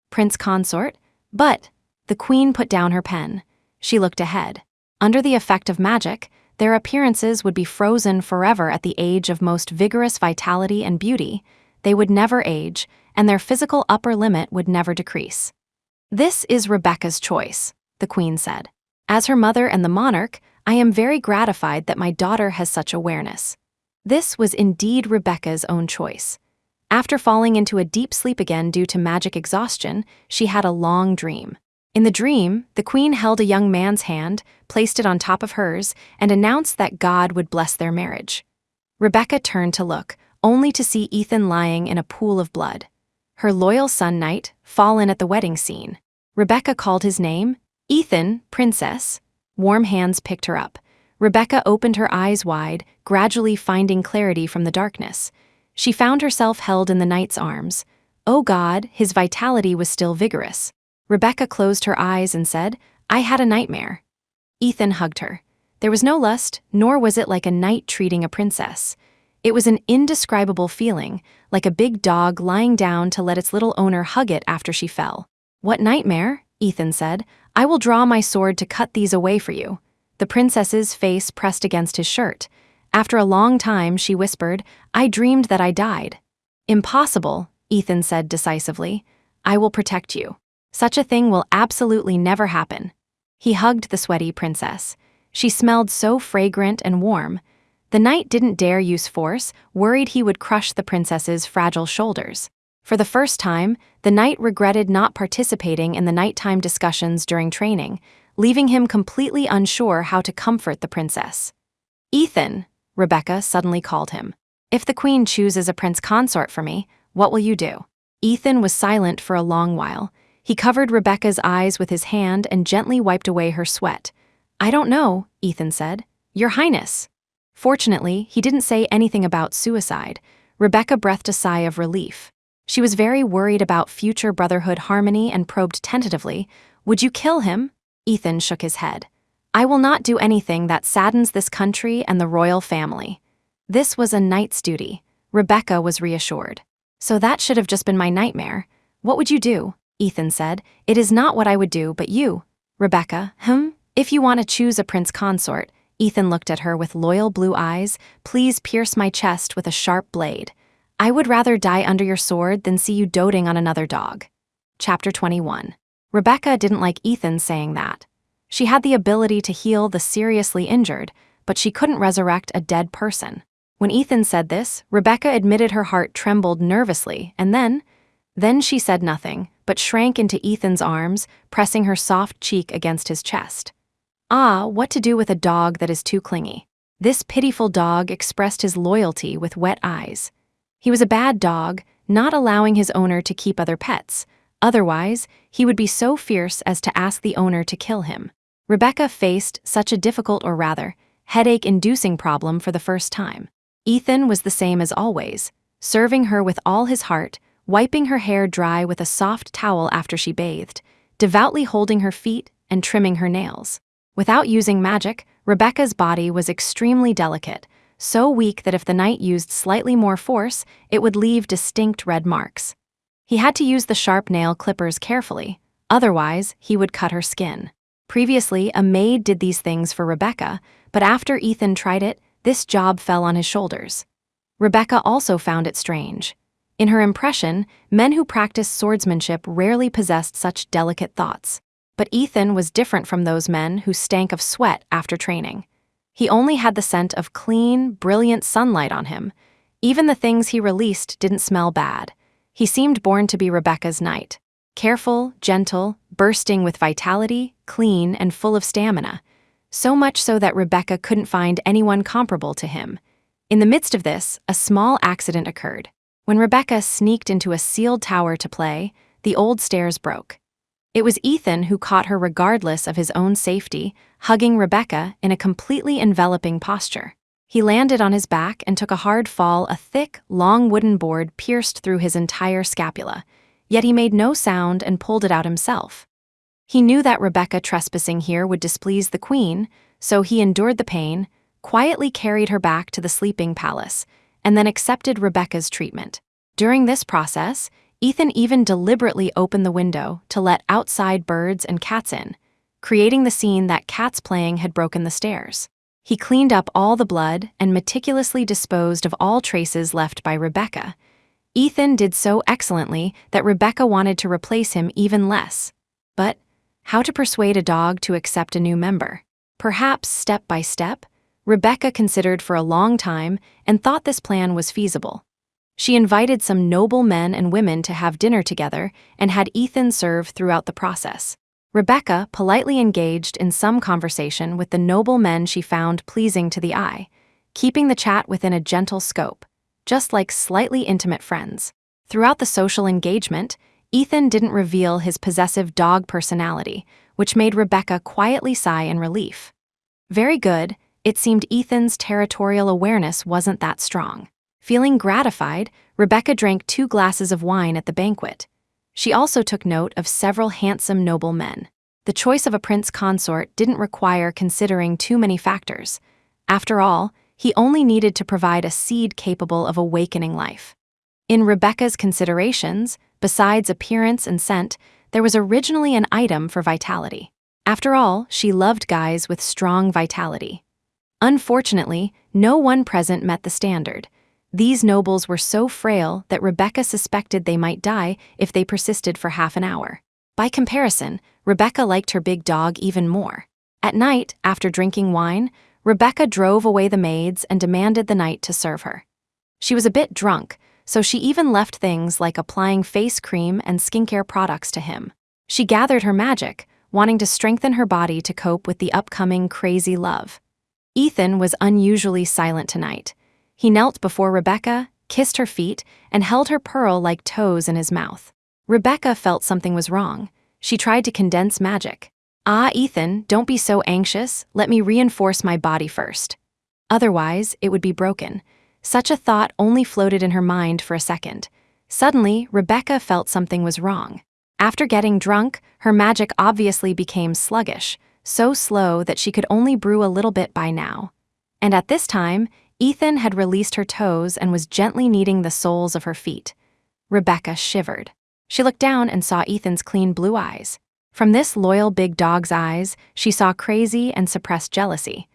[SPEAKER 1] Prince consort, but the queen put down her pen. She looked ahead. Under the effect of magic, their appearances would be frozen forever at the age of most vigorous vitality and beauty. They would never age, and their physical upper limit would never decrease. "This is Rebecca's choice," the queen said. "As her mother and the monarch, I am very gratified that my daughter has such awareness." This was indeed Rebecca's own choice. After falling into a deep sleep again due to magic exhaustion, she had a long dream. In the dream, the queen held a young man's hand, placed it on top of hers, and announced that God would bless their marriage. Rebecca turned to look, only to see Ethan lying in a pool of blood. Her loyal son knight, fallen at the wedding scene. Rebecca called his name. Ethan, princess. Warm hands picked her up. Rebecca opened her eyes wide, gradually finding clarity from the darkness. She found herself held in the knight's arms. Oh God, his vitality was still vigorous. Rebecca closed her eyes and said, I had a nightmare. Ethan hugged her. There was no lust, nor was it like a knight treating a princess. It was an indescribable feeling, like a big dog lying down to let its little owner hug it after she fell. What nightmare? Ethan said. I will draw my sword to cut these away for you. The princess's face pressed against his shirt. After a long time, she whispered, I dreamed that I died. Impossible, Ethan said decisively. I will protect you. Such a thing will absolutely never happen. He hugged the sweaty princess. She smelled so fragrant and warm. The knight didn't dare use force, worried he would crush the princess's fragile shoulders. For the first time, the knight regretted not participating in the nighttime discussions during training, leaving him completely unsure how to comfort the princess. Ethan, Rebecca suddenly called him. If the queen chooses a prince consort for me, what will you do? Ethan was silent for a long while. He covered Rebecca's eyes with his hand and gently wiped away her sweat. I don't know, Ethan said. Your Highness. Fortunately, he didn't say anything about suicide. Rebecca breathed a sigh of relief. She was very worried about future brotherhood harmony and probed tentatively, Would you kill him? Ethan shook his head. I will not do anything that saddens this country and the royal family. This was a knight's duty. Rebecca was reassured. So that should have just been my nightmare. What would you do? Ethan said. It is not what I would do, but you. Rebecca, If you want to choose a prince consort, Ethan looked at her with loyal blue eyes, please pierce my chest with a sharp blade. I would rather die under your sword than see you doting on another dog. Chapter 21. Rebecca didn't like Ethan saying that. She had the ability to heal the seriously injured, but she couldn't resurrect a dead person. When Ethan said this, Rebecca admitted her heart trembled nervously, and then she said nothing, but shrank into Ethan's arms, pressing her soft cheek against his chest. Ah, what to do with a dog that is too clingy. This pitiful dog expressed his loyalty with wet eyes. He was a bad dog, not allowing his owner to keep other pets. Otherwise, he would be so fierce as to ask the owner to kill him. Rebecca faced such a difficult, or rather, headache-inducing problem for the first time. Ethan was the same as always, serving her with all his heart, wiping her hair dry with a soft towel after she bathed, devoutly holding her feet and trimming her nails. Without using magic, Rebecca's body was extremely delicate, so weak that if the knight used slightly more force, it would leave distinct red marks. He had to use the sharp nail clippers carefully, otherwise he would cut her skin. Previously, a maid did these things for Rebecca, but after Ethan tried it, this job fell on his shoulders. Rebecca also found it strange. In her impression, men who practiced swordsmanship rarely possessed such delicate thoughts. But Ethan was different from those men who stank of sweat after training. He only had the scent of clean, brilliant sunlight on him. Even the things he released didn't smell bad. He seemed born to be Rebecca's knight. Careful, gentle, bursting with vitality, clean, and full of stamina. So much so that Rebecca couldn't find anyone comparable to him. In the midst of this, a small accident occurred. When Rebecca sneaked into a sealed tower to play, the old stairs broke. It was Ethan who caught her regardless of his own safety, hugging Rebecca in a completely enveloping posture. He landed on his back and took a hard fall. A thick, long wooden board pierced through his entire scapula, yet he made no sound and pulled it out himself. He knew that Rebecca trespassing here would displease the queen, so he endured the pain, quietly carried her back to the sleeping palace, and then accepted Rebecca's treatment. During this process, Ethan even deliberately opened the window to let outside birds and cats in, creating the scene that cats playing had broken the stairs. He cleaned up all the blood and meticulously disposed of all traces left by Rebecca. Ethan did so excellently that Rebecca wanted to replace him even less. But how to persuade a dog to accept a new member? Perhaps step by step? Rebecca considered for a long time and thought this plan was feasible. She invited some noble men and women to have dinner together and had Ethan serve throughout the process. Rebecca politely engaged in some conversation with the noble men she found pleasing to the eye, keeping the chat within a gentle scope, just like slightly intimate friends. Throughout the social engagement, Ethan didn't reveal his possessive dog personality, which made Rebecca quietly sigh in relief. Very good, it seemed Ethan's territorial awareness wasn't that strong. Feeling gratified, Rebecca drank 2 glasses of wine at the banquet. She also took note of several handsome noble men. The choice of a prince consort didn't require considering too many factors. After all, he only needed to provide a seed capable of awakening life. In Rebecca's considerations, besides appearance and scent, there was originally an item for vitality. After all, she loved guys with strong vitality. Unfortunately, no one present met the standard. These nobles were so frail that Rebecca suspected they might die if they persisted for half an hour. By comparison, Rebecca liked her big dog even more. At night, after drinking wine, Rebecca drove away the maids and demanded the knight to serve her. She was a bit drunk, so she even left things like applying face cream and skincare products to him. She gathered her magic, wanting to strengthen her body to cope with the upcoming crazy love. Ethan was unusually silent tonight. He knelt before Rebecca, kissed her feet, and held her pearl-like toes in his mouth. Rebecca felt something was wrong. She tried to condense magic. "Ah, Ethan, don't be so anxious. Let me reinforce my body first. Otherwise, it would be broken." Such a thought only floated in her mind for a second. Suddenly, Rebecca felt something was wrong. After getting drunk, her magic obviously became sluggish, so slow that she could only brew a little bit by now. And at this time, Ethan had released her toes and was gently kneading the soles of her feet. Rebecca shivered. She looked down and saw Ethan's clean blue eyes. From this loyal big dog's eyes, she saw crazy and suppressed jealousy.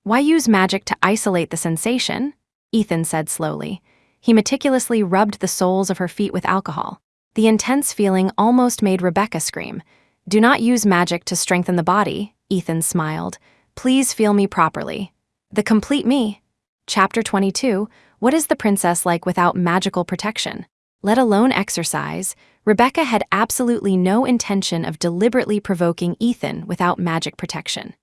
[SPEAKER 1] "Why use magic to isolate the sensation?" Ethan said slowly. He meticulously rubbed the soles of her feet with alcohol. The intense feeling almost made Rebecca scream. "Do not use magic to strengthen the body," Ethan smiled. "Please feel me properly. The complete me." Chapter 22, What is the princess like without magical protection? Let alone exercise, Rebecca had absolutely no intention of deliberately provoking Ethan without magic protection.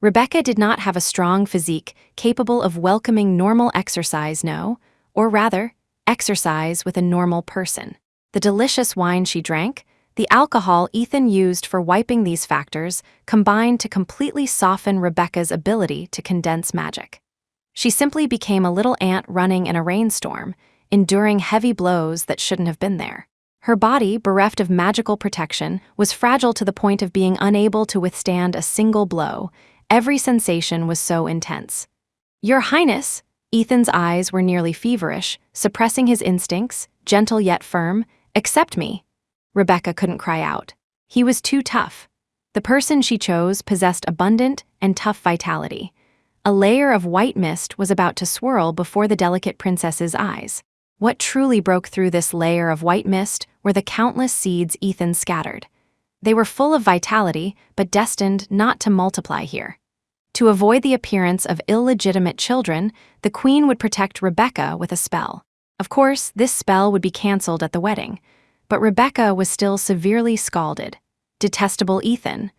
[SPEAKER 1] Rebecca did not have a strong physique capable of welcoming normal exercise, no, or rather, exercise with a normal person. The delicious wine she drank, the alcohol Ethan used for wiping these factors combined to completely soften Rebecca's ability to condense magic. She simply became a little ant running in a rainstorm, enduring heavy blows that shouldn't have been there. Her body, bereft of magical protection, was fragile to the point of being unable to withstand a single blow. Every sensation was so intense. "Your Highness!" Ethan's eyes were nearly feverish, suppressing his instincts, gentle yet firm. "Accept me." Rebecca couldn't cry out. He was too tough. The person she chose possessed abundant and tough vitality. A layer of white mist was about to swirl before the delicate princess's eyes. What truly broke through this layer of white mist were the countless seeds Ethan scattered. They were full of vitality, but destined not to multiply here. To avoid the appearance of illegitimate children, the queen would protect Rebecca with a spell. Of course, this spell would be cancelled at the wedding, but Rebecca was still severely scalded. Detestable Ethan.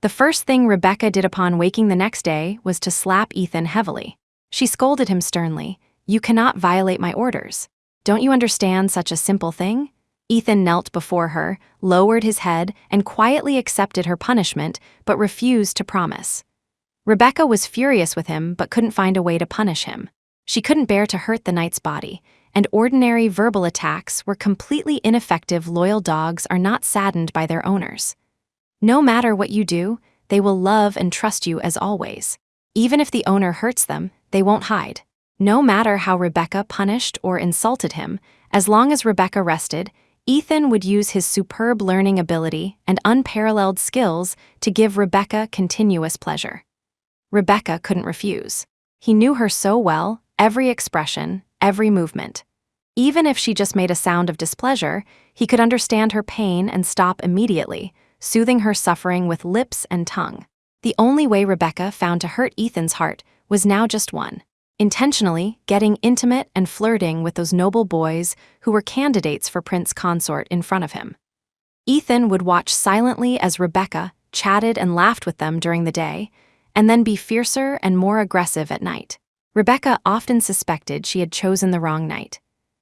[SPEAKER 1] The first thing Rebecca did upon waking the next day was to slap Ethan heavily. She scolded him sternly. "You cannot violate my orders. Don't you understand such a simple thing?" Ethan knelt before her, lowered his head, and quietly accepted her punishment, but refused to promise. Rebecca was furious with him but couldn't find a way to punish him. She couldn't bear to hurt the knight's body, and ordinary verbal attacks were completely ineffective. Loyal dogs are not saddened by their owners. No matter what you do, they will love and trust you as always. Even if the owner hurts them, they won't hide. No matter how Rebecca punished or insulted him, as long as Rebecca rested, Ethan would use his superb learning ability and unparalleled skills to give Rebecca continuous pleasure. Rebecca couldn't refuse. He knew her so well, every expression, every movement. Even if she just made a sound of displeasure, he could understand her pain and stop immediately, soothing her suffering with lips and tongue. The only way Rebecca found to hurt Ethan's heart was now just one: intentionally getting intimate and flirting with those noble boys who were candidates for prince consort in front of him. Ethan would watch silently as Rebecca chatted and laughed with them during the day, and then be fiercer and more aggressive at night. Rebecca often suspected she had chosen the wrong night.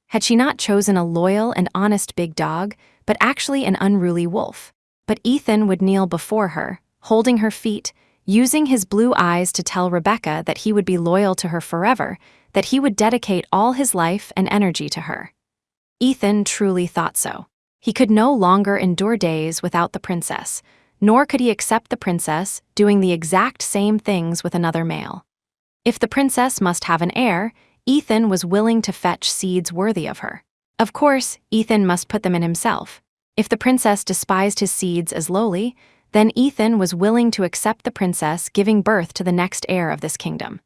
[SPEAKER 1] Had she not chosen a loyal and honest big dog, but actually an unruly wolf? But Ethan would kneel before her, holding her feet, using his blue eyes to tell Rebecca that he would be loyal to her forever, that he would dedicate all his life and energy to her. Ethan truly thought so. He could no longer endure days without the princess, nor could he accept the princess doing the exact same things with another male. If the princess must have an heir, Ethan was willing to fetch seeds worthy of her. Of course, Ethan must put them in himself. If the princess despised his seeds as lowly, then Ethan was willing to accept the princess giving birth to the next heir of this kingdom.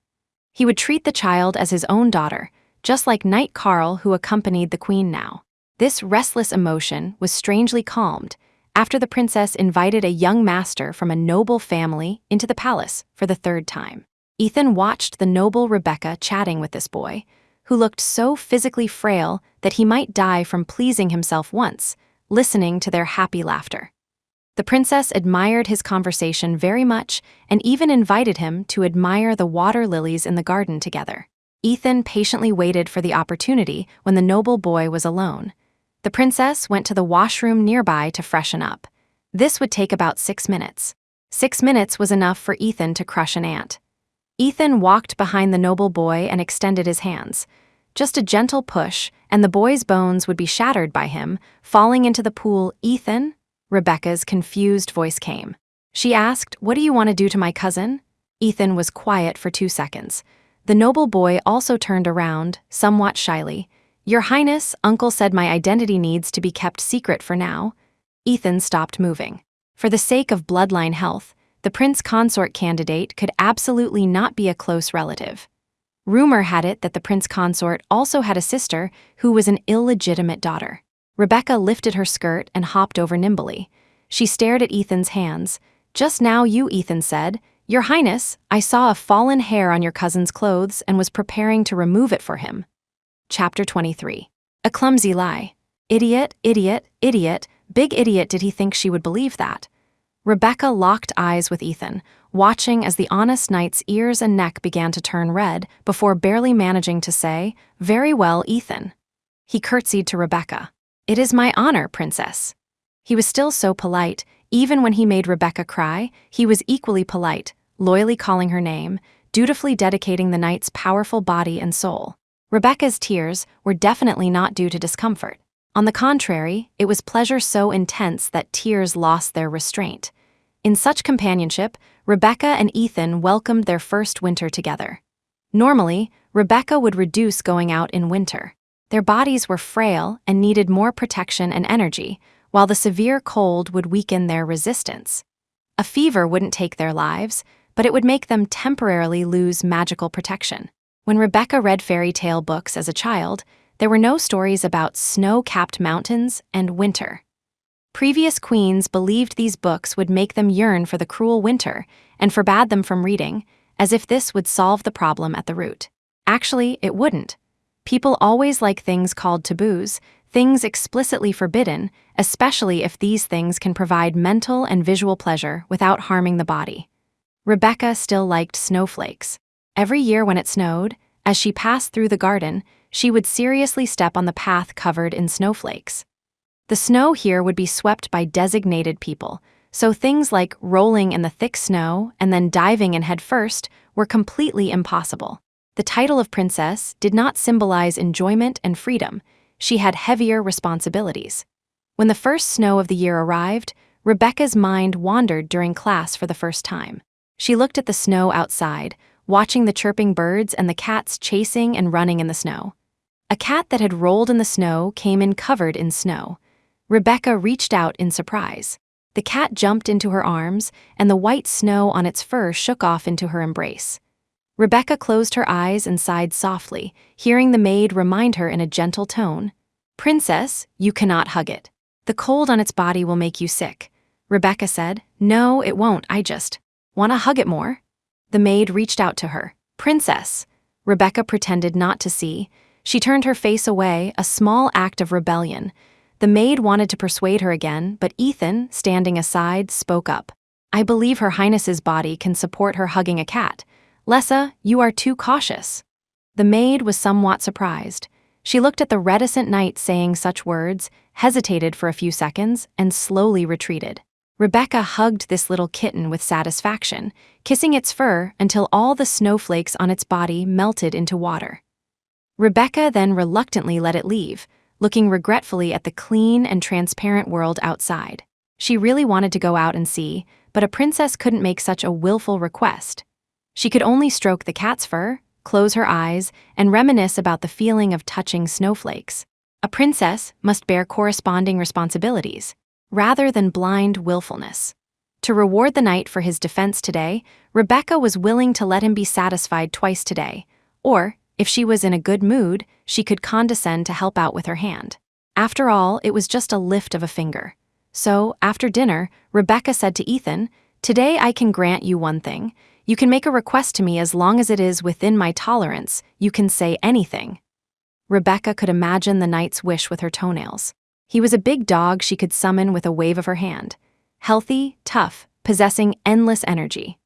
[SPEAKER 1] He would treat the child as his own daughter, just like Knight Carl who accompanied the queen now. This restless emotion was strangely calmed after the princess invited a young master from a noble family into the palace for the third time. Ethan watched the noble Rebecca chatting with this boy, who looked so physically frail that he might die from pleasing himself once, listening to their happy laughter. The princess admired his conversation very much and even invited him to admire the water lilies in the garden together. Ethan patiently waited for the opportunity when the noble boy was alone. The princess went to the washroom nearby to freshen up. This would take about 6 minutes. 6 minutes was enough for Ethan to crush an ant. Ethan walked behind the noble boy and extended his hands. Just a gentle push, and the boy's bones would be shattered by him, falling into the pool. "Ethan?" Rebecca's confused voice came. She asked, "What do you want to do to my cousin?" Ethan was quiet for 2 seconds. The noble boy also turned around, somewhat shyly. "Your Highness, Uncle said my identity needs to be kept secret for now." Ethan stopped moving. For the sake of bloodline health, the prince consort candidate could absolutely not be a close relative. Rumor had it that the prince consort also had a sister who was an illegitimate daughter. Rebecca lifted her skirt and hopped over nimbly. She stared at Ethan's hands. "Just now you," Ethan said. "Your Highness, I saw a fallen hair on your cousin's clothes and was preparing to remove it for him." Chapter 23. A clumsy lie. Idiot, idiot, idiot, big idiot did he think she would believe that. Rebecca locked eyes with Ethan, watching as the honest knight's ears and neck began to turn red before barely managing to say, "Very well, Ethan." He curtsied to Rebecca. "It is my honor, princess." He was still so polite. Even when he made Rebecca cry, he was equally polite, loyally calling her name, dutifully dedicating the knight's powerful body and soul. Rebecca's tears were definitely not due to discomfort. On the contrary, it was pleasure so intense that tears lost their restraint. In such companionship, Rebecca and Ethan welcomed their first winter together. Normally, Rebecca would reduce going out in winter. Their bodies were frail and needed more protection and energy, while the severe cold would weaken their resistance. A fever wouldn't take their lives, but it would make them temporarily lose magical protection. When Rebecca read fairy tale books as a child, there were no stories about snow-capped mountains and winter. Previous queens believed these books would make them yearn for the cruel winter and forbade them from reading, as if this would solve the problem at the root. Actually, it wouldn't. People always like things called taboos, things explicitly forbidden, especially if these things can provide mental and visual pleasure without harming the body. Rebecca still liked snowflakes. Every year when it snowed, as she passed through the garden, she would seriously step on the path covered in snowflakes. The snow here would be swept by designated people, so things like rolling in the thick snow and then diving in head first were completely impossible. The title of princess did not symbolize enjoyment and freedom. She had heavier responsibilities. When the first snow of the year arrived, Rebecca's mind wandered during class for the first time. She looked at the snow outside, watching the chirping birds and the cats chasing and running in the snow. A cat that had rolled in the snow came in covered in snow. Rebecca reached out in surprise. The cat jumped into her arms, and the white snow on its fur shook off into her embrace. Rebecca closed her eyes and sighed softly, hearing the maid remind her in a gentle tone, "Princess, you cannot hug it. The cold on its body will make you sick." Rebecca said, "No, it won't, I just want to hug it more." The maid reached out to her. "Princess." Rebecca pretended not to see. She turned her face away, a small act of rebellion. The maid wanted to persuade her again, but Ethan, standing aside, spoke up. "I believe Her Highness's body can support her hugging a cat. Lessa, you are too cautious." The maid was somewhat surprised. She looked at the reticent knight saying such words, hesitated for a few seconds, and slowly retreated. Rebecca hugged this little kitten with satisfaction, kissing its fur until all the snowflakes on its body melted into water. Rebecca then reluctantly let it leave, looking regretfully at the clean and transparent world outside. She really wanted to go out and see, but a princess couldn't make such a willful request. She could only stroke the cat's fur, close her eyes, and reminisce about the feeling of touching snowflakes. A princess must bear corresponding responsibilities, rather than blind willfulness. To reward the knight for his defense today, Rebecca was willing to let him be satisfied twice today, or, if she was in a good mood, she could condescend to help out with her hand. After all, it was just a lift of a finger. So, after dinner, Rebecca said to Ethan, "Today I can grant you one thing. You can make a request to me as long as it is within my tolerance. You can say anything." Rebecca could imagine the knight's wish with her toenails. He was a big dog she could summon with a wave of her hand. Healthy, tough, possessing endless energy.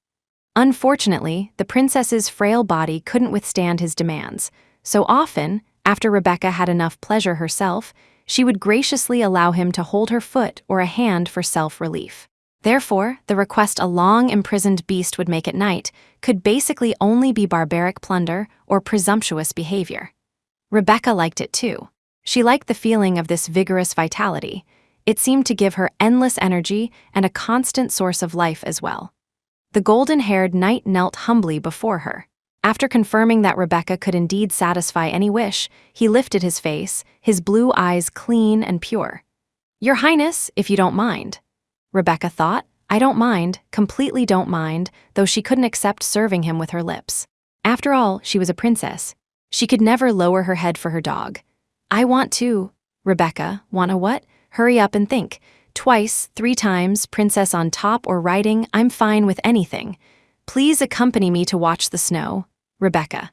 [SPEAKER 1] Unfortunately, the princess's frail body couldn't withstand his demands, so often, after Rebecca had enough pleasure herself, she would graciously allow him to hold her foot or a hand for self-relief. Therefore, the request a long-imprisoned beast would make at night could basically only be barbaric plunder or presumptuous behavior. Rebecca liked it too. She liked the feeling of this vigorous vitality. It seemed to give her endless energy and a constant source of life as well. The golden-haired knight knelt humbly before her. After confirming that Rebecca could indeed satisfy any wish, he lifted his face, his blue eyes clean and pure. "Your Highness, if you don't mind." Rebecca thought, "I don't mind, completely don't mind," though she couldn't accept serving him with her lips. After all, she was a princess. She could never lower her head for her dog. "I want to." "Rebecca, want a what? Hurry up and think. Twice, 3 times, princess on top or riding, I'm fine with anything. Please accompany me to watch the snow." Rebecca.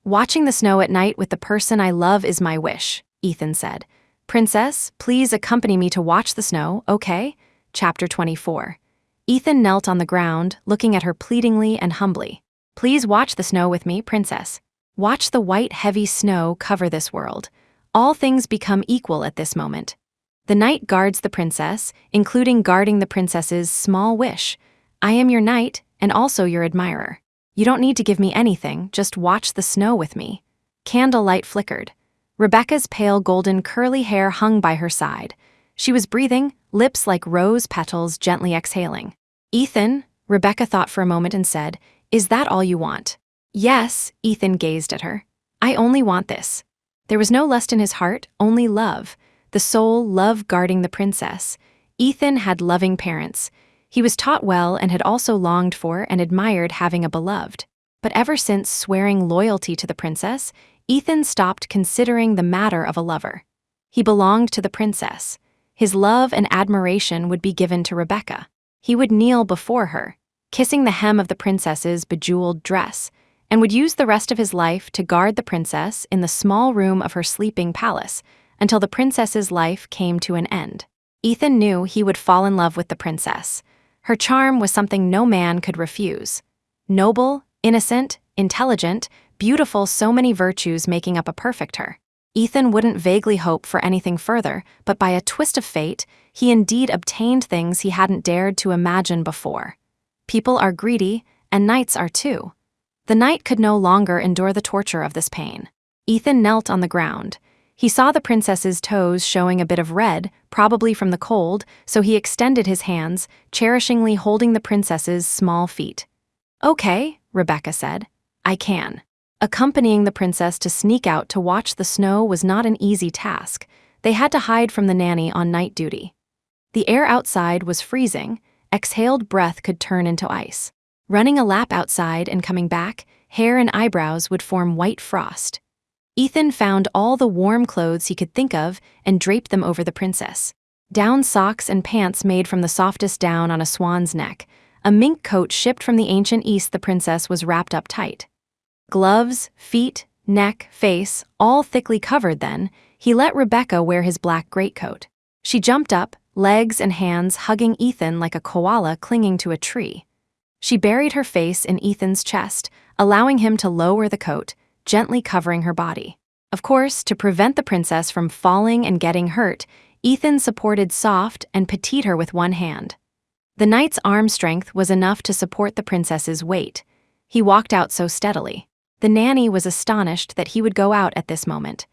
[SPEAKER 1] Watching the snow at night with the person I love is my wish," Ethan said. "Princess, please accompany me to watch the snow, okay?" Chapter 24. Ethan knelt on the ground, looking at her pleadingly and humbly. "Please watch the snow with me, princess. Watch the white, heavy snow cover this world. All things become equal at this moment. The knight guards the princess, including guarding the princess's small wish. I am your knight, and also your admirer. You don't need to give me anything, just watch the snow with me." Candlelight flickered. Rebecca's pale golden curly hair hung by her side. She was breathing, lips like rose petals gently exhaling. "Ethan," Rebecca thought for a moment and said, "is that all you want?" "Yes," Ethan gazed at her. "I only want this." There was no lust in his heart, only love. The soul love guarding the princess. Ethan had loving parents. He was taught well and had also longed for and admired having a beloved. But ever since swearing loyalty to the princess, Ethan stopped considering the matter of a lover. He belonged to the princess. His love and admiration would be given to Rebecca. He would kneel before her, kissing the hem of the princess's bejeweled dress, and would use the rest of his life to guard the princess in the small room of her sleeping palace until the princess's life came to an end. Ethan knew he would fall in love with the princess. Her charm was something no man could refuse. Noble, innocent, intelligent, beautiful, so many virtues making up a perfect her. Ethan wouldn't vaguely hope for anything further, but by a twist of fate, he indeed obtained things he hadn't dared to imagine before. People are greedy, and knights are too. The knight could no longer endure the torture of this pain. Ethan knelt on the ground. He saw the princess's toes showing a bit of red, probably from the cold, so he extended his hands, cherishingly holding the princess's small feet. "Okay," Rebecca said. "I can." Accompanying the princess to sneak out to watch the snow was not an easy task. They had to hide from the nanny on night duty. The air outside was freezing. Exhaled breath could turn into ice. Running a lap outside and coming back, hair and eyebrows would form white frost. Ethan found all the warm clothes he could think of and draped them over the princess. Down socks and pants made from the softest down on a swan's neck. A mink coat shipped from the ancient East the princess was wrapped up tight. Gloves, feet, neck, face, all thickly covered then, he let Rebecca wear his black greatcoat. She jumped up, legs and hands hugging Ethan like a koala clinging to a tree. She buried her face in Ethan's chest, allowing him to lower the coat, gently covering her body. Of course, to prevent the princess from falling and getting hurt, Ethan supported Soft and petite her with one hand. The knight's arm strength was enough to support the princess's weight. He walked out so steadily. The nanny was astonished that he would go out at this moment.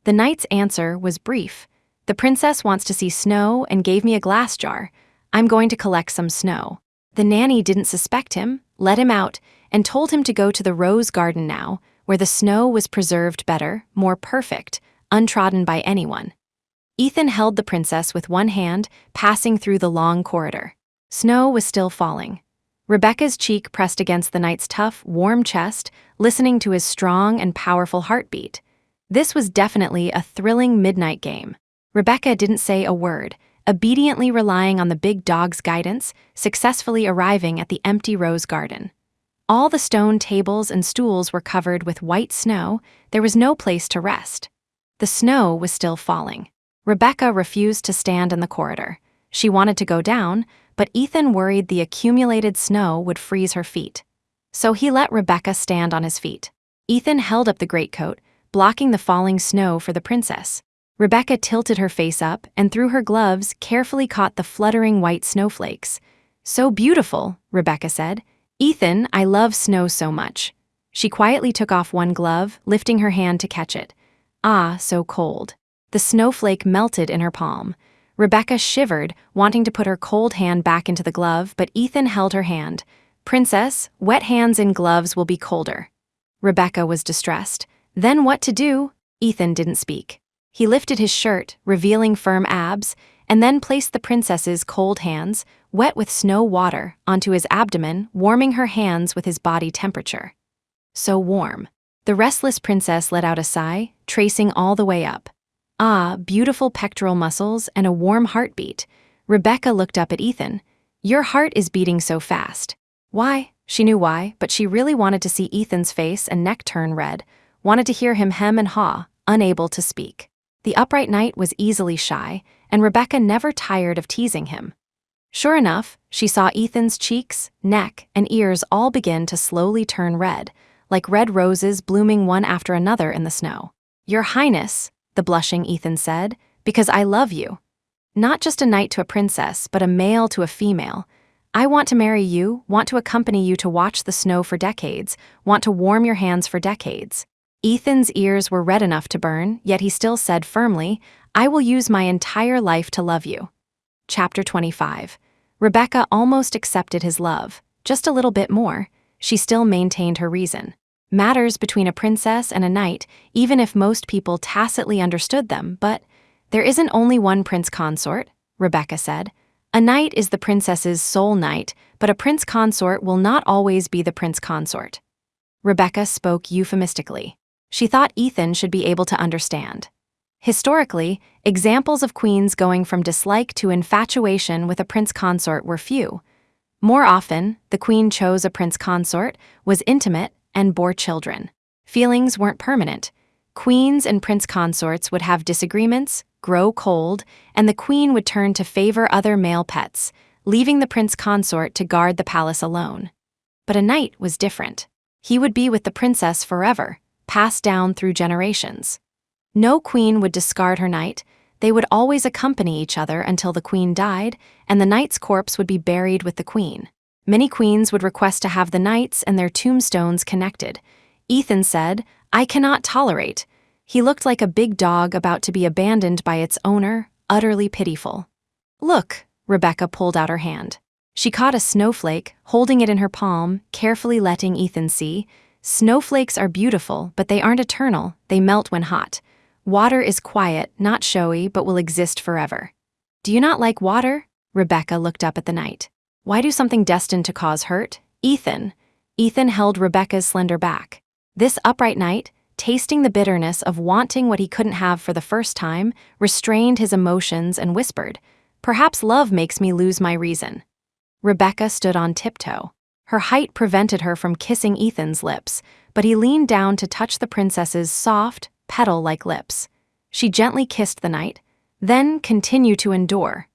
[SPEAKER 1] The knight's answer was brief. "The princess wants to see snow and gave me a glass jar. I'm going to collect some snow." The nanny didn't suspect him, let him out, and told him to go to the rose garden now, where the snow was preserved better, more perfect, untrodden by anyone. Ethan held the princess with one hand, passing through the long corridor. Snow was still falling. Rebecca's cheek pressed against the knight's tough, warm chest, listening to his strong and powerful heartbeat. This was definitely a thrilling midnight game. Rebecca didn't say a word, obediently relying on the big dog's guidance, successfully arriving at the empty rose garden. All the stone tables and stools were covered with white snow. There was no place to rest. The snow was still falling. Rebecca refused to stand in the corridor. She wanted to go down, but Ethan worried the accumulated snow would freeze her feet. So he let Rebecca stand on his feet. Ethan held up the greatcoat, blocking the falling snow for the princess. Rebecca tilted her face up and through her gloves carefully caught the fluttering white snowflakes. "So beautiful," Rebecca said. "Ethan, I love snow so much." She quietly took off one glove, lifting her hand to catch it. Ah, so cold. The snowflake melted in her palm. Rebecca shivered, wanting to put her cold hand back into the glove, but Ethan held her hand. "Princess, wet hands in gloves will be colder." Rebecca was distressed. Then what to do? Ethan didn't speak. He lifted his shirt, revealing firm abs, and then placed the princess's cold hands, wet with snow water, onto his abdomen, warming her hands with his body temperature. So warm. The restless princess let out a sigh, tracing all the way up. Ah, beautiful pectoral muscles and a warm heartbeat. Rebecca looked up at Ethan. "Your heart is beating so fast." Why? She knew why, but she really wanted to see Ethan's face and neck turn red, wanted to hear him hem and haw, unable to speak. The upright knight was easily shy, and Rebecca never tired of teasing him. Sure enough, she saw Ethan's cheeks, neck, and ears all begin to slowly turn red, like red roses blooming one after another in the snow. "Your Highness," the blushing Ethan said, "because I love you. Not just a knight to a princess, but a male to a female. I want to marry you, want to accompany you to watch the snow for decades, want to warm your hands for decades." Ethan's ears were red enough to burn, yet he still said firmly, "I will use my entire life to love you." Chapter 25. Rebecca almost accepted his love, just a little bit more. She still maintained her reason. Matters between a princess and a knight, even if most people tacitly understood them, but there isn't only one prince consort, Rebecca said. A knight is the princess's sole knight, but a prince consort will not always be the prince consort. Rebecca spoke euphemistically. She thought Ethan should be able to understand. Historically, examples of queens going from dislike to infatuation with a prince consort were few. More often, the queen chose a prince consort, was intimate, and bore children. Feelings weren't permanent. Queens and prince consorts would have disagreements, grow cold, and the queen would turn to favor other male pets, leaving the prince consort to guard the palace alone. But a knight was different. He would be with the princess forever, passed down through generations. No queen would discard her knight. They would always accompany each other until the queen died, and the knight's corpse would be buried with the queen. Many queens would request to have the knights and their tombstones connected. Ethan said, "I cannot tolerate." He looked like a big dog about to be abandoned by its owner, utterly pitiful. "Look," Rebecca pulled out her hand. She caught a snowflake, holding it in her palm, carefully letting Ethan see. "Snowflakes are beautiful, but they aren't eternal. They melt when hot. Water is quiet, not showy, but will exist forever." "Do you not like water?" Rebecca looked up at the knight. "Why do something destined to cause hurt?" "Ethan." Ethan held Rebecca's slender back. This upright knight, tasting the bitterness of wanting what he couldn't have for the first time, restrained his emotions and whispered, "Perhaps love makes me lose my reason." Rebecca stood on tiptoe. Her height prevented her from kissing Ethan's lips, but he leaned down to touch the princess's soft, petal-like lips. She gently kissed the knight, then continued to endure.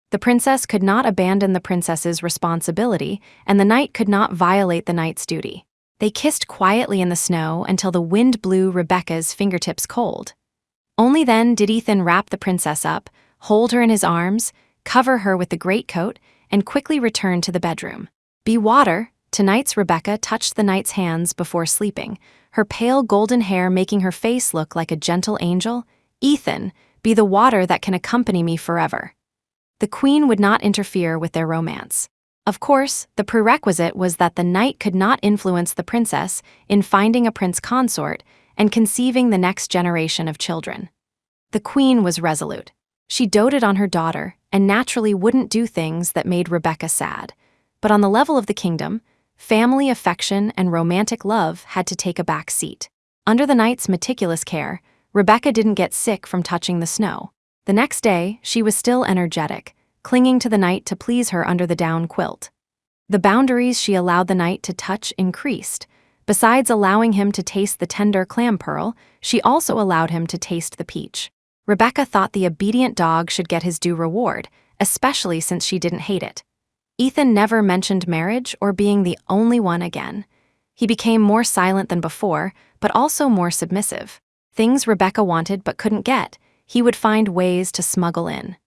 [SPEAKER 1] The princess could not abandon the princess's responsibility, and the knight could not violate the knight's duty. They kissed quietly in the snow until the wind blew Rebecca's fingertips cold. Only then did Ethan wrap the princess up, hold her in his arms, cover her with the greatcoat, and quickly return to the bedroom. "Be water," tonight's Rebecca touched the knight's hands before sleeping, her pale golden hair making her face look like a gentle angel. "Ethan, be the water that can accompany me forever." The queen would not interfere with their romance. Of course, the prerequisite was that the knight could not influence the princess in finding a prince consort and conceiving the next generation of children. The queen was resolute. She doted on her daughter and naturally wouldn't do things that made Rebecca sad. But on the level of the kingdom, family affection and romantic love had to take a back seat. Under the knight's meticulous care, Rebecca didn't get sick from touching the snow. The next day, she was still energetic, clinging to the knight to please her under the down quilt. The boundaries she allowed the knight to touch increased. Besides allowing him to taste the tender clam pearl, she also allowed him to taste the peach. Rebecca thought the obedient dog should get his due reward, especially since she didn't hate it. Ethan never mentioned marriage or being the only one again. He became more silent than before, but also more submissive. Things Rebecca wanted but couldn't get, he would find ways to smuggle in.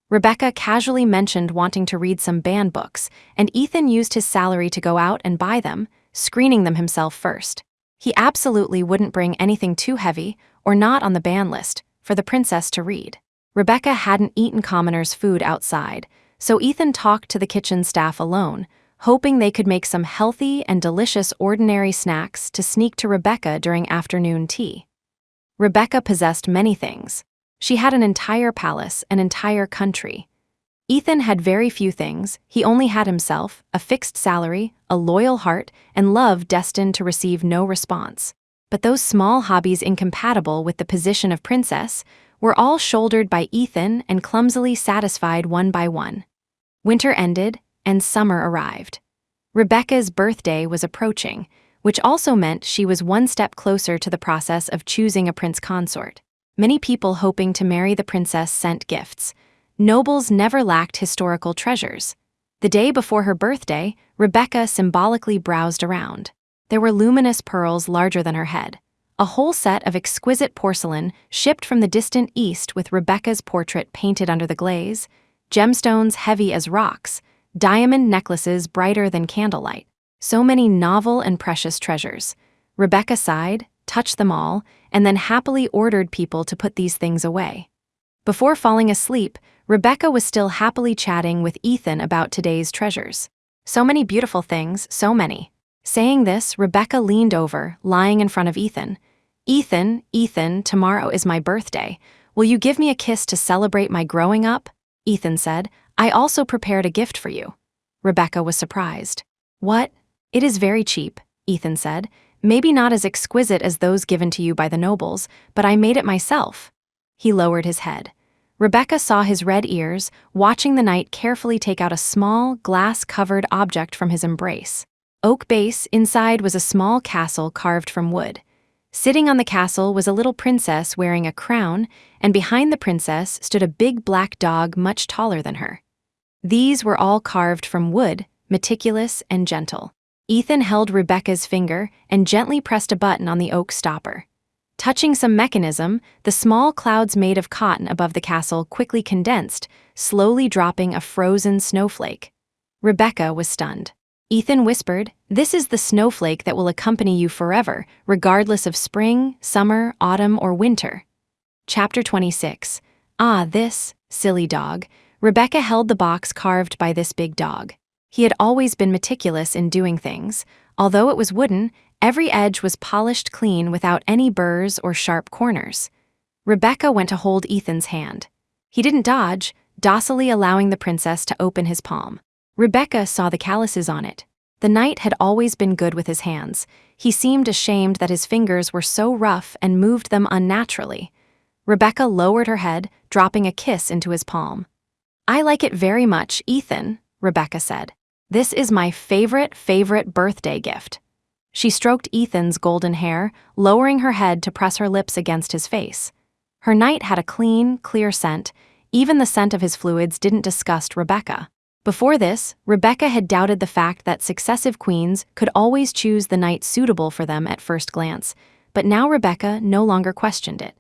[SPEAKER 1] Rebecca casually mentioned wanting to read some banned books, and Ethan used his salary to go out and buy them, screening them himself first. He absolutely wouldn't bring anything too heavy or not on the ban list for the princess to read. Rebecca hadn't eaten commoners' food outside, so Ethan talked to the kitchen staff alone, hoping they could make some healthy and delicious ordinary snacks to sneak to Rebecca during afternoon tea. Rebecca possessed many things. She had an entire palace, an entire country. Ethan had very few things. He only had himself, a fixed salary, a loyal heart, and love destined to receive no response. But those small hobbies incompatible with the position of princess were all shouldered by Ethan and clumsily satisfied one by one. Winter ended, and summer arrived. Rebecca's birthday was approaching, which also meant she was one step closer to the process of choosing a prince consort. Many people hoping to marry the princess sent gifts. Nobles never lacked historical treasures. The day before her birthday, Rebecca symbolically browsed around. There were luminous pearls larger than her head, a whole set of exquisite porcelain shipped from the distant east with Rebecca's portrait painted under the glaze, gemstones heavy as rocks, diamond necklaces brighter than candlelight. So many novel and precious treasures. Rebecca sighed, touched them all, and then happily ordered people to put these things away. Before falling asleep, Rebecca was still happily chatting with Ethan about today's treasures. So many beautiful things, so many. Saying this, Rebecca leaned over, lying in front of Ethan. Ethan, tomorrow is my birthday. Will you give me a kiss to celebrate my growing up?" Ethan said. "I also prepared a gift for you." Rebecca was surprised. "What?" "It is very cheap," Ethan said. "Maybe not as exquisite as those given to you by the nobles, but I made it myself." He lowered his head. Rebecca saw his red ears, watching the knight carefully take out a small, glass-covered object from his embrace. Oak base, inside was a small castle carved from wood. Sitting on the castle was a little princess wearing a crown, and behind the princess stood a big black dog much taller than her. These were all carved from wood, meticulous and gentle. Ethan held Rebecca's finger and gently pressed a button on the oak stopper. Touching some mechanism, the small clouds made of cotton above the castle quickly condensed, slowly dropping a frozen snowflake. Rebecca was stunned. Ethan whispered, "This is the snowflake that will accompany you forever, regardless of spring, summer, autumn, or winter." Chapter 26. Ah, this, silly dog. Rebecca held the box carved by this big dog. He had always been meticulous in doing things. Although it was wooden, every edge was polished clean without any burrs or sharp corners. Rebecca went to hold Ethan's hand. He didn't dodge, docilely allowing the princess to open his palm. Rebecca saw the calluses on it. The knight had always been good with his hands. He seemed ashamed that his fingers were so rough and moved them unnaturally. Rebecca lowered her head, dropping a kiss into his palm. "I like it very much, Ethan," Rebecca said. "This is my favorite birthday gift." She stroked Ethan's golden hair, lowering her head to press her lips against his face. Her knight had a clean, clear scent. Even the scent of his fluids didn't disgust Rebecca. Before this, Rebecca had doubted the fact that successive queens could always choose the knight suitable for them at first glance, but now Rebecca no longer questioned it.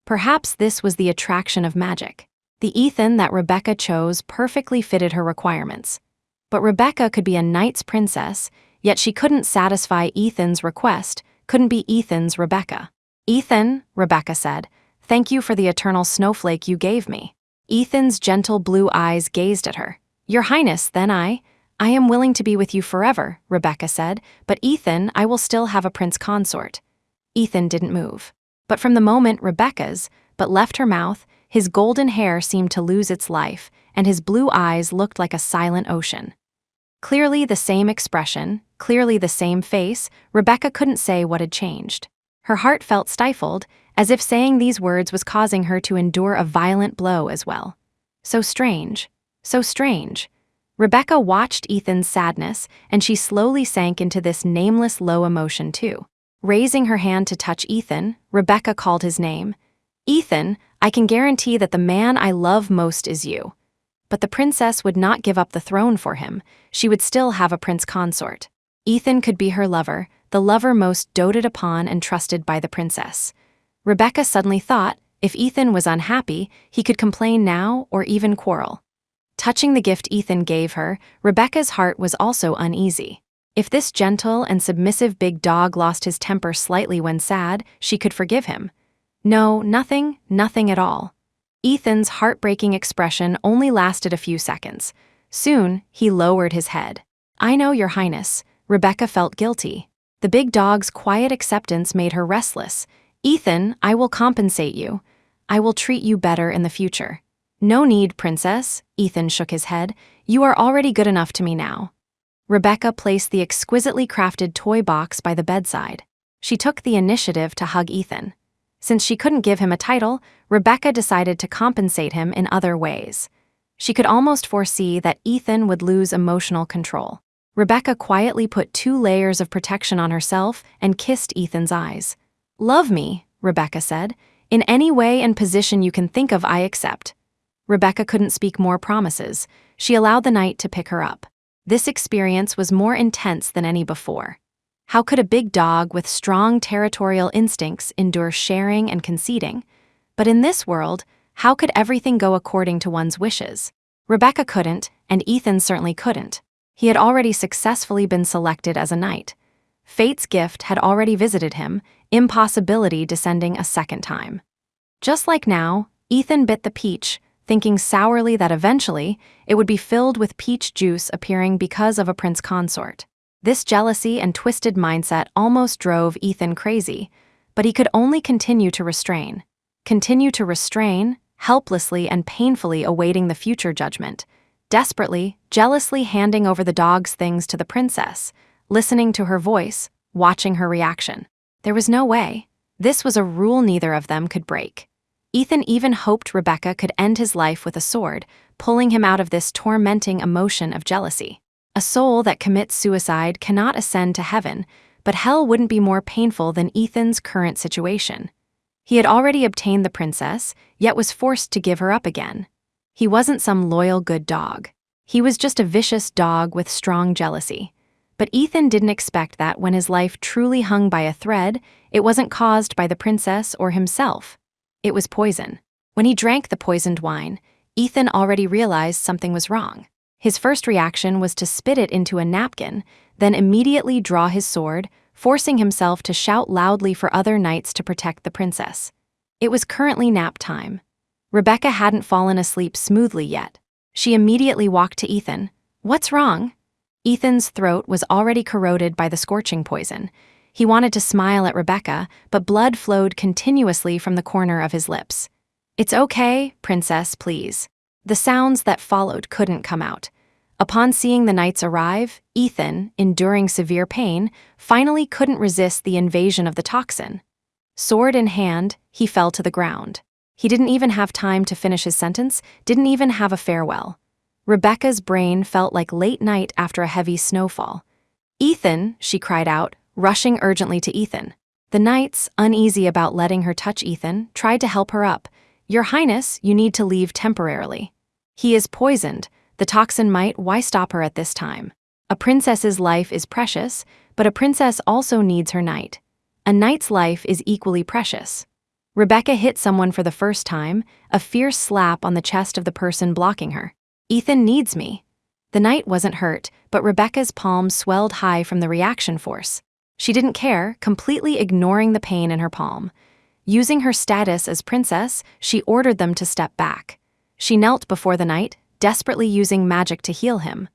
[SPEAKER 1] Perhaps this was the attraction of magic. The Ethan that Rebecca chose perfectly fitted her requirements. But Rebecca could be a knight's princess, yet she couldn't satisfy Ethan's request, couldn't be Ethan's Rebecca. "Ethan," Rebecca said, "thank you for the eternal snowflake you gave me." Ethan's gentle blue eyes gazed at her. "Your Highness, then I am willing to be with you forever," Rebecca said, "but Ethan, I will still have a prince consort." Ethan didn't move. But from the moment Rebecca's but left her mouth, his golden hair seemed to lose its life, and his blue eyes looked like a silent ocean. Clearly the same expression, clearly the same face, Rebecca couldn't say what had changed. Her heart felt stifled, as if saying these words was causing her to endure a violent blow as well. So strange. So strange. Rebecca watched Ethan's sadness, and she slowly sank into this nameless low emotion too. Raising her hand to touch Ethan, Rebecca called his name. "Ethan, I can guarantee that the man I love most is you." But the princess would not give up the throne for him. She would still have a prince consort. Ethan could be her lover, the lover most doted upon and trusted by the princess. Rebecca suddenly thought, if Ethan was unhappy, he could complain now or even quarrel. Touching the gift Ethan gave her, Rebecca's heart was also uneasy. If this gentle and submissive big dog lost his temper slightly when sad, she could forgive him. No, nothing at all. Ethan's heartbreaking expression only lasted a few seconds. Soon, he lowered his head. "I know, Your Highness." Rebecca felt guilty. The big dog's quiet acceptance made her restless. "Ethan, I will compensate you. I will treat you better in the future." "No need, Princess," Ethan shook his head. "You are already good enough to me now." Rebecca placed the exquisitely crafted toy box by the bedside. She took the initiative to hug Ethan. Since she couldn't give him a title, Rebecca decided to compensate him in other ways. She could almost foresee that Ethan would lose emotional control. Rebecca quietly put 2 layers of protection on herself and kissed Ethan's eyes. "Love me," Rebecca said. "In any way and position you can think of, I accept." Rebecca couldn't speak more promises. She allowed the knight to pick her up. This experience was more intense than any before. How could a big dog with strong territorial instincts endure sharing and conceding? But in this world, how could everything go according to one's wishes? Rebecca couldn't, and Ethan certainly couldn't. He had already successfully been selected as a knight. Fate's gift had already visited him, impossibility descending a second time. Just like now, Ethan bit the peach, thinking sourly that eventually it would be filled with peach juice appearing because of a prince consort. This jealousy and twisted mindset almost drove Ethan crazy, but he could only continue to restrain, helplessly and painfully awaiting the future judgment, desperately, jealously handing over the dog's things to the princess, listening to her voice, watching her reaction. There was no way. This was a rule neither of them could break. Ethan even hoped Rebecca could end his life with a sword, pulling him out of this tormenting emotion of jealousy. A soul that commits suicide cannot ascend to heaven, but hell wouldn't be more painful than Ethan's current situation. He had already obtained the princess, yet was forced to give her up again. He wasn't some loyal good dog. He was just a vicious dog with strong jealousy. But Ethan didn't expect that when his life truly hung by a thread, it wasn't caused by the princess or himself. It was poison. When he drank the poisoned wine, Ethan already realized something was wrong. His first reaction was to spit it into a napkin, then immediately draw his sword, forcing himself to shout loudly for other knights to protect the princess. It was currently nap time. Rebecca hadn't fallen asleep smoothly yet. She immediately walked to Ethan. "What's wrong?" Ethan's throat was already corroded by the scorching poison. He wanted to smile at Rebecca, but blood flowed continuously from the corner of his lips. "It's okay, princess, please." The sounds that followed couldn't come out. Upon seeing the knights arrive, Ethan, enduring severe pain, finally couldn't resist the invasion of the toxin. Sword in hand, he fell to the ground. He didn't even have time to finish his sentence, didn't even have a farewell. Rebecca's brain felt like late night after a heavy snowfall. "Ethan," she cried out, rushing urgently to Ethan. The knights, uneasy about letting her touch Ethan, tried to help her up. "Your Highness, you need to leave temporarily." "He is poisoned," The toxin might, why stop her at this time? A princess's life is precious, but a princess also needs her knight. A knight's life is equally precious. Rebecca hit someone for the first time, a fierce slap on the chest of the person blocking her. Ethan needs me. The knight wasn't hurt, but Rebecca's palm swelled high from the reaction force. She didn't care, completely ignoring the pain in her palm. Using her status as princess, she ordered them to step back. She knelt before the knight, desperately using magic to heal him.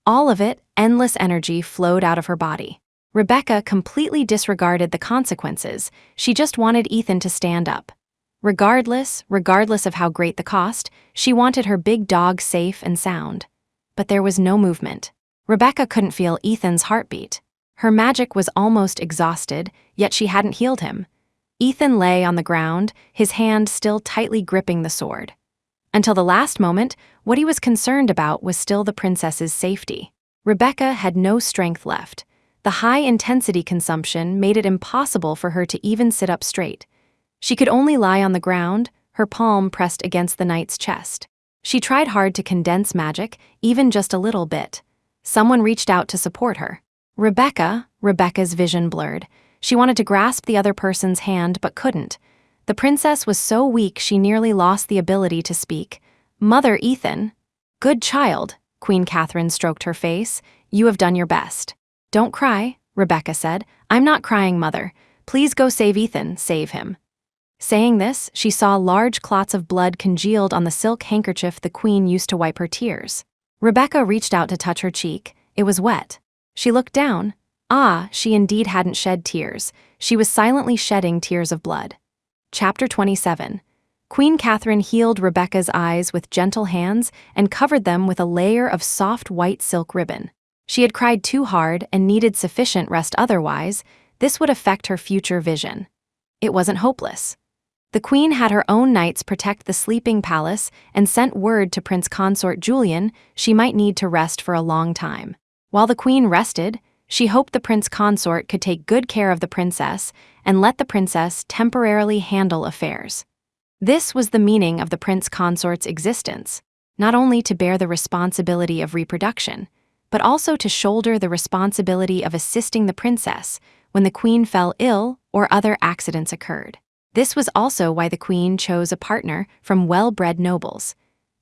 [SPEAKER 1] All of it, endless energy, flowed out of her body. Rebecca completely disregarded the consequences. She just wanted Ethan to stand up. Regardless of how great the cost, she wanted her big dog safe and sound. But there was no movement. Rebecca couldn't feel Ethan's heartbeat. Her magic was almost exhausted, yet she hadn't healed him. Ethan lay on the ground, his hand still tightly gripping the sword. Until the last moment, what he was concerned about was still the princess's safety. Rebecca had no strength left. The high-intensity consumption made it impossible for her to even sit up straight. She could only lie on the ground, her palm pressed against the knight's chest. She tried hard to condense magic, even just a little bit. Someone reached out to support her. Rebecca's vision blurred. She wanted to grasp the other person's hand but couldn't. The princess was so weak she nearly lost the ability to speak. "Mother, Ethan." "Good child," Queen Catherine stroked her face. "You have done your best." "Don't cry," Rebecca said. "I'm not crying, Mother. Please go save Ethan, save him." Saying this, she saw large clots of blood congealed on the silk handkerchief the queen used to wipe her tears. Rebecca reached out to touch her cheek. It was wet. She looked down. She indeed hadn't shed tears. She was silently shedding tears of blood. Chapter 27. Queen Catherine healed Rebecca's eyes with gentle hands and covered them with a layer of soft white silk ribbon. She had cried too hard and needed sufficient rest, otherwise, this would affect her future vision. It wasn't hopeless. The queen had her own knights protect the sleeping palace and sent word to Prince Consort Julian she might need to rest for a long time. While the queen rested, she hoped the prince consort could take good care of the princess and let the princess temporarily handle affairs. This was the meaning of the prince consort's existence, not only to bear the responsibility of reproduction, but also to shoulder the responsibility of assisting the princess when the queen fell ill or other accidents occurred. This was also why the queen chose a partner from well-bred nobles.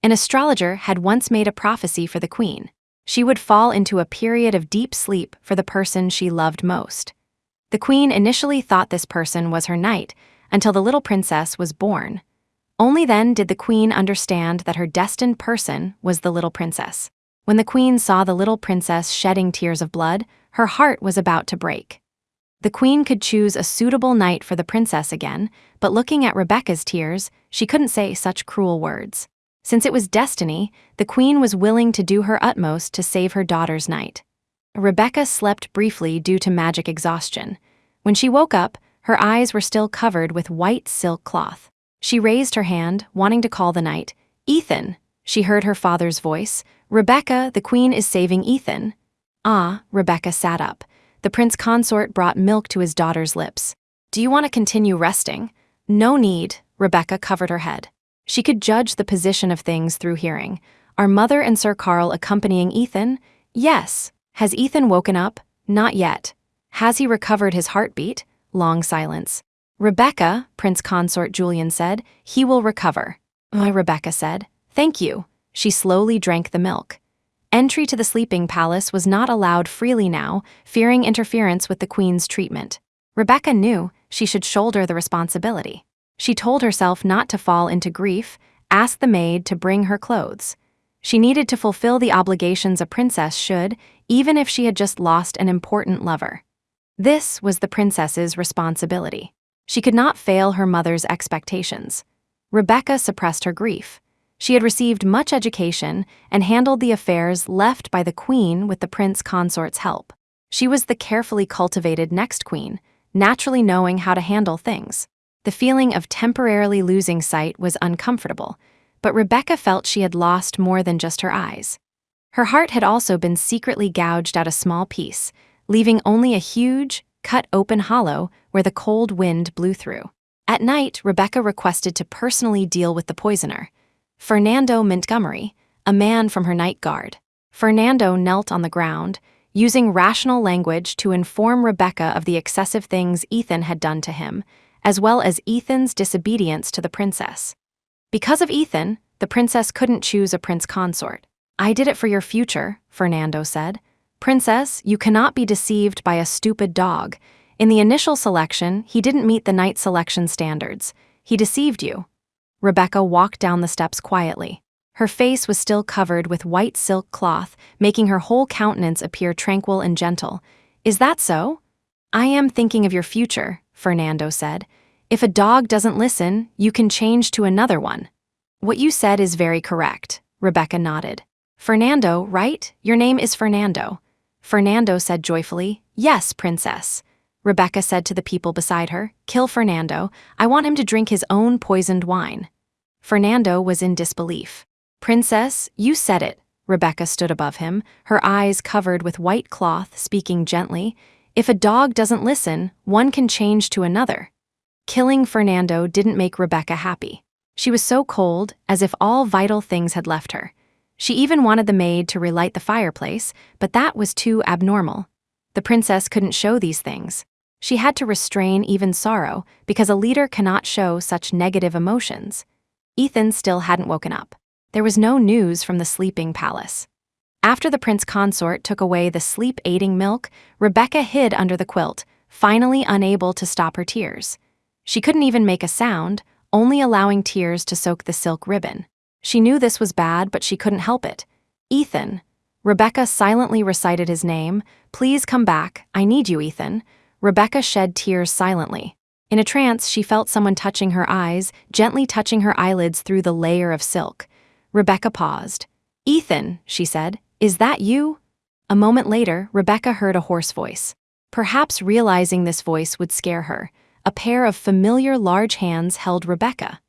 [SPEAKER 1] An astrologer had once made a prophecy for the queen. She would fall into a period of deep sleep for the person she loved most. The queen initially thought this person was her knight until the little princess was born. Only then did the queen understand that her destined person was the little princess. When the queen saw the little princess shedding tears of blood, her heart was about to break. The queen could choose a suitable knight for the princess again, but looking at Rebecca's tears, she couldn't say such cruel words. Since it was destiny, the queen was willing to do her utmost to save her daughter's knight. Rebecca slept briefly due to magic exhaustion. When she woke up, her eyes were still covered with white silk cloth. She raised her hand, wanting to call the knight. "Ethan!" She heard her father's voice. "Rebecca, the queen is saving Ethan." Rebecca sat up. The prince consort brought milk to his daughter's lips. "Do you want to continue resting?" "No need," Rebecca covered her head. She could judge the position of things through hearing. Are Mother and Sir Carl accompanying Ethan? Yes. Has Ethan woken up? Not yet. Has he recovered his heartbeat? Long silence. Rebecca, Prince Consort Julian said, "He will recover." Rebecca said, "Thank you." She slowly drank the milk. Entry to the sleeping palace was not allowed freely now, fearing interference with the queen's treatment. Rebecca knew she should shoulder the responsibility. She told herself not to fall into grief, asked the maid to bring her clothes. She needed to fulfill the obligations a princess should, even if she had just lost an important lover. This was the princess's responsibility. She could not fail her mother's expectations. Rebecca suppressed her grief. She had received much education and handled the affairs left by the queen with the prince consort's help. She was the carefully cultivated next queen, naturally knowing how to handle things. The feeling of temporarily losing sight was uncomfortable, but Rebecca felt she had lost more than just her eyes. Her heart had also been secretly gouged out a small piece, leaving only a huge, cut-open hollow where the cold wind blew through. At night, Rebecca requested to personally deal with the poisoner. Fernando Montgomery, a man from her night guard. Fernando knelt on the ground, using rational language to inform Rebecca of the excessive things Ethan had done to him, as well as Ethan's disobedience to the princess. Because of Ethan, the princess couldn't choose a prince consort. "I did it for your future," Fernando said. "Princess, you cannot be deceived by a stupid dog. In the initial selection, he didn't meet the knight selection standards. He deceived you." Rebecca walked down the steps quietly. Her face was still covered with white silk cloth, making her whole countenance appear tranquil and gentle. "Is that so?" "I am thinking of your future," Fernando said. "If a dog doesn't listen, you can change to another one." "What you said is very correct," Rebecca nodded. "Fernando, right? Your name is Fernando." Fernando said joyfully, "Yes, princess." Rebecca said to the people beside her, "Kill Fernando. I want him to drink his own poisoned wine." Fernando was in disbelief. "Princess, you said it." Rebecca stood above him, her eyes covered with white cloth, speaking gently. "If a dog doesn't listen, one can change to another." Killing Fernando didn't make Rebecca happy. She was so cold, as if all vital things had left her. She even wanted the maid to relight the fireplace, but that was too abnormal. The princess couldn't show these things. She had to restrain even sorrow, because a leader cannot show such negative emotions. Ethan still hadn't woken up. There was no news from the sleeping palace. After the prince consort took away the sleep-aiding milk, Rebecca hid under the quilt, finally unable to stop her tears. She couldn't even make a sound, only allowing tears to soak the silk ribbon. She knew this was bad, but she couldn't help it. "Ethan." Rebecca silently recited his name. "Please come back. I need you, Ethan." Rebecca shed tears silently. In a trance, she felt someone touching her eyes, gently touching her eyelids through the layer of silk. Rebecca paused. "Ethan," she said, "is that you?" A moment later, Rebecca heard a hoarse voice. Perhaps realizing this voice would scare her, a pair of familiar large hands held Rebecca.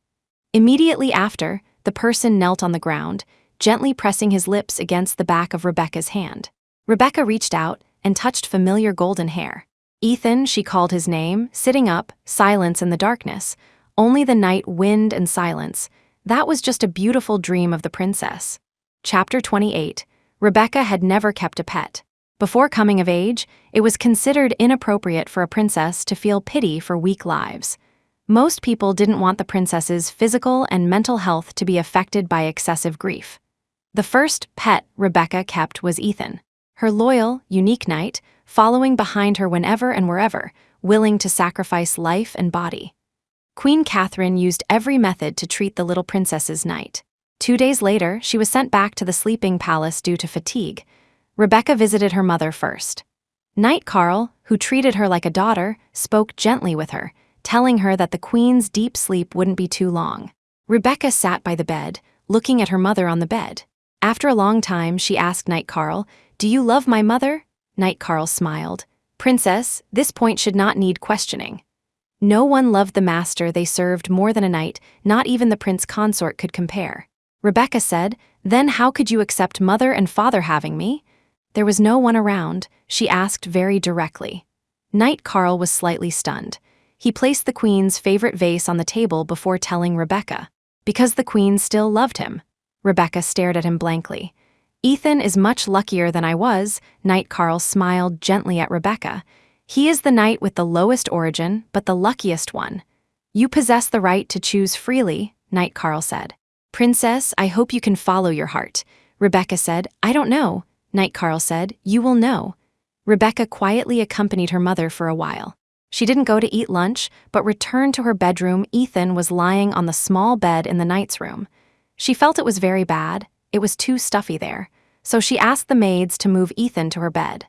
[SPEAKER 1] Immediately after, the person knelt on the ground, gently pressing his lips against the back of Rebecca's hand. Rebecca reached out and touched familiar golden hair. "Ethan," she called his name, sitting up, silence in the darkness. Only the night wind and silence. That was just a beautiful dream of the princess. Chapter 28. Rebecca had never kept a pet. Before coming of age, it was considered inappropriate for a princess to feel pity for weak lives. Most people didn't want the princess's physical and mental health to be affected by excessive grief. The first pet Rebecca kept was Ethan, her loyal, unique knight, following behind her whenever and wherever, willing to sacrifice life and body. Queen Catherine used every method to treat the little princess's knight. 2 days later, she was sent back to the sleeping palace due to fatigue. Rebecca visited her mother first. Knight Carl, who treated her like a daughter, spoke gently with her, telling her that the queen's deep sleep wouldn't be too long. Rebecca sat by the bed, looking at her mother on the bed. After a long time, she asked Knight Carl, "Do you love my mother?" Knight Carl smiled. "Princess, this point should not need questioning." No one loved the master they served more than a knight, not even the prince consort could compare. Rebecca said, "Then how could you accept mother and father having me?" There was no one around, she asked very directly. Knight Carl was slightly stunned. He placed the queen's favorite vase on the table before telling Rebecca. Because the queen still loved him. Rebecca stared at him blankly. "Ethan is much luckier than I was," Knight Carl smiled gently at Rebecca. "He is the knight with the lowest origin, but the luckiest one." "You possess the right to choose freely," Knight Carl said. "Princess, I hope you can follow your heart." Rebecca said, "I don't know." Knight Carl said, "You will know." Rebecca quietly accompanied her mother for a while. She didn't go to eat lunch, but returned to her bedroom. Ethan was lying on the small bed in the knight's room. She felt it was very bad. It was too stuffy there. So she asked the maids to move Ethan to her bed.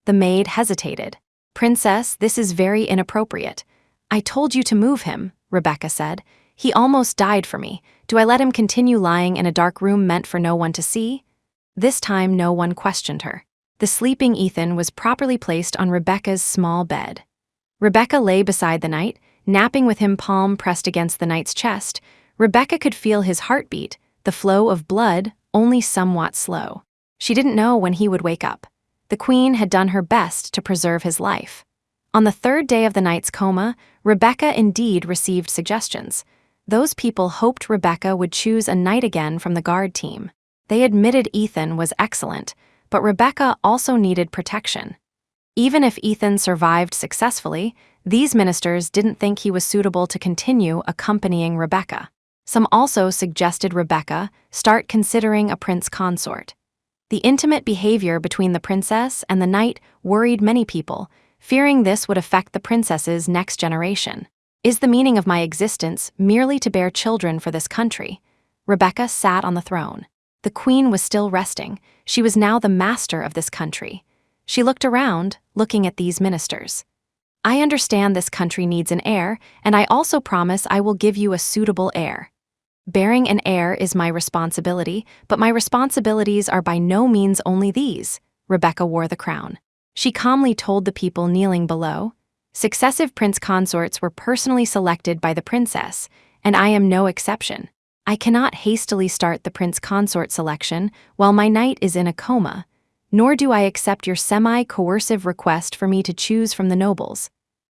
[SPEAKER 1] The maid hesitated. "Princess, this is very inappropriate." "I told you to move him," Rebecca said. "He almost died for me. Do I let him continue lying in a dark room meant for no one to see?" This time no one questioned her. The sleeping Ethan was properly placed on Rebecca's small bed. Rebecca lay beside the knight, napping with him palm pressed against the knight's chest. Rebecca could feel his heartbeat, the flow of blood, only somewhat slow. She didn't know when he would wake up. The queen had done her best to preserve his life. On the 3rd day of the knight's coma, Rebecca indeed received suggestions. Those people hoped Rebecca would choose a knight again from the guard team. They admitted Ethan was excellent, but Rebecca also needed protection. Even if Ethan survived successfully, these ministers didn't think he was suitable to continue accompanying Rebecca. Some also suggested Rebecca start considering a prince consort. The intimate behavior between the princess and the knight worried many people, fearing this would affect the princess's next generation. Is the meaning of my existence merely to bear children for this country? Rebecca sat on the throne. The queen was still resting. She was now the master of this country. She looked around, looking at these ministers. I understand this country needs an heir, and I also promise I will give you a suitable heir. Bearing an heir is my responsibility, but my responsibilities are by no means only these. Rebecca wore the crown. She calmly told the people kneeling below, successive prince consorts were personally selected by the princess, and I am no exception. I cannot hastily start the prince consort selection while my knight is in a coma, nor do I accept your semi-coercive request for me to choose from the nobles.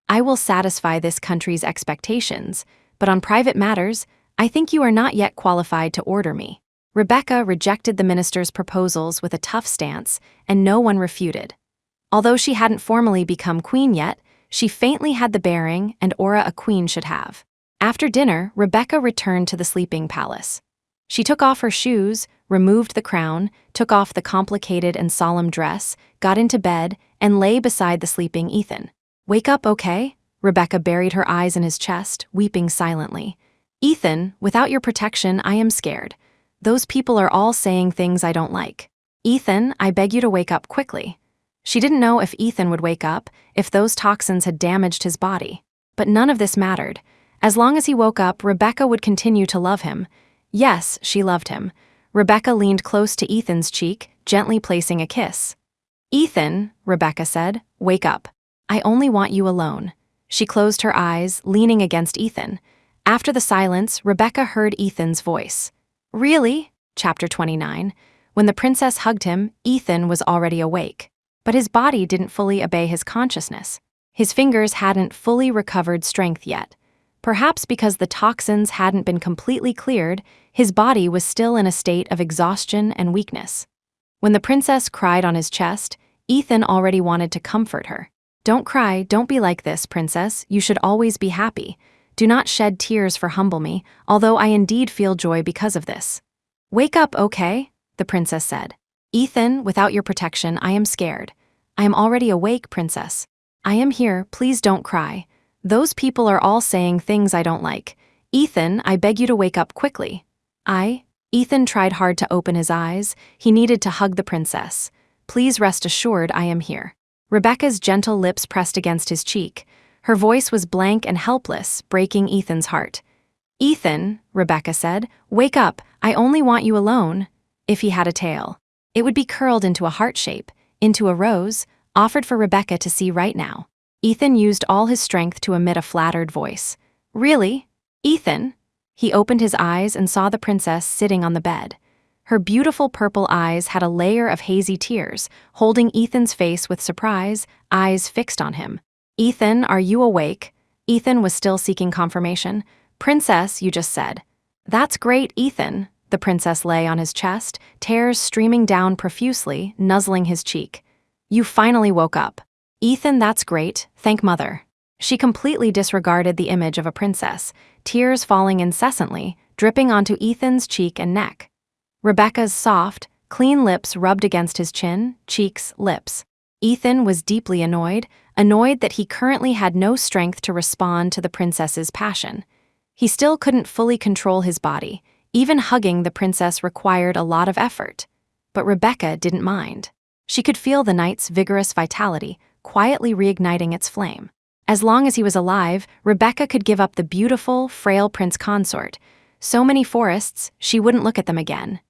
[SPEAKER 1] I will satisfy this country's expectations, but on private matters, I think you are not yet qualified to order me. Rebecca rejected the minister's proposals with a tough stance, and no one refuted. Although she hadn't formally become queen yet, she faintly had the bearing and aura a queen should have. After dinner, Rebecca returned to the sleeping palace. She took off her shoes, removed the crown, took off the complicated and solemn dress, got into bed, and lay beside the sleeping Ethan. Wake up, okay? Rebecca buried her eyes in his chest, weeping silently. Ethan, without your protection, I am scared. Those people are all saying things I don't like. Ethan, I beg you to wake up quickly. She didn't know if Ethan would wake up, if those toxins had damaged his body. But none of this mattered. As long as he woke up, Rebecca would continue to love him. Yes, she loved him. Rebecca leaned close to Ethan's cheek, gently placing a kiss. Ethan, Rebecca said, wake up. I only want you alone. She closed her eyes, leaning against Ethan. After the silence, Rebecca heard Ethan's voice. Really? Chapter 29. When the princess hugged him, Ethan was already awake. But his body didn't fully obey his consciousness. His fingers hadn't fully recovered strength yet. Perhaps because the toxins hadn't been completely cleared, his body was still in a state of exhaustion and weakness. When the princess cried on his chest, Ethan already wanted to comfort her. Don't cry, don't be like this, princess. You should always be happy. Do not shed tears for humble me, although I indeed feel joy because of this. Wake up, okay? The princess said. Ethan, without your protection, I am scared. I am already awake, princess. I am here, please don't cry. Those people are all saying things I don't like. Ethan, I beg you to wake up quickly. Ethan tried hard to open his eyes. He needed to hug the princess. Please rest assured I am here. Rebecca's gentle lips pressed against his cheek. Her voice was blank and helpless, breaking Ethan's heart. Ethan, Rebecca said, wake up, I only want you alone. If he had a tail, it would be curled into a heart shape, into a rose, offered for Rebecca to see right now. Ethan used all his strength to emit a flattered voice. Really? Ethan? He opened his eyes and saw the princess sitting on the bed. Her beautiful purple eyes had a layer of hazy tears, holding Ethan's face with surprise, eyes fixed on him. Ethan, are you awake? Ethan was still seeking confirmation. Princess, you just said. That's great, Ethan. The princess lay on his chest, tears streaming down profusely, nuzzling his cheek. You finally woke up. Ethan, that's great, thank mother. She completely disregarded the image of a princess, tears falling incessantly, dripping onto Ethan's cheek and neck. Rebecca's soft, clean lips rubbed against his chin, cheeks, lips. Ethan was deeply annoyed that he currently had no strength to respond to the princess's passion. He still couldn't fully control his body. Even hugging the princess required a lot of effort. But Rebecca didn't mind. She could feel the knight's vigorous vitality, quietly reigniting its flame. As long as he was alive, Rebecca could give up the beautiful, frail prince consort. So many forests, she wouldn't look at them again.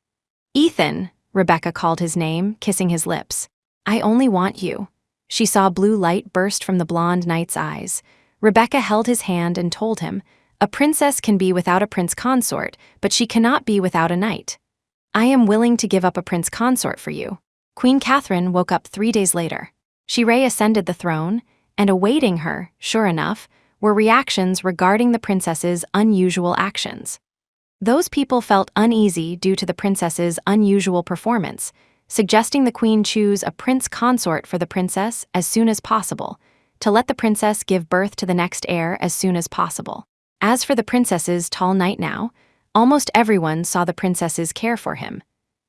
[SPEAKER 1] Ethan, Rebecca called his name, kissing his lips. I only want you. She saw blue light burst from the blonde knight's eyes. Rebecca held his hand and told him, a princess can be without a prince consort, but she cannot be without a knight. I am willing to give up a prince consort for you. Queen Catherine woke up 3 days later. She reascended the throne, and awaiting her, sure enough, were reactions regarding the princess's unusual actions. Those people felt uneasy due to the princess's unusual performance, suggesting the queen choose a prince consort for the princess as soon as possible, to let the princess give birth to the next heir as soon as possible. As for the princess's tall knight now, almost everyone saw the princess's care for him.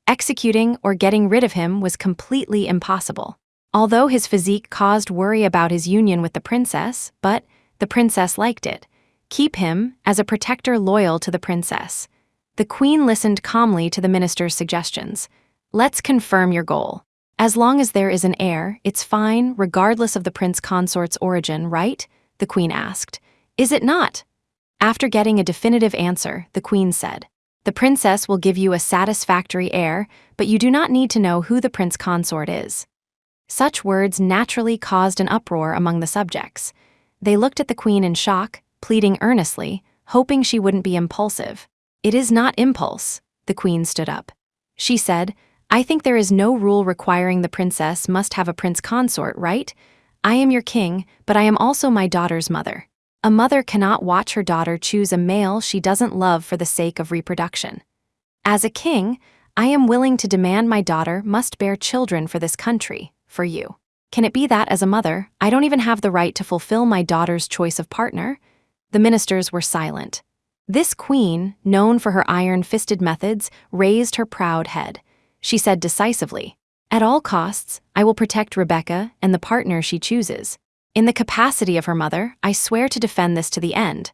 [SPEAKER 1] Executing or getting rid of him was completely impossible. Although his physique caused worry about his union with the princess, but the princess liked it. Keep him as a protector loyal to the princess. The queen listened calmly to the minister's suggestions. Let's confirm your goal. As long as there is an heir, it's fine, regardless of the prince consort's origin, right? The queen asked. Is it not? After getting a definitive answer, the queen said, the princess will give you a satisfactory heir, but you do not need to know who the prince consort is. Such words naturally caused an uproar among the subjects. They looked at the queen in shock, pleading earnestly, hoping she wouldn't be impulsive. It is not impulse. The queen stood up. She said, I think there is no rule requiring the princess must have a prince consort, right? I am your king, but I am also my daughter's mother. A mother cannot watch her daughter choose a male she doesn't love for the sake of reproduction. As a king, I am willing to demand my daughter must bear children for this country, for you. Can it be that as a mother, I don't even have the right to fulfill my daughter's choice of partner? The ministers were silent. This queen, known for her iron-fisted methods, raised her proud head. She said decisively, at all costs, I will protect Rebecca and the partner she chooses. In the capacity of her mother, I swear to defend this to the end.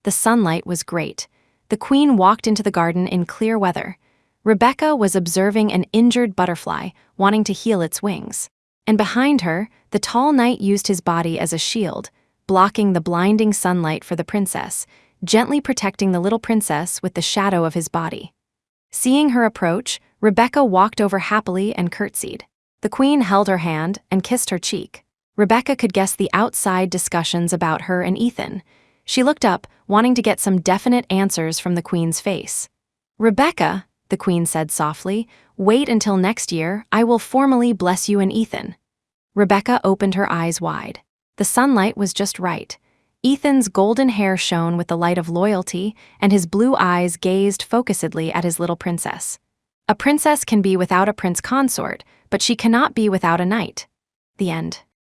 [SPEAKER 1] The sunlight was great. The queen walked into the garden in clear weather. Rebecca was observing an injured butterfly, wanting to heal its wings. And behind her, the tall knight used his body as a shield, blocking the blinding sunlight for the princess, gently protecting the little princess with the shadow of his body. Seeing her approach, Rebecca walked over happily and curtsied. The queen held her hand and kissed her cheek. Rebecca could guess the outside discussions about her and Ethan. She looked up, wanting to get some definite answers from the queen's face. Rebecca, the queen said softly, wait until next year, I will formally bless you and Ethan. Rebecca opened her eyes wide. The sunlight was just right. Ethan's golden hair shone with the light of loyalty, and his blue eyes gazed focusedly at his little princess. A princess can be without a prince consort, but she cannot be without a knight. The end.